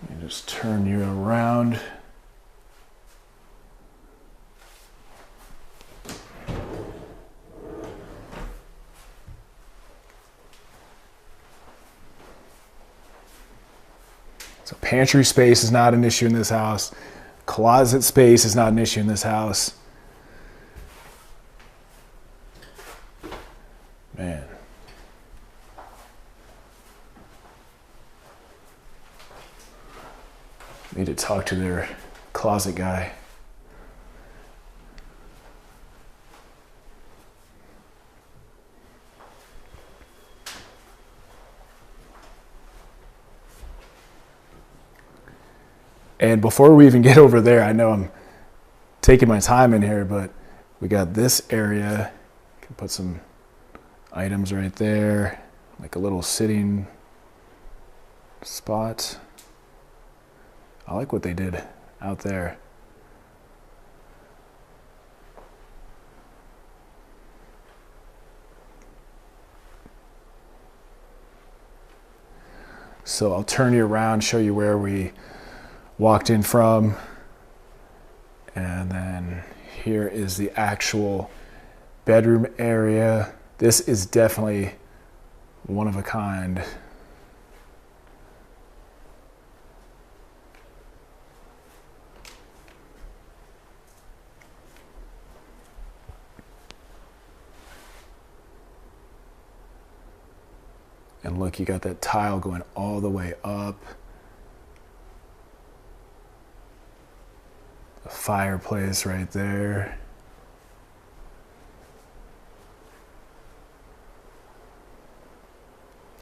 You just turn you around. So pantry space is not an issue in this house. Closet space is not an issue in this house. Man. Need to talk to their closet guy. And before we even get over there, I know I'm taking my time in here, but we got this area. Can put some items right there, like a little sitting spot. I like what they did out there. So I'll turn you around, show you where we walked in from, and then here is the actual bedroom area. This is definitely one of a kind. And look, you got that tile going all the way up. A fireplace right there.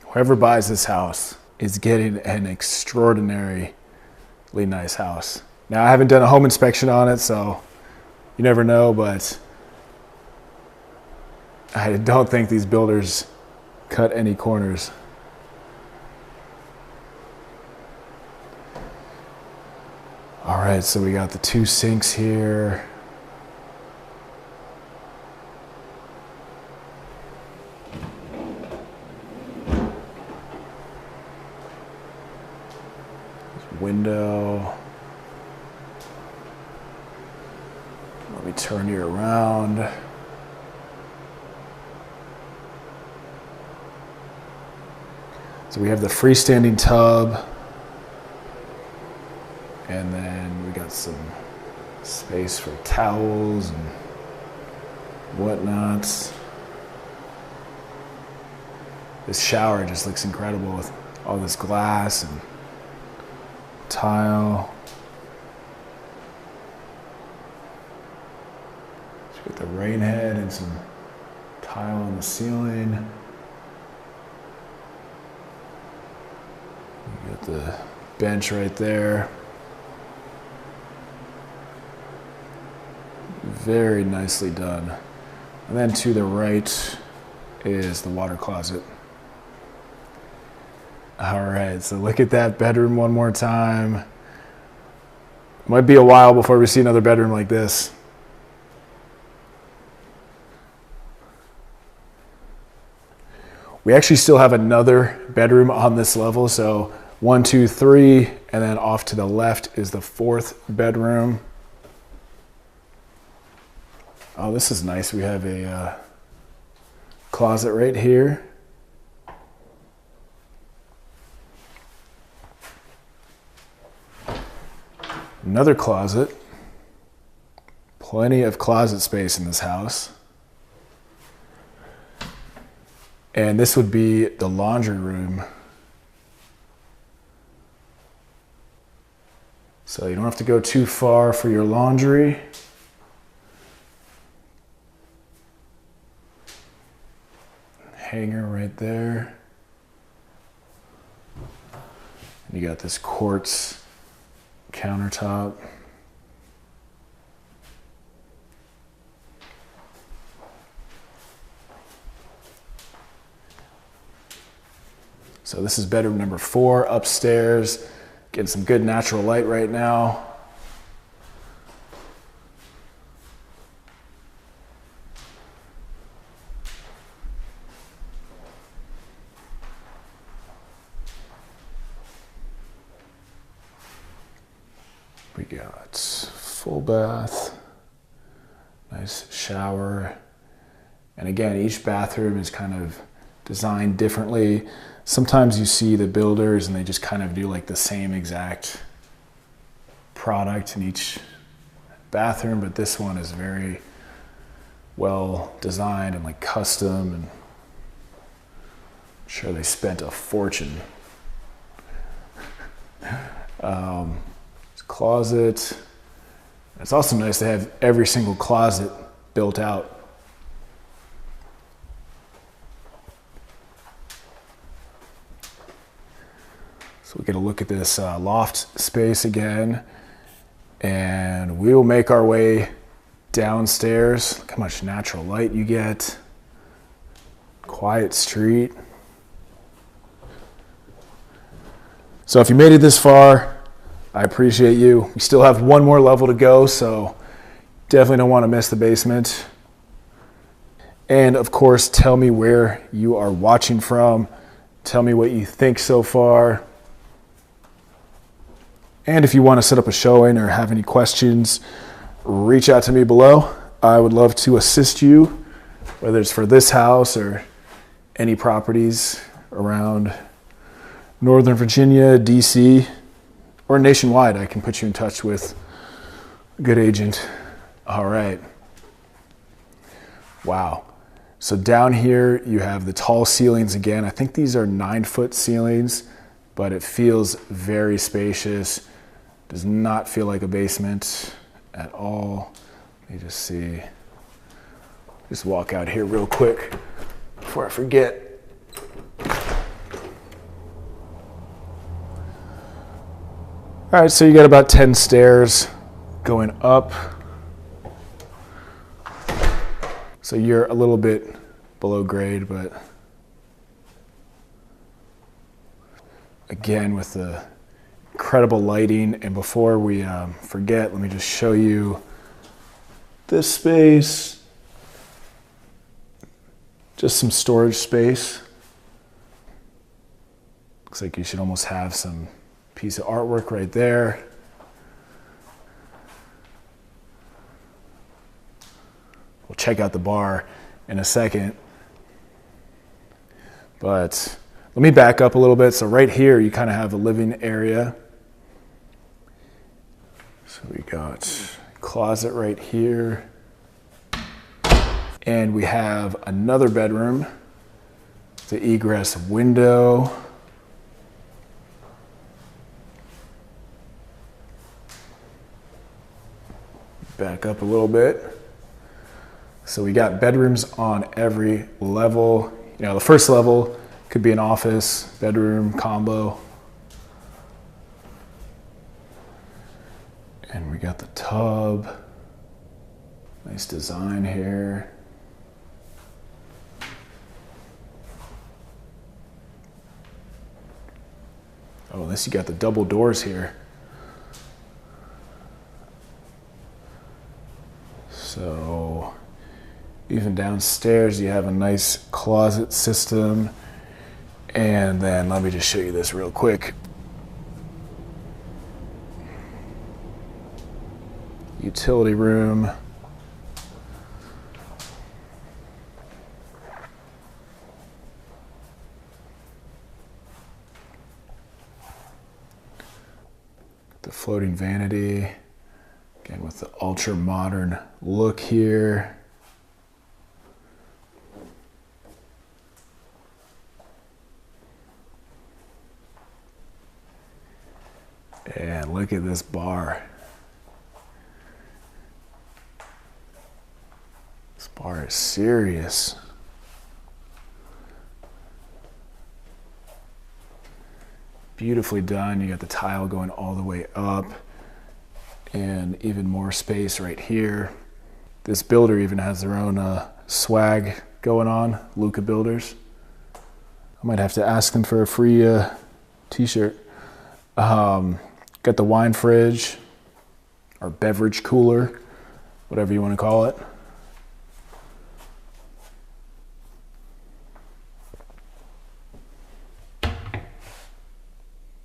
Whoever buys this house is getting an extraordinarily nice house. Now, I haven't done a home inspection on it, so you never know, but I don't think these builders cut any corners. All right, so we got the 2 sinks here. Window. Let me turn you around. So we have the freestanding tub. And then we got some space for towels and whatnots. This shower just looks incredible with all this glass and tile. So we got the rain head and some tile on the ceiling. We got the bench right there. Very nicely done. And then to the right is the water closet. All right, so look at that bedroom one more time. Might be a while before we see another bedroom like this. We actually still have another bedroom on this level. So 1, 2, 3, and then off to the left is the 4th bedroom. Oh, this is nice. We have a closet right here. Another closet. Plenty of closet space in this house. And this would be the laundry room. So you don't have to go too far for your laundry. Hanger right there. And you got this quartz countertop. So this is bedroom number 4 upstairs. Getting some good natural light right now. We got full bath, nice shower. And again, each bathroom is kind of designed differently. Sometimes you see the builders and they just kind of do like the same exact product in each bathroom, but this one is very well designed and like custom, and I'm sure they spent a fortune. Closet. It's also nice to have every single closet built out. So we get a look at this loft space again, and we will make our way downstairs. Look how much natural light you get. Quiet street. So if you made it this far, I appreciate you. We still have one more level to go, so definitely don't want to miss the basement. And of course, tell me where you are watching from. Tell me what you think so far. And if you want to set up a showing or have any questions, reach out to me below. I would love to assist you, whether it's for this house or any properties around Northern Virginia, DC, or nationwide. I can put you in touch with a good agent. All right. Wow. So down here you have the tall ceilings again. I think these are 9-foot ceilings, but it feels very spacious. Does not feel like a basement at all. Let me just see. Just walk out here real quick before I forget. All right, so you got about 10 stairs going up. So you're a little bit below grade, but again, with the incredible lighting. And before we forget, let me just show you this space. Just some storage space. Looks like you should almost have some piece of artwork right there. We'll check out the bar in a second. But let me back up a little bit. So right here, you kind of have a living area. So we got a closet right here. And we have another bedroom, the egress window. Back up a little bit. So we got bedrooms on every level. You know, the first level could be an office, bedroom combo. And we got the tub. Nice design here. Oh, this you got the double doors here. So even downstairs you have a nice closet system. And then let me just show you this real quick. Utility room. The floating vanity. Again, with the ultra modern look here. And look at this bar. This bar is serious. Beautifully done. You got the tile going all the way up and even more space right here. This builder even has their own swag going on, Luca Builders. I might have to ask them for a free t-shirt. Got the wine fridge or beverage cooler, whatever you want to call it.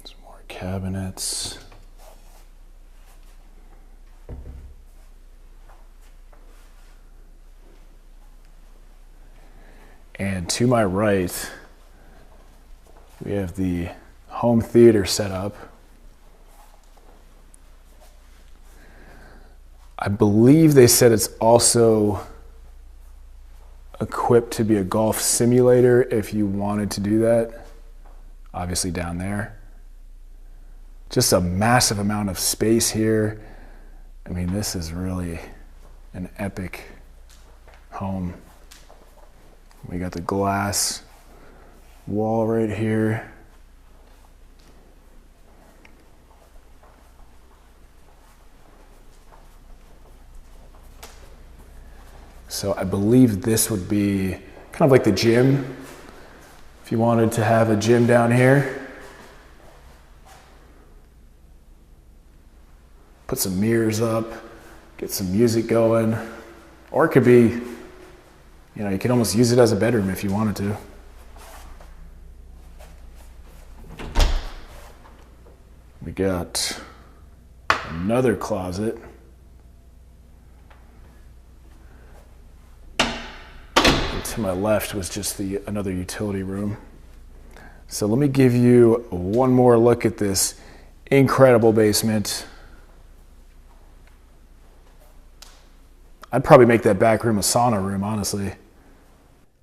Some more cabinets. And to my right, we have the home theater set up. I believe they said it's also equipped to be a golf simulator if you wanted to do that. Obviously down there. Just a massive amount of space here. I mean, this is really an epic home. We got the glass wall right here. So I believe this would be kind of like the gym. If you wanted to have a gym down here. Put some mirrors up, get some music going. Or it could be, you know, you could almost use it as a bedroom if you wanted to. We got another closet. And to my left was just another utility room. So let me give you one more look at this incredible basement. I'd probably make that back room a sauna room, honestly.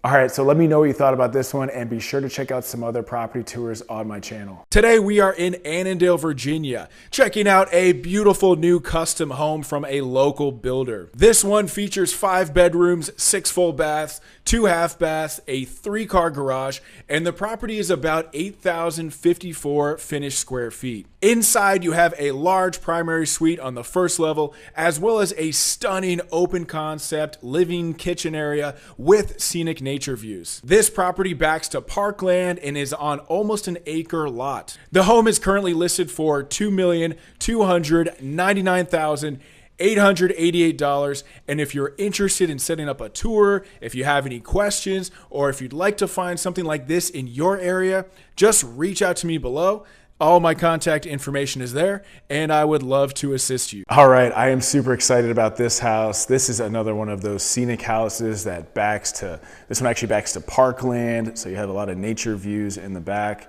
All right, so let me know what you thought about this one, and be sure to check out some other property tours on my channel. Today we are in Annandale, Virginia, checking out a beautiful new custom home from a local builder. This one features 5 bedrooms, 6 full baths, 2 half baths, a 3-car garage, and the property is about 8,054 finished square feet. Inside you have a large primary suite on the first level, as well as a stunning open concept living kitchen area with scenic nature views. This property backs to parkland and is on almost an acre lot. The home is currently listed for $2,299,888, and if you're interested in setting up a tour, if you have any questions, or if you'd like to find something like this in your area, just reach out to me below. All my contact information is there, and I would love to assist you. All right, I am super excited about this house. This is another one of those scenic houses that this one actually backs to parkland, so you have a lot of nature views in the back.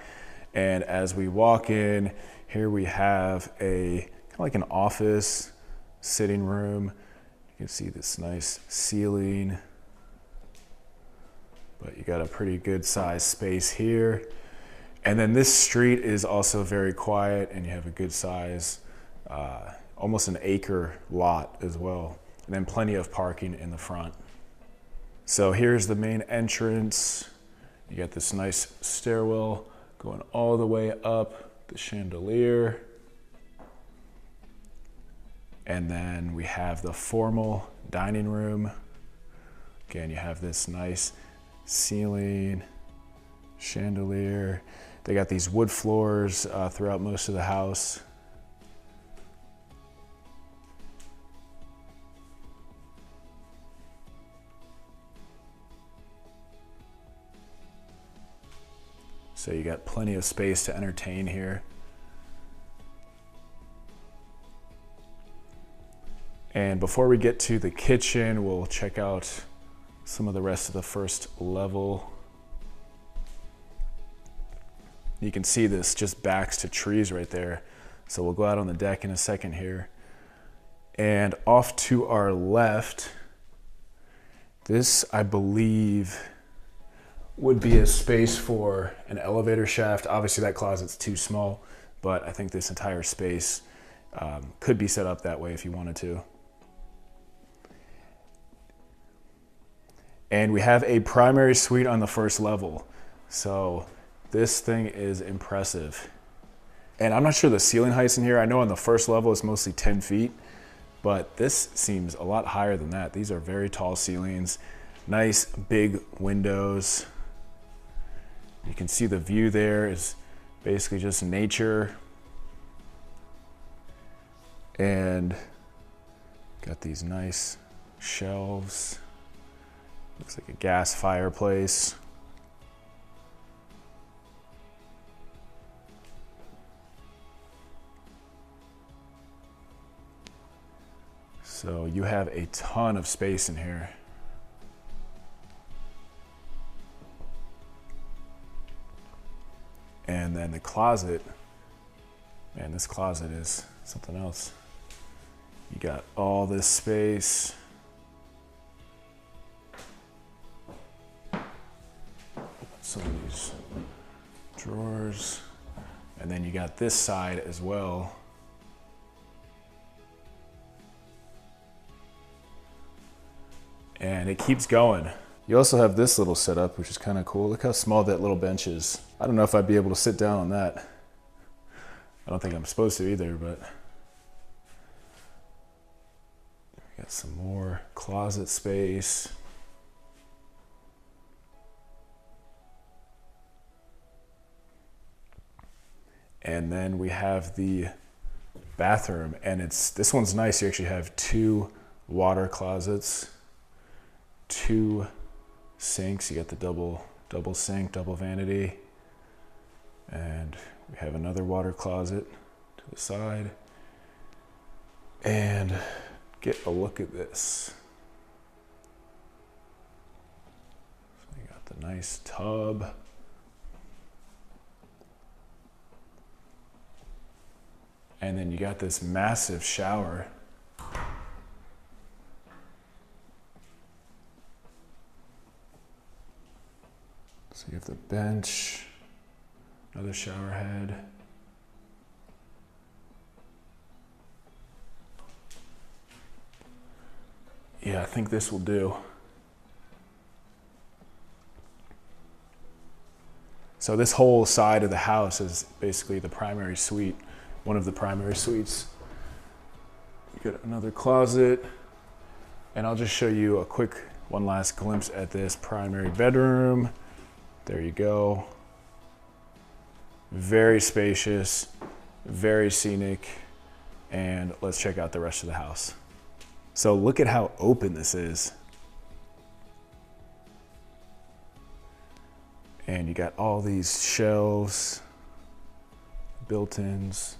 And as we walk in, here we have kind of like an office, sitting room. You can see this nice ceiling, but you got a pretty good sized space here. And then this street is also very quiet, and you have a good size, almost an acre lot as well. And then plenty of parking in the front. So here's the main entrance. You got this nice stairwell going all the way up, the chandelier. And then we have the formal dining room. Again, you have this nice ceiling, chandelier. They got these wood floors throughout most of the house. So you got plenty of space to entertain here. And before we get to the kitchen, we'll check out some of the rest of the first level. You can see this just backs to trees right there. So we'll go out on the deck in a second here. And off to our left, this, I believe, would be a space for an elevator shaft. Obviously that closet's too small, but I think this entire space could be set up that way if you wanted to. And we have a primary suite on the first level. So this thing is impressive. And I'm not sure the ceiling heights in here. I know on the first level it's mostly 10 feet, but this seems a lot higher than that. These are very tall ceilings, nice big windows. You can see the view there is basically just nature. And got these nice shelves. Looks like a gas fireplace. So you have a ton of space in here. And then the closet, man, this closet is something else. You got all this space. Some of these drawers. And then you got this side as well. And it keeps going. You also have this little setup, which is kind of cool. Look how small that little bench is. I don't know if I'd be able to sit down on that. I don't think I'm supposed to either, but got some more closet space. And then we have the bathroom, and this one's nice. You actually have 2 water closets, 2 sinks. You got the double sink, double vanity, and we have another water closet to the side. And get a look at this. So you got the nice tub. And then you got this massive shower. So you have the bench, another shower head. Yeah, I think this will do. So this whole side of the house is basically the primary suite, one of the primary suites. You got another closet, and I'll just show you a quick one last glimpse at this primary bedroom. There you go. Very spacious, very scenic, and let's check out the rest of the house. So look at how open this is. And you got all these shelves, built-ins.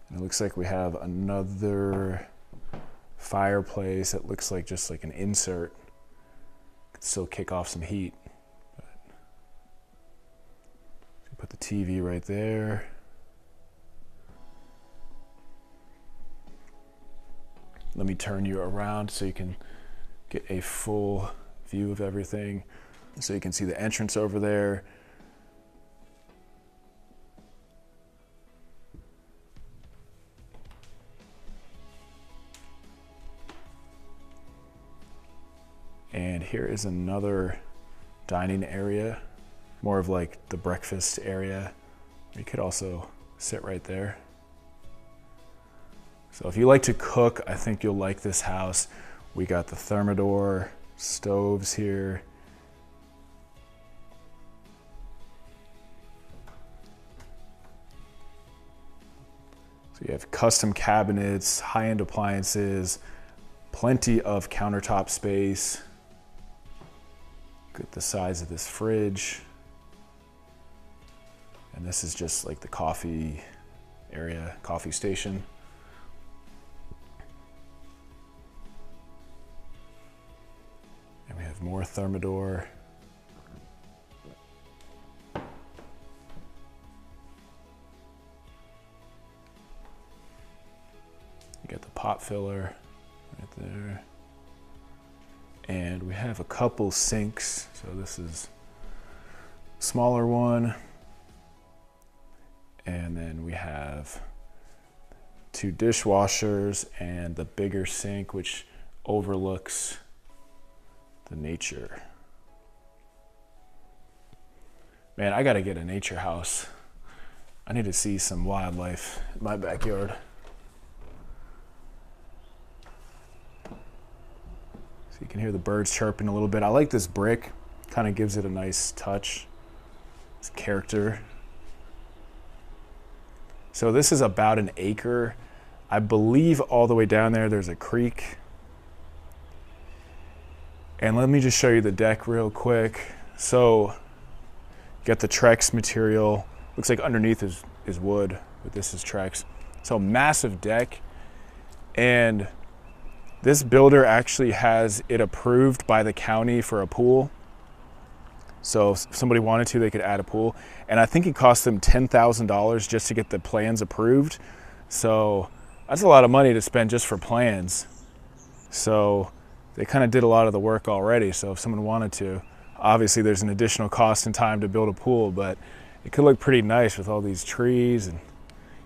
And it looks like we have another fireplace. It looks like just like an insert. Could still kick off some heat. But put the TV right there. Let me turn you around so you can get a full view of everything. So you can see the entrance over there. And here is another dining area, more of like the breakfast area. You could also sit right there. So if you like to cook, I think you'll like this house. We got the Thermador stoves here. So you have custom cabinets, high-end appliances, plenty of countertop space. Look at the size of this fridge. And this is just like the coffee area, coffee station. And we have more Thermador. You got the pot filler right there. And we have a couple sinks. So this is a smaller one. And then we have 2 dishwashers and the bigger sink, which overlooks the nature. Man, I gotta get a nature house. I need to see some wildlife in my backyard. So you can hear the birds chirping a little bit. I like this brick, kind of gives it a nice touch, it's character. So this is about an acre. I believe all the way down there, there's a creek. And let me just show you the deck real quick. So, got the Trex material. Looks like underneath is wood, but this is Trex. So massive deck. And this builder actually has it approved by the county for a pool. So if somebody wanted to, they could add a pool. And I think it cost them $10,000 just to get the plans approved. So that's a lot of money to spend just for plans. So they kind of did a lot of the work already. So if someone wanted to, obviously there's an additional cost and time to build a pool, but it could look pretty nice with all these trees and,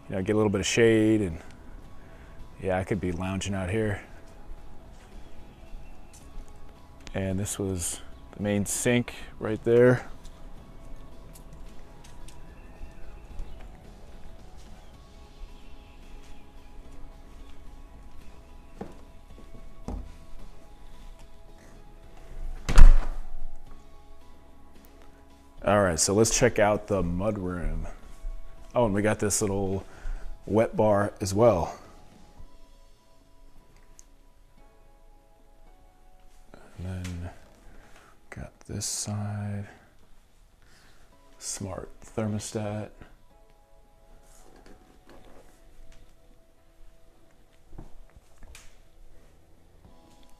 you know, get a little bit of shade. And yeah, I could be lounging out here. And this was the main sink right there. All right, so let's check out the mudroom. Oh, and we got this little wet bar as well. And then got this side, smart thermostat.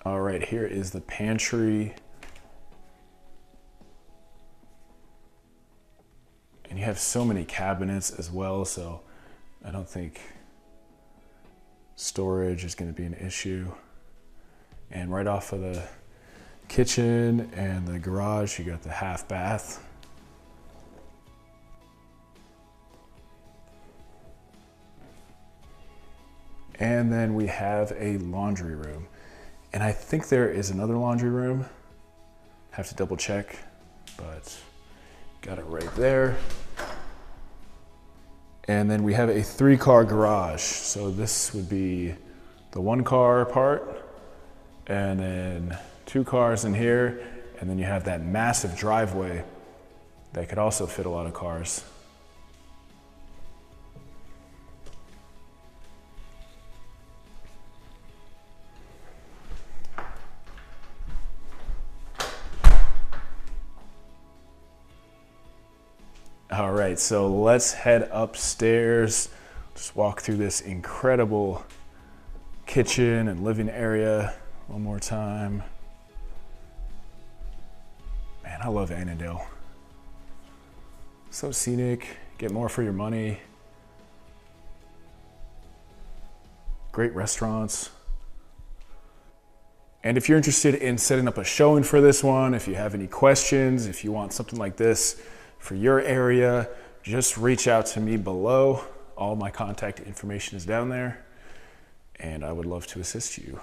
All right, here is the pantry. And you have so many cabinets as well, so I don't think storage is going to be an issue. And right off of the kitchen and the garage, you got the half bath. And then we have a laundry room. And I think there is another laundry room. Have to double check, but got it right there. And then we have a 3-car garage. So this would be the 1-car part, and then 2 cars in here, and then you have that massive driveway that could also fit a lot of cars. All right, so let's head upstairs. Just walk through this incredible kitchen and living area one more time. Man, I love Annandale. So scenic, get more for your money. Great restaurants. And if you're interested in setting up a showing for this one, if you have any questions, if you want something like this for your area, just reach out to me below. All my contact information is down there, and I would love to assist you.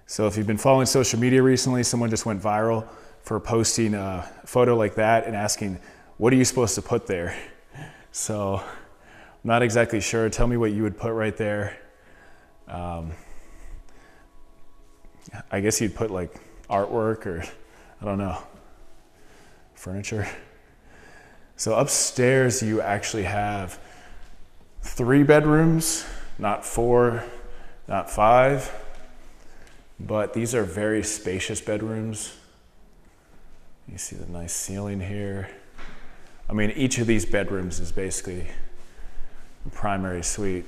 So if you've been following social media recently, someone just went viral for posting a photo like that and asking, what are you supposed to put there? So I'm not exactly sure. Tell me what you would put right there. I guess you'd put like artwork or I don't know, furniture. So upstairs you actually have 3 bedrooms, not 4, not 5, but these are very spacious bedrooms. You see the nice ceiling here. I mean, each of these bedrooms is basically a primary suite.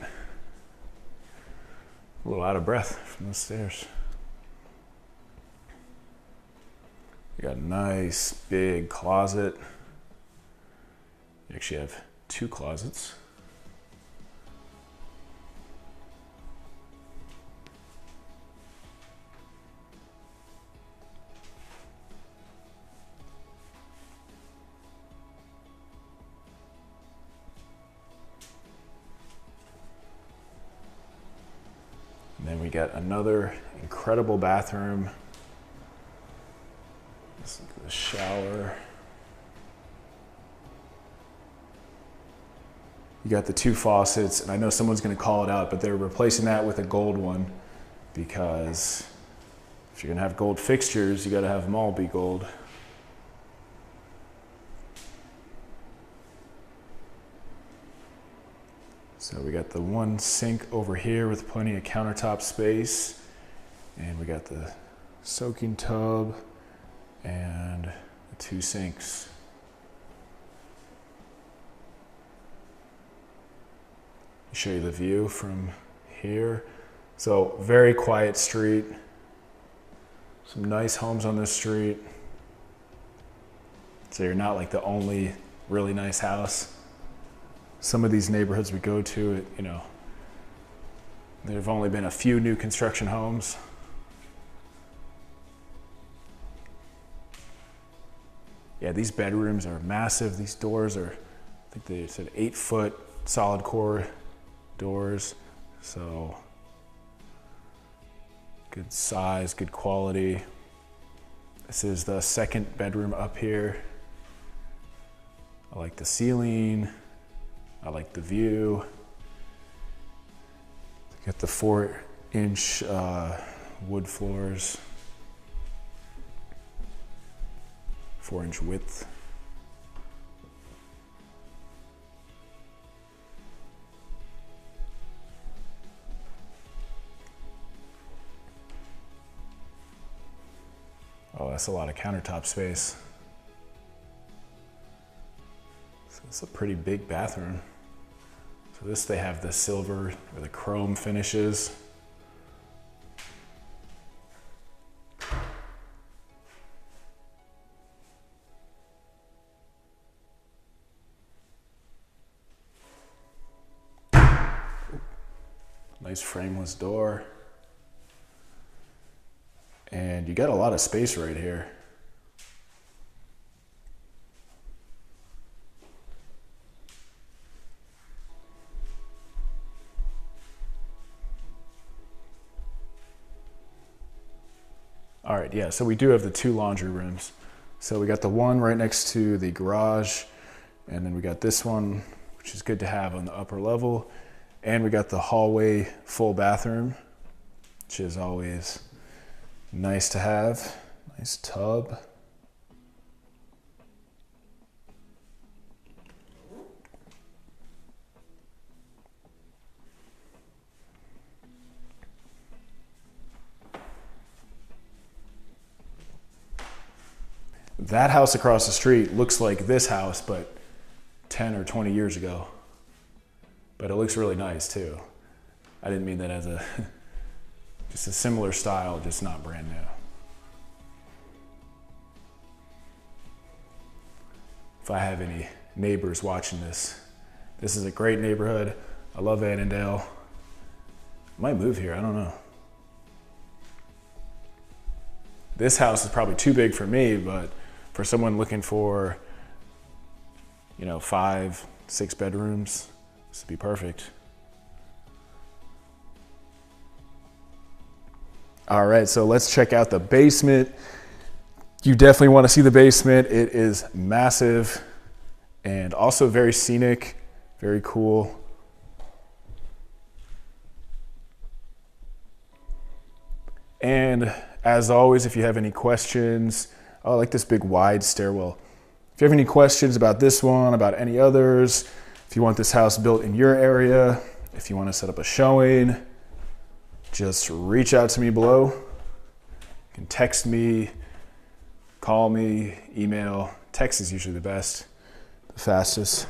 A little out of breath from the stairs. You got a nice big closet. You actually have 2 closets. got another incredible bathroom. Let's look at the shower. You got the 2 faucets, and I know someone's gonna call it out, but they're replacing that with a gold one because if you're gonna have gold fixtures, you gotta have them all be gold. So we got the 1 sink over here with plenty of countertop space, and we got the soaking tub and the 2 sinks. Show you the view from here. So very quiet street. Some nice homes on this street. So you're not like the only really nice house. Some of these neighborhoods we go to, you know, there have only been a few new construction homes. Yeah, these bedrooms are massive. These doors are, I think they said 8-foot solid core doors, so good size, good quality. This is the 2nd bedroom up here. I like the ceiling. I like the view. Got the 4-inch wood floors, 4-inch width. Oh, that's a lot of countertop space. So it's a pretty big bathroom. So this, they have the silver or the chrome finishes. Nice frameless door. And you got a lot of space right here. All right, yeah, so we do have the 2 laundry rooms. So we got the one right next to the garage, and then we got this one, which is good to have on the upper level. And we got the hallway full bathroom, which is always nice to have. Nice tub. That house across the street looks like this house, but 10 or 20 years ago. But it looks really nice too. I didn't mean that as a, just a similar style, just not brand new. If I have any neighbors watching this, this is a great neighborhood. I love Annandale. I might move here, I don't know. This house is probably too big for me, but for someone looking for, 5, 6 bedrooms, this would be perfect. All right, so let's check out the basement. You definitely want to see the basement. It is massive and also very scenic, very cool. And as always, if you have any questions, I like this big wide stairwell. If you have any questions about this one, about any others, if you want this house built in your area, if you want to set up a showing, just reach out to me below. You can text me, call me, email. Text is usually the best, the fastest.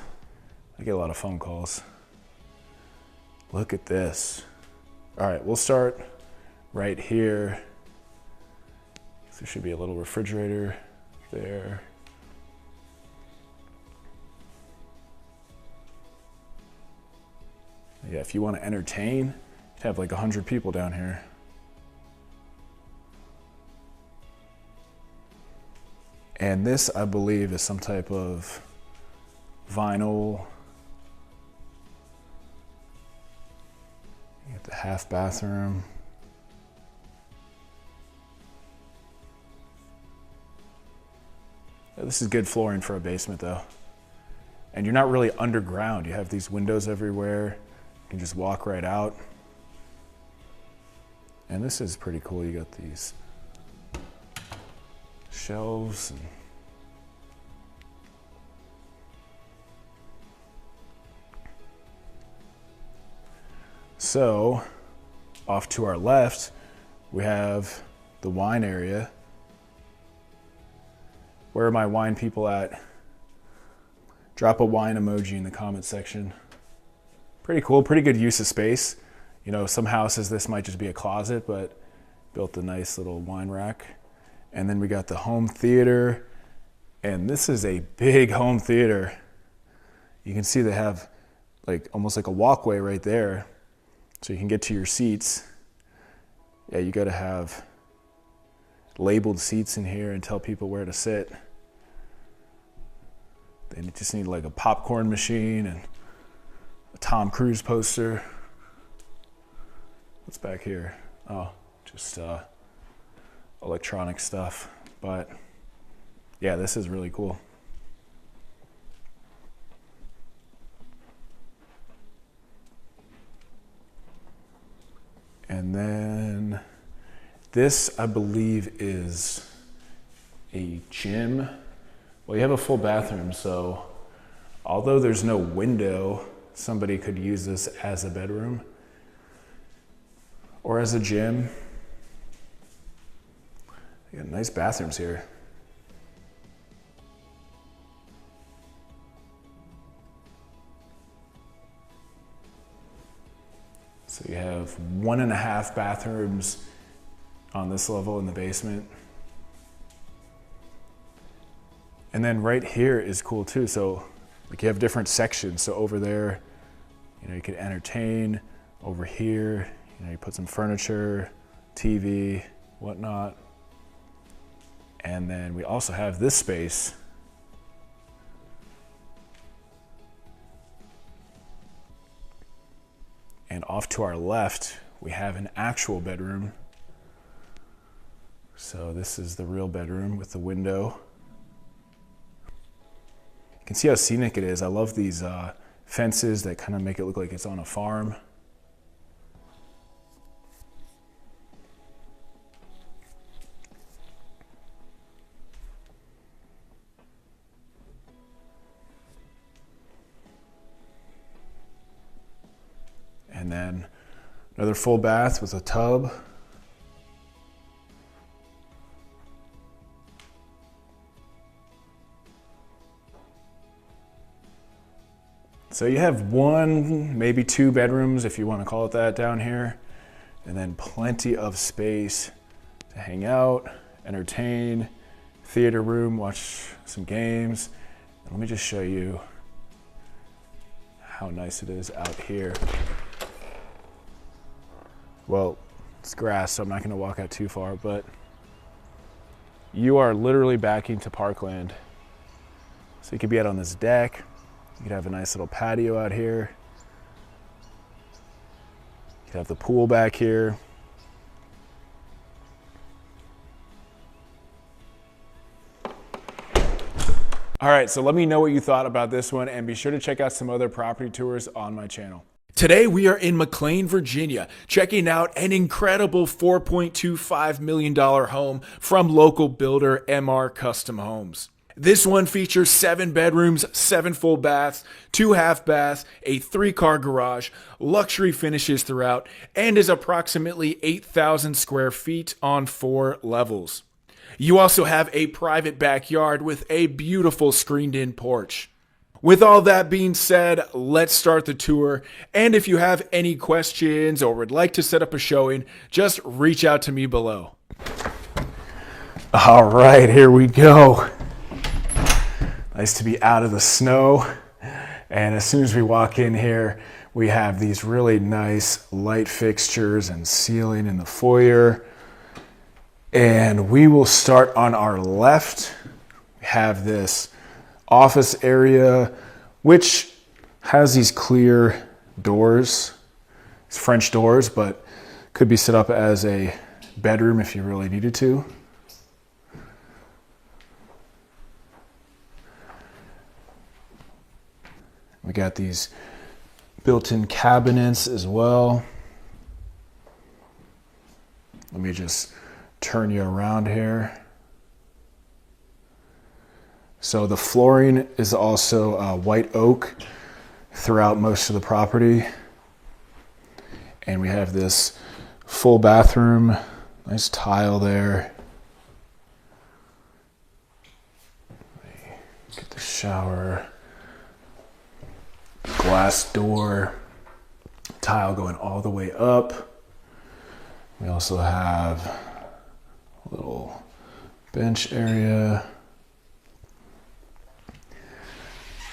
I get a lot of phone calls. Look at this. All right, we'll start right here. There should be a little refrigerator there. Yeah, if you want to entertain, you'd have like 100 people down here. And this, I believe, is some type of vinyl. You get the half bathroom. This is good flooring for a basement though. And you're not really underground. You have these windows everywhere. You can just walk right out. And this is pretty cool. You got these shelves. So, off to our left, we have the wine area. Where are my wine people at? Drop a wine emoji in the comment section. Pretty cool, pretty good use of space. You know, some houses, this might just be a closet, but built a nice little wine rack. And then we got the home theater. And this is a big home theater. You can see they have like almost like a walkway right there. So you can get to your seats. Yeah, you gotta have labeled seats in here and tell people where to sit. They just need like a popcorn machine and a Tom Cruise poster. What's back here? Oh, just electronic stuff. But yeah, this is really cool. And then this, I believe, is a gym. Well, you have a full bathroom, so although there's no window, somebody could use this as a bedroom or as a gym. You got nice bathrooms here. So you have 1.5 bathrooms on this level in the basement. And then right here is cool too. So like you have different sections. So over there, you know, you could entertain. Over here, you know, you put some furniture, TV, whatnot. And then we also have this space. And off to our left, we have an actual bedroom. So this is the real bedroom with the window. You can see how scenic it is. I love these fences that kind of make it look like it's on a farm. And then another full bath with a tub. So you have 1, maybe 2 bedrooms, if you want to call it that, down here. And then plenty of space to hang out, entertain, theater room, watch some games. And let me just show you how nice it is out here. Well, it's grass, so I'm not going to walk out too far, but you are literally backing to parkland. So you could be out on this deck. You could have a nice little patio out here. You could have the pool back here. All right, so let me know what you thought about this one, and be sure to check out some other property tours on my channel. Today we are in McLean, Virginia, checking out an incredible $4.25 million home from local builder MR Custom Homes. This one features 7 bedrooms, 7 full baths, 2 half baths, a 3-car garage, luxury finishes throughout, and is approximately 8,000 square feet on 4 levels. You also have a private backyard with a beautiful screened-in porch. With all that being said, let's start the tour. And if you have any questions or would like to set up a showing, just reach out to me below. All right, here we go. Nice to be out of the snow. And as soon as we walk in here, we have these really nice light fixtures and ceiling in the foyer. And we will start on our left. We have this office area, which has these clear doors. It's French doors, but could be set up as a bedroom if you really needed to. We got these built-in cabinets as well. Let me just turn you around here. So the flooring is also white oak throughout most of the property. And we have this full bathroom, nice tile there. Get the shower, glass door, tile going all the way up. We also have a little bench area.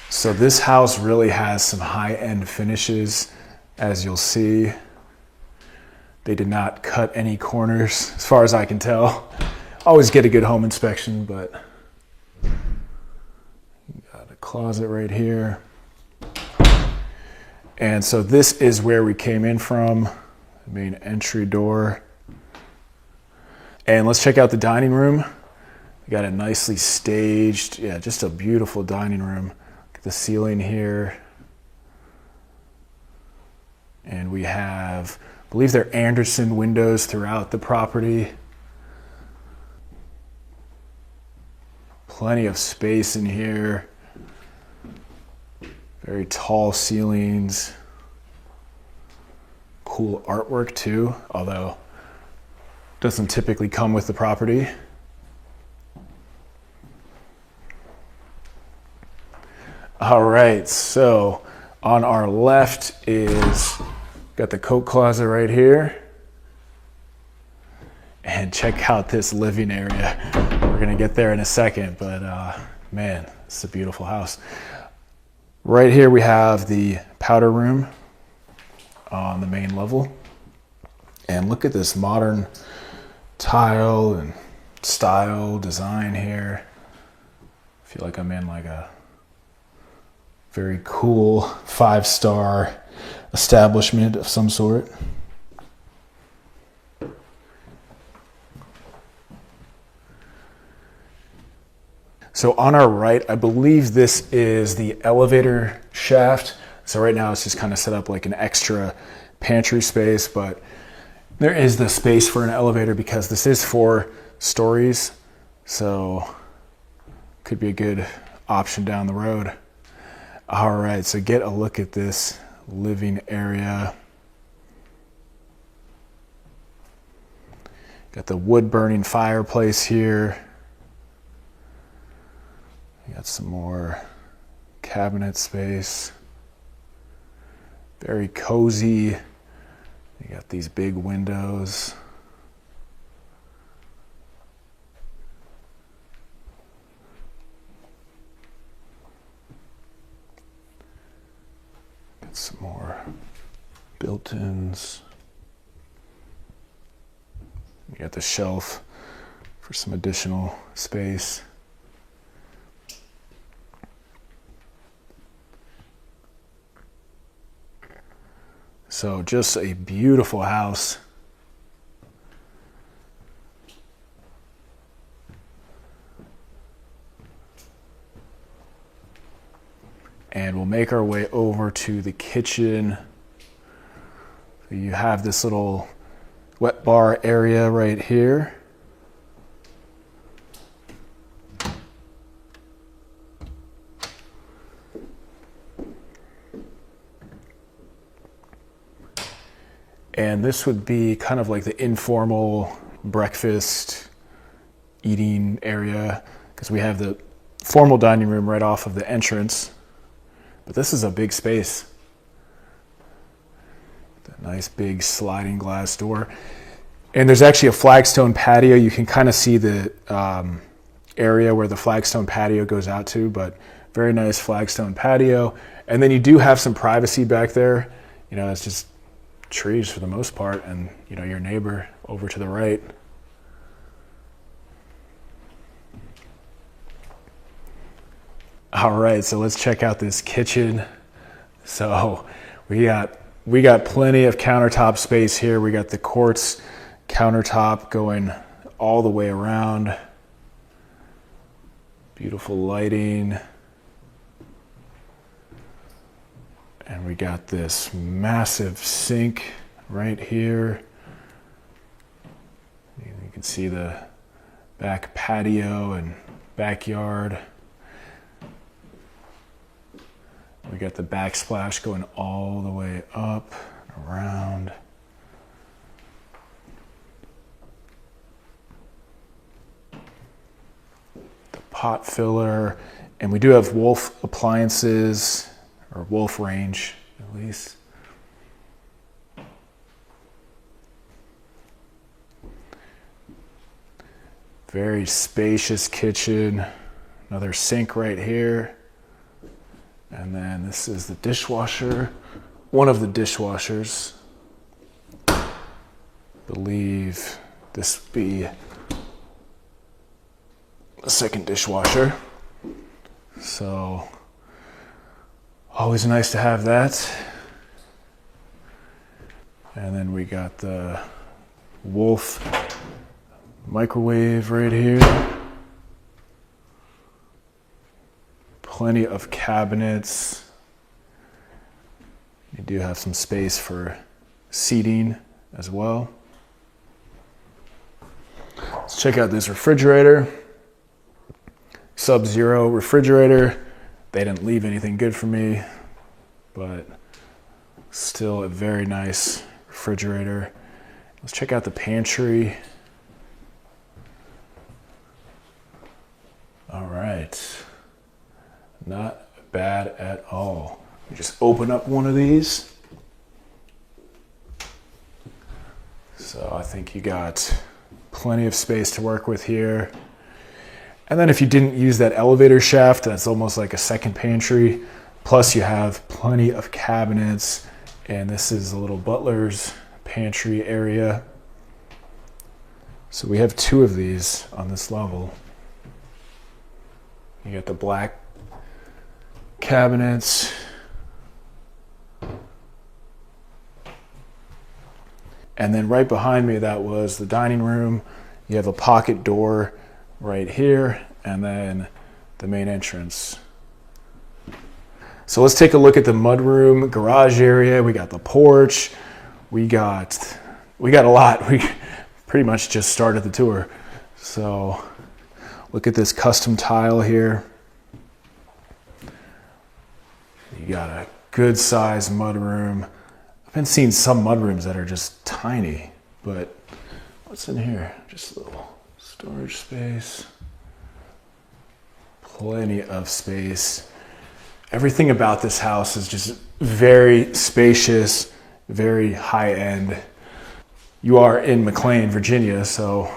So this house really has some high-end finishes, as you'll see. They did not cut any corners, as far as I can tell. Always get a good home inspection, but got a closet right here. And so this is where we came in from, the main entry door. And let's check out the dining room. We got it nicely staged. Yeah, just a beautiful dining room. Look at the ceiling here. And we have, I believe they're Anderson windows throughout the property. Plenty of space in here. Very tall ceilings. Cool artwork too, although doesn't typically come with the property. All right, so on our left is, got the coat closet right here. And check out this living area. We're gonna get there in a second, but man, it's a beautiful house. Right here we have the powder room on the main level. And look at this modern tile and style design here. I feel like I'm in like a very cool 5-star establishment of some sort. So on our right, I believe this is the elevator shaft. So right now it's just kind of set up like an extra pantry space, but there is the space for an elevator because this is 4 stories. So could be a good option down the road. All right, so get a look at this living area. Got the wood burning fireplace here. You got some more cabinet space. Very cozy. You got these big windows. Got some more built-ins. You got the shelf for some additional space. So just a beautiful house. And we'll make our way over to the kitchen. So you have this little wet bar area right here. And this would be kind of like the informal breakfast eating area because we have the formal dining room right off of the entrance. But this is a big space. That nice big sliding glass door. And there's actually a flagstone patio. You can kind of see the area where the flagstone patio goes out to, but very nice flagstone patio. And then you do have some privacy back there. You know, it's just trees for the most part, and you know, your neighbor over to the right. All right, so let's check out this kitchen. So we got plenty of countertop space here. We got the quartz countertop going all the way around. Beautiful lighting. We got this massive sink right here. You can see the back patio and backyard. We got the backsplash going all the way up, around. The pot filler. And we do have Wolf appliances, or Wolf range at least. Very spacious kitchen. Another sink right here. And then this is the dishwasher. One of the dishwashers. I believe this would be a second dishwasher. So, always nice to have that. And then we got the Wolf microwave right here. Plenty of cabinets. You do have some space for seating as well. Let's check out this refrigerator. Sub-Zero refrigerator. They didn't leave anything good for me, but still a very nice refrigerator. Let's check out the pantry. All right. Not bad at all. You just open up one of these. So I think you got plenty of space to work with here. And then if you didn't use that elevator shaft, that's almost like a second pantry. Plus you have plenty of cabinets. And this is a little butler's pantry area. So we have two of these on this level. You got the black cabinets. And then right behind me, that was the dining room. You have a pocket door right here, and then the main entrance. So let's take a look at the mudroom garage area. We got the porch. We got a lot. We pretty much just started the tour. So look at this custom tile here. You got a good size mudroom. I've been seeing some mudrooms that are just tiny, but what's in here? Just a little storage space. Plenty of space. Everything about this house is just very spacious, very high end. You are in McLean, Virginia, so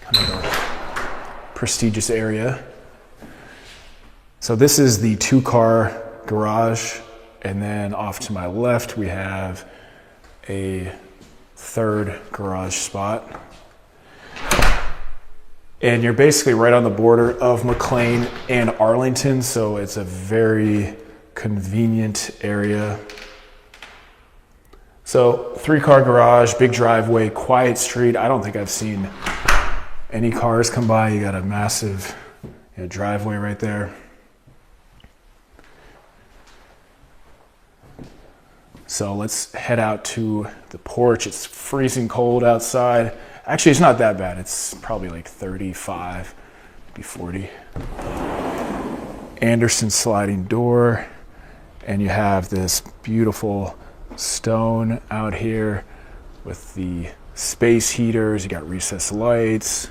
kind of a prestigious area. So this is the 2-car garage, and then off to my left we have a third garage spot. And you're basically right on the border of McLean and Arlington, so it's a very convenient area. So 3-car garage, big driveway, quiet street. I don't think I've seen any cars come by. You got a massive driveway right there. So let's head out to the porch. It's freezing cold outside. Actually, it's not that bad. It's probably like 35, maybe 40. Anderson sliding door. And you have this beautiful stone out here with the space heaters. You got recessed lights.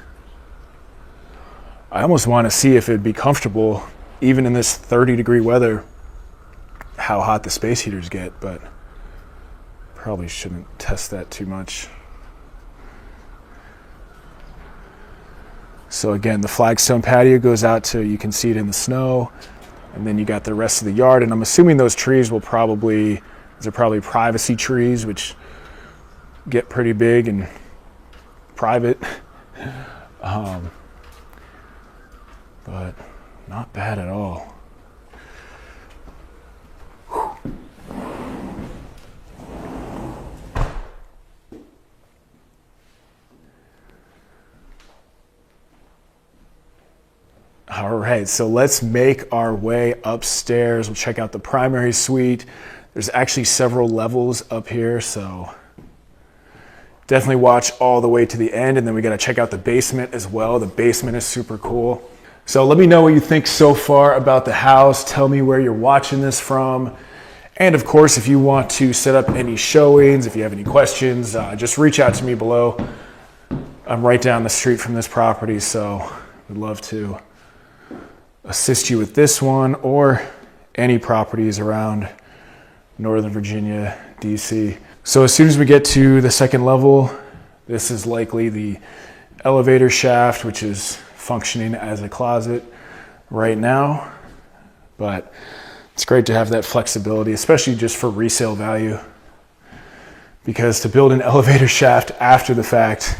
I almost want to see if it'd be comfortable, even in this 30-degree weather, how hot the space heaters get, but probably shouldn't test that too much. So again, the flagstone patio goes out to, you can see it in the snow, and then you got the rest of the yard, and I'm assuming those trees those are probably privacy trees, which get pretty big and private. But not bad at all. All right, so let's make our way upstairs. We'll check out the primary suite. There's actually several levels up here, so definitely watch all the way to the end. And then we got to check out the basement as well. The basement is super cool. So let me know what you think so far about the house. Tell me where you're watching this from. And of course, if you want to set up any showings, if you have any questions, just reach out to me below. I'm right down the street from this property, so I'd love to assist you with this one or any properties around Northern Virginia, DC. So as soon as we get to the second level, this is likely the elevator shaft, which is functioning as a closet right now. But it's great to have that flexibility, especially just for resale value, because to build an elevator shaft after the fact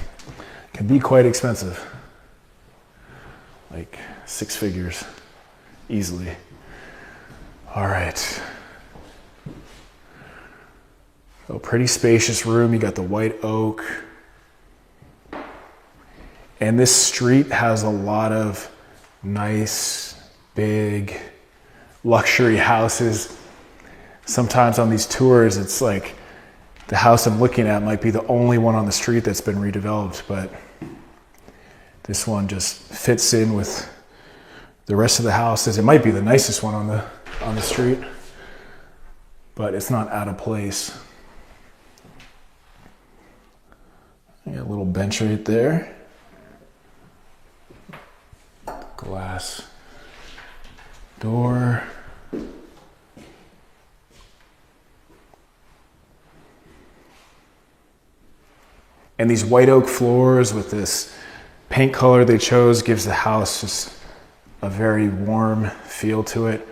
can be quite expensive. Like 6 figures, easily. All right. A pretty spacious room. You got the white oak. And this street has a lot of nice, big, luxury houses. Sometimes on these tours, it's like the house I'm looking at might be the only one on the street that's been redeveloped, but this one just fits in with the rest of the houses. It might be the nicest one on the street, but it's not out of place. I got a little bench right there. Glass door. And these white oak floors with this paint color they chose gives the house just a very warm feel to it.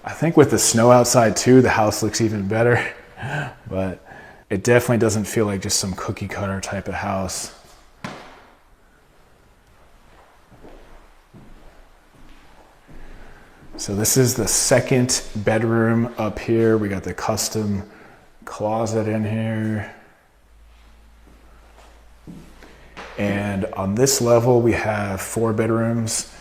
I think with the snow outside too, the house looks even better, but it definitely doesn't feel like just some cookie cutter type of house. So this is the second bedroom up here. We got the custom closet in here. And on this level, we have 4 bedrooms.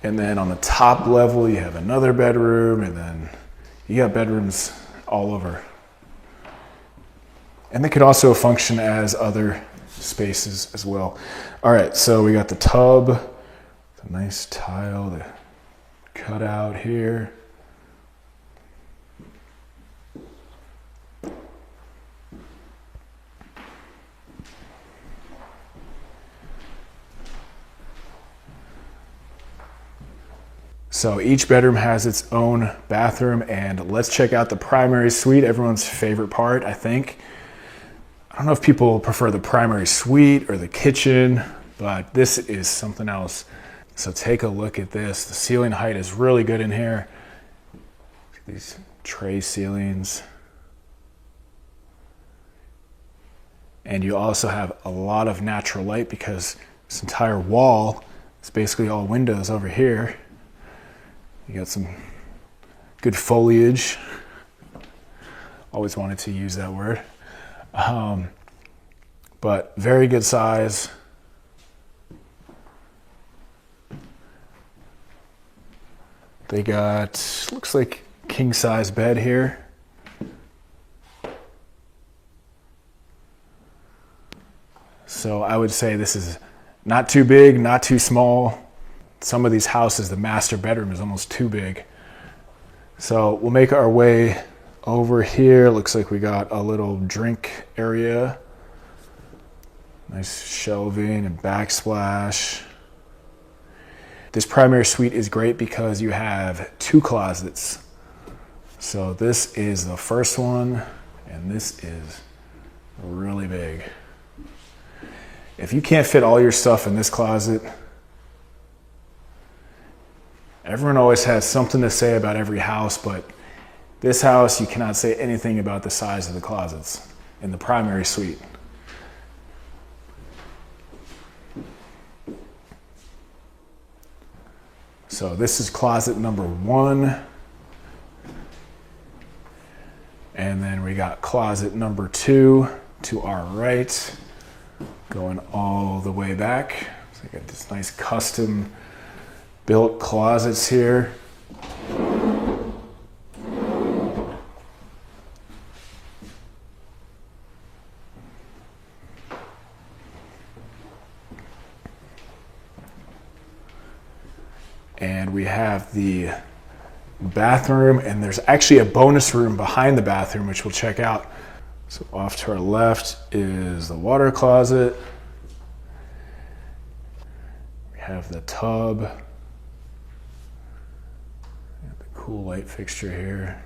And then on the top level, you have another bedroom, and then you got bedrooms all over. And they could also function as other spaces as well. All right, so we got the tub, the nice tile, the cutout here. So each bedroom has its own bathroom, and let's check out the primary suite, everyone's favorite part, I think. I don't know if people prefer the primary suite or the kitchen, but this is something else. So take a look at this. The ceiling height is really good in here. These tray ceilings. And you also have a lot of natural light because this entire wall is basically all windows over here. You got some good foliage. Always wanted to use that word. But very good size. They got, looks like king size bed here. So I would say this is not too big, not too small. Some of these houses, the master bedroom is almost too big. So we'll make our way over here. Looks like we got a little drink area. Nice shelving and backsplash. This primary suite is great because you have 2 closets. So this is the first one, and this is really big. If you can't fit all your stuff in this closet, everyone always has something to say about every house, but this house, you cannot say anything about the size of the closets in the primary suite. So this is closet number 1. And then we got closet number 2 to our right, going all the way back. So we got this nice custom built closets here. And we have the bathroom, and there's actually a bonus room behind the bathroom, which we'll check out. So off to our left is the water closet. We have the tub. Got the cool light fixture here.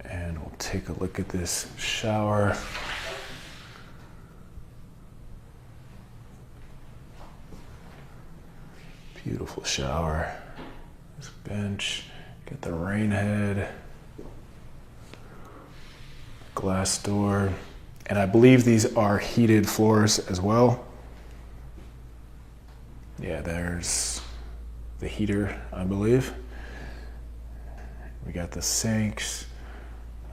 And we'll take a look at this shower. Beautiful shower. This bench, got the rain head, glass door, and I believe these are heated floors as well. Yeah, there's the heater, I believe. We got the sinks,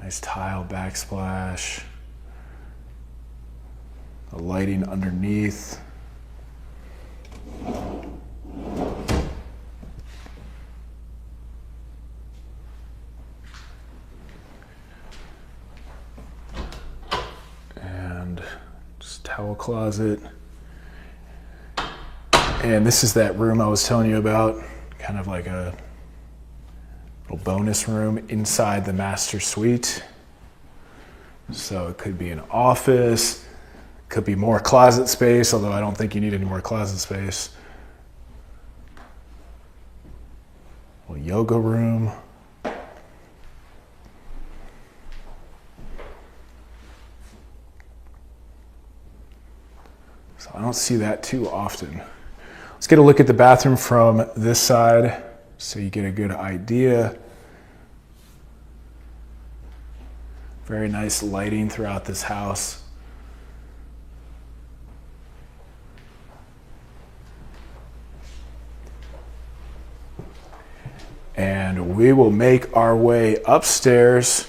nice tile backsplash, the lighting underneath. Towel closet. And this is that room I was telling you about, kind of like a little bonus room inside the master suite. So it could be an office, could be more closet space, although I don't think you need any more closet space. A yoga room. So I don't see that too often. Let's get a look at the bathroom from this side so you get a good idea. Very nice lighting throughout this house. And we will make our way upstairs.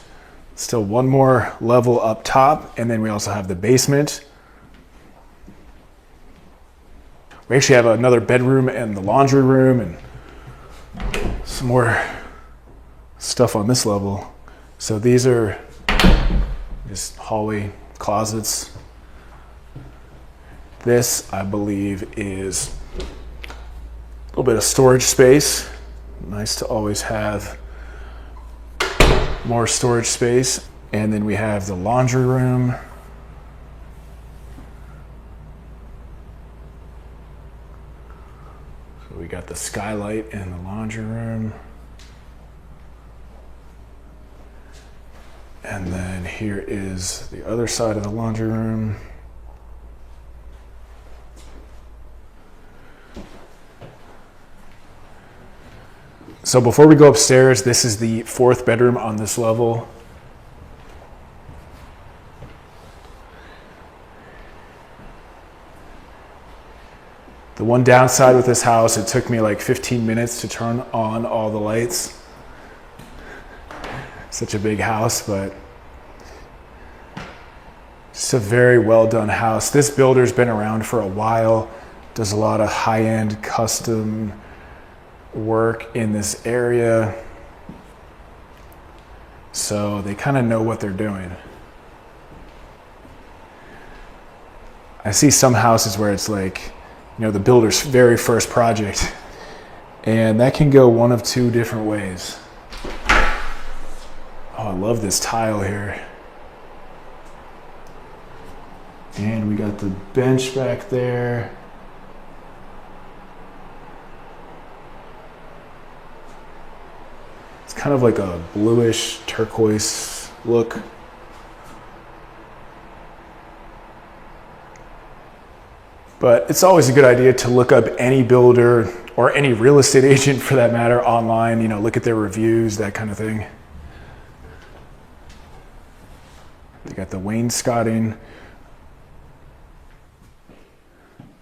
Still one more level up top, and then we also have the basement. We actually have another bedroom and the laundry room and some more stuff on this level. So these are just hallway closets. This, I believe, is a little bit of storage space. Nice to always have more storage space. And then we have the laundry room. We got the skylight in the laundry room. And then here is the other side of the laundry room. So before we go upstairs, this is the fourth bedroom on this level. The one downside with this house, it took me like 15 minutes to turn on all the lights. Such a big house, but it's a very well done house. This builder's been around for a while, does a lot of high-end custom work in this area. So they kind of know what they're doing. I see some houses where it's like, you know, the builder's very first project, and that can go one of two different ways. Oh, I love this tile here. And we got the bench back there. It's kind of like a bluish turquoise look. But it's always a good idea to look up any builder or any real estate agent for that matter online, you know, look at their reviews, that kind of thing. They got the wainscoting.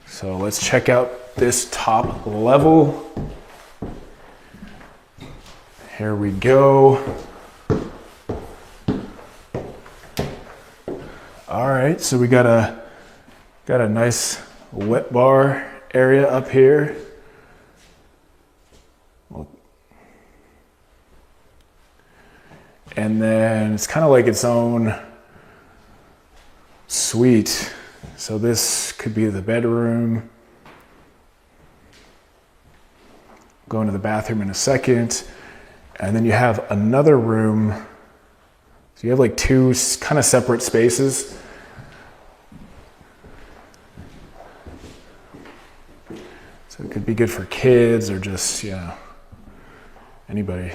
So let's check out this top level. Here we go. All right, so we got a nice wet bar area up here. And then it's kind of like its own suite. So this could be the bedroom. Go into the bathroom in a second. And then you have another room. So you have like two kind of separate spaces. So it could be good for kids or just, anybody.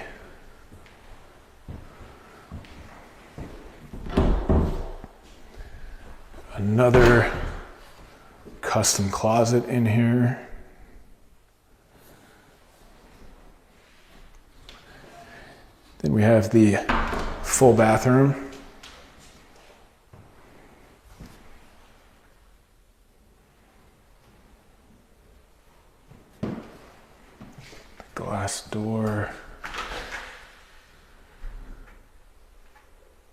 Another custom closet in here. Then we have the full bathroom. Glass door.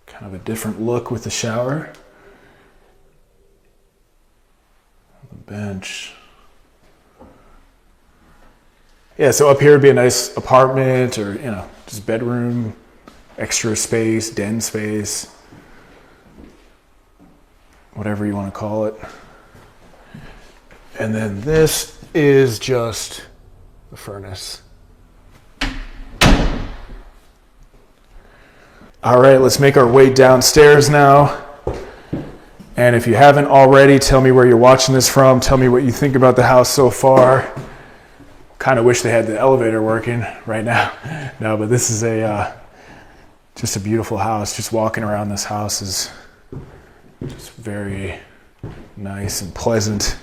Kind of a different look with the shower. Bench. Yeah, so up here would be a nice apartment or, just bedroom, extra space, den space, whatever you want to call it. And then this is just the furnace. All right, let's make our way downstairs now. And if you haven't already, tell me where you're watching this from. Tell me what you think about the house so far. Kind of wish they had the elevator working right now. No, but this is just a beautiful house. Just walking around this house is just very nice and pleasant.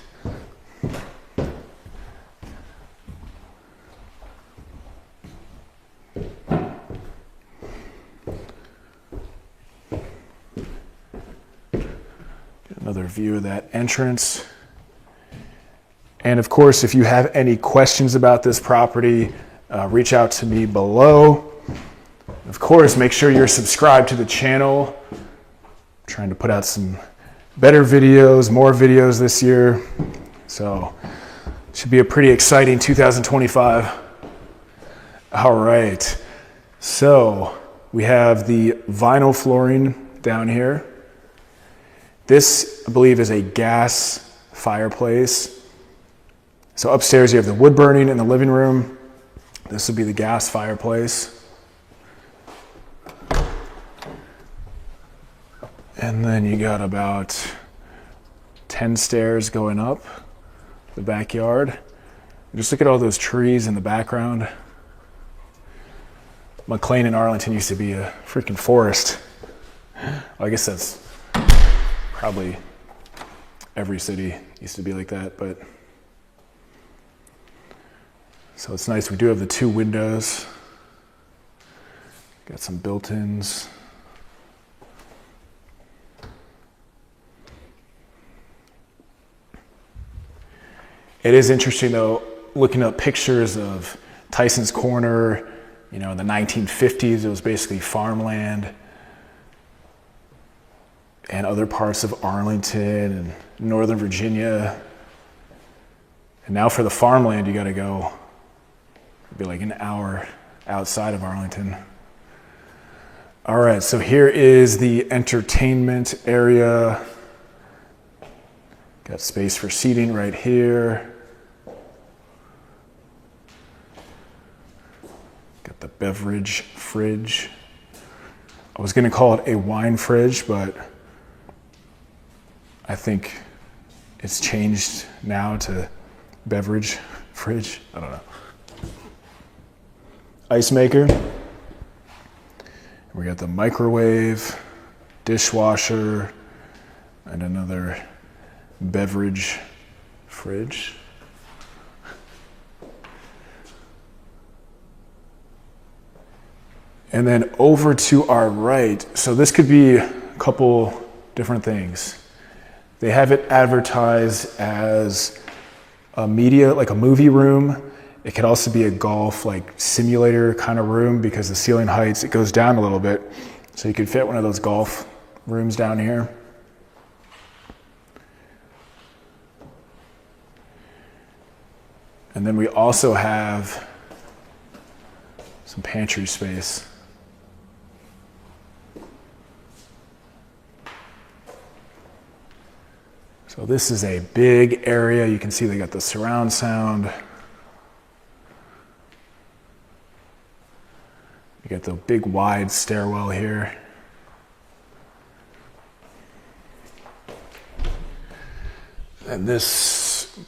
Another view of that entrance. And of course, if you have any questions about this property, reach out to me below. Of course, make sure you're subscribed to the channel. I'm trying to put out some better videos, more videos this year. So should be a pretty exciting 2025. All right. So we have the vinyl flooring down here. This, I believe, is a gas fireplace. So upstairs you have the wood burning in the living room. This would be the gas fireplace. And then you got about 10 stairs going up the backyard. Just look at all those trees in the background. McLean and Arlington used to be a freaking forest. Well, I guess that's probably every city used to be like that, but so it's nice. We do have the two windows. Got some built-ins. It is interesting though, looking up pictures of Tyson's Corner, in the 1950s, it was basically farmland. And other parts of Arlington and Northern Virginia. And now for the farmland, you got to go, it'd be like an hour outside of Arlington. All right, so here is the entertainment area. Got space for seating right here. Got the beverage fridge. I was going to call it a wine fridge, but I think it's changed now to beverage fridge. I don't know. Ice maker. We got the microwave, dishwasher, and another beverage fridge. And then over to our right, so this could be a couple different things. They have it advertised as a media, like a movie room. It could also be a golf simulator kind of room because the ceiling heights, it goes down a little bit. So you could fit one of those golf rooms down here. And then we also have some pantry space. So this is a big area. You can see they got the surround sound. You got the big wide stairwell here. And this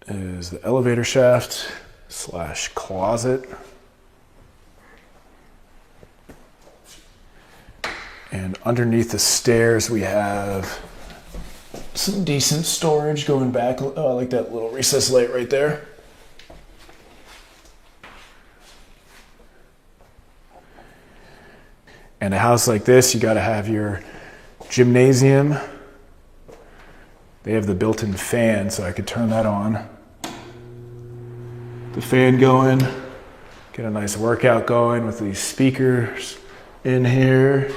is the elevator shaft / closet. And underneath the stairs, we have some decent storage going back. Oh, I like that little recessed light right there. And a house like this, you gotta have your gymnasium. They have the built-in fan, so I could turn that on. The fan going, get a nice workout going with these speakers in here.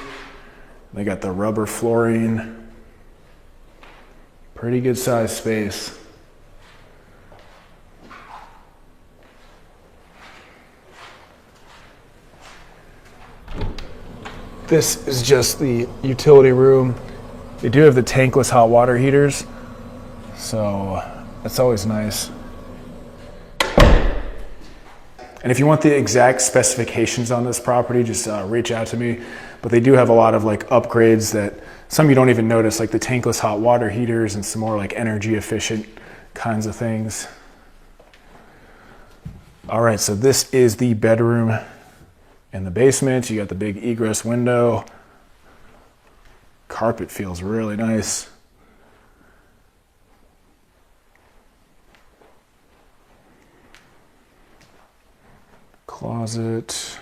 They got the rubber flooring. Pretty good sized space. This is just the utility room. They do have the tankless hot water heaters, so that's always nice. And if you want the exact specifications on this property, just reach out to me. But they do have a lot of like upgrades that some you don't even notice, like the tankless hot water heaters and some more like energy efficient kinds of things. All right, so this is the bedroom in the basement. You got the big egress window. Carpet feels really nice. Closet.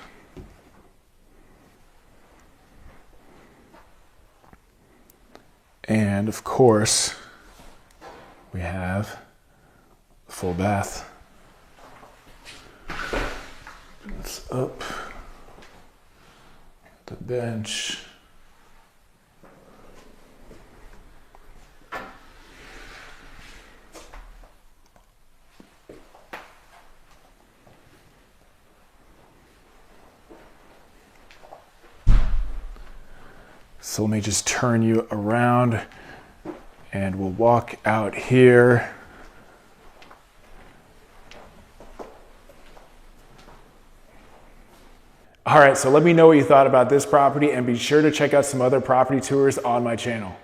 And of course, we have the full bath. It's up. The bench. So let me just turn you around and we'll walk out here. All right, so let me know what you thought about this property and be sure to check out some other property tours on my channel.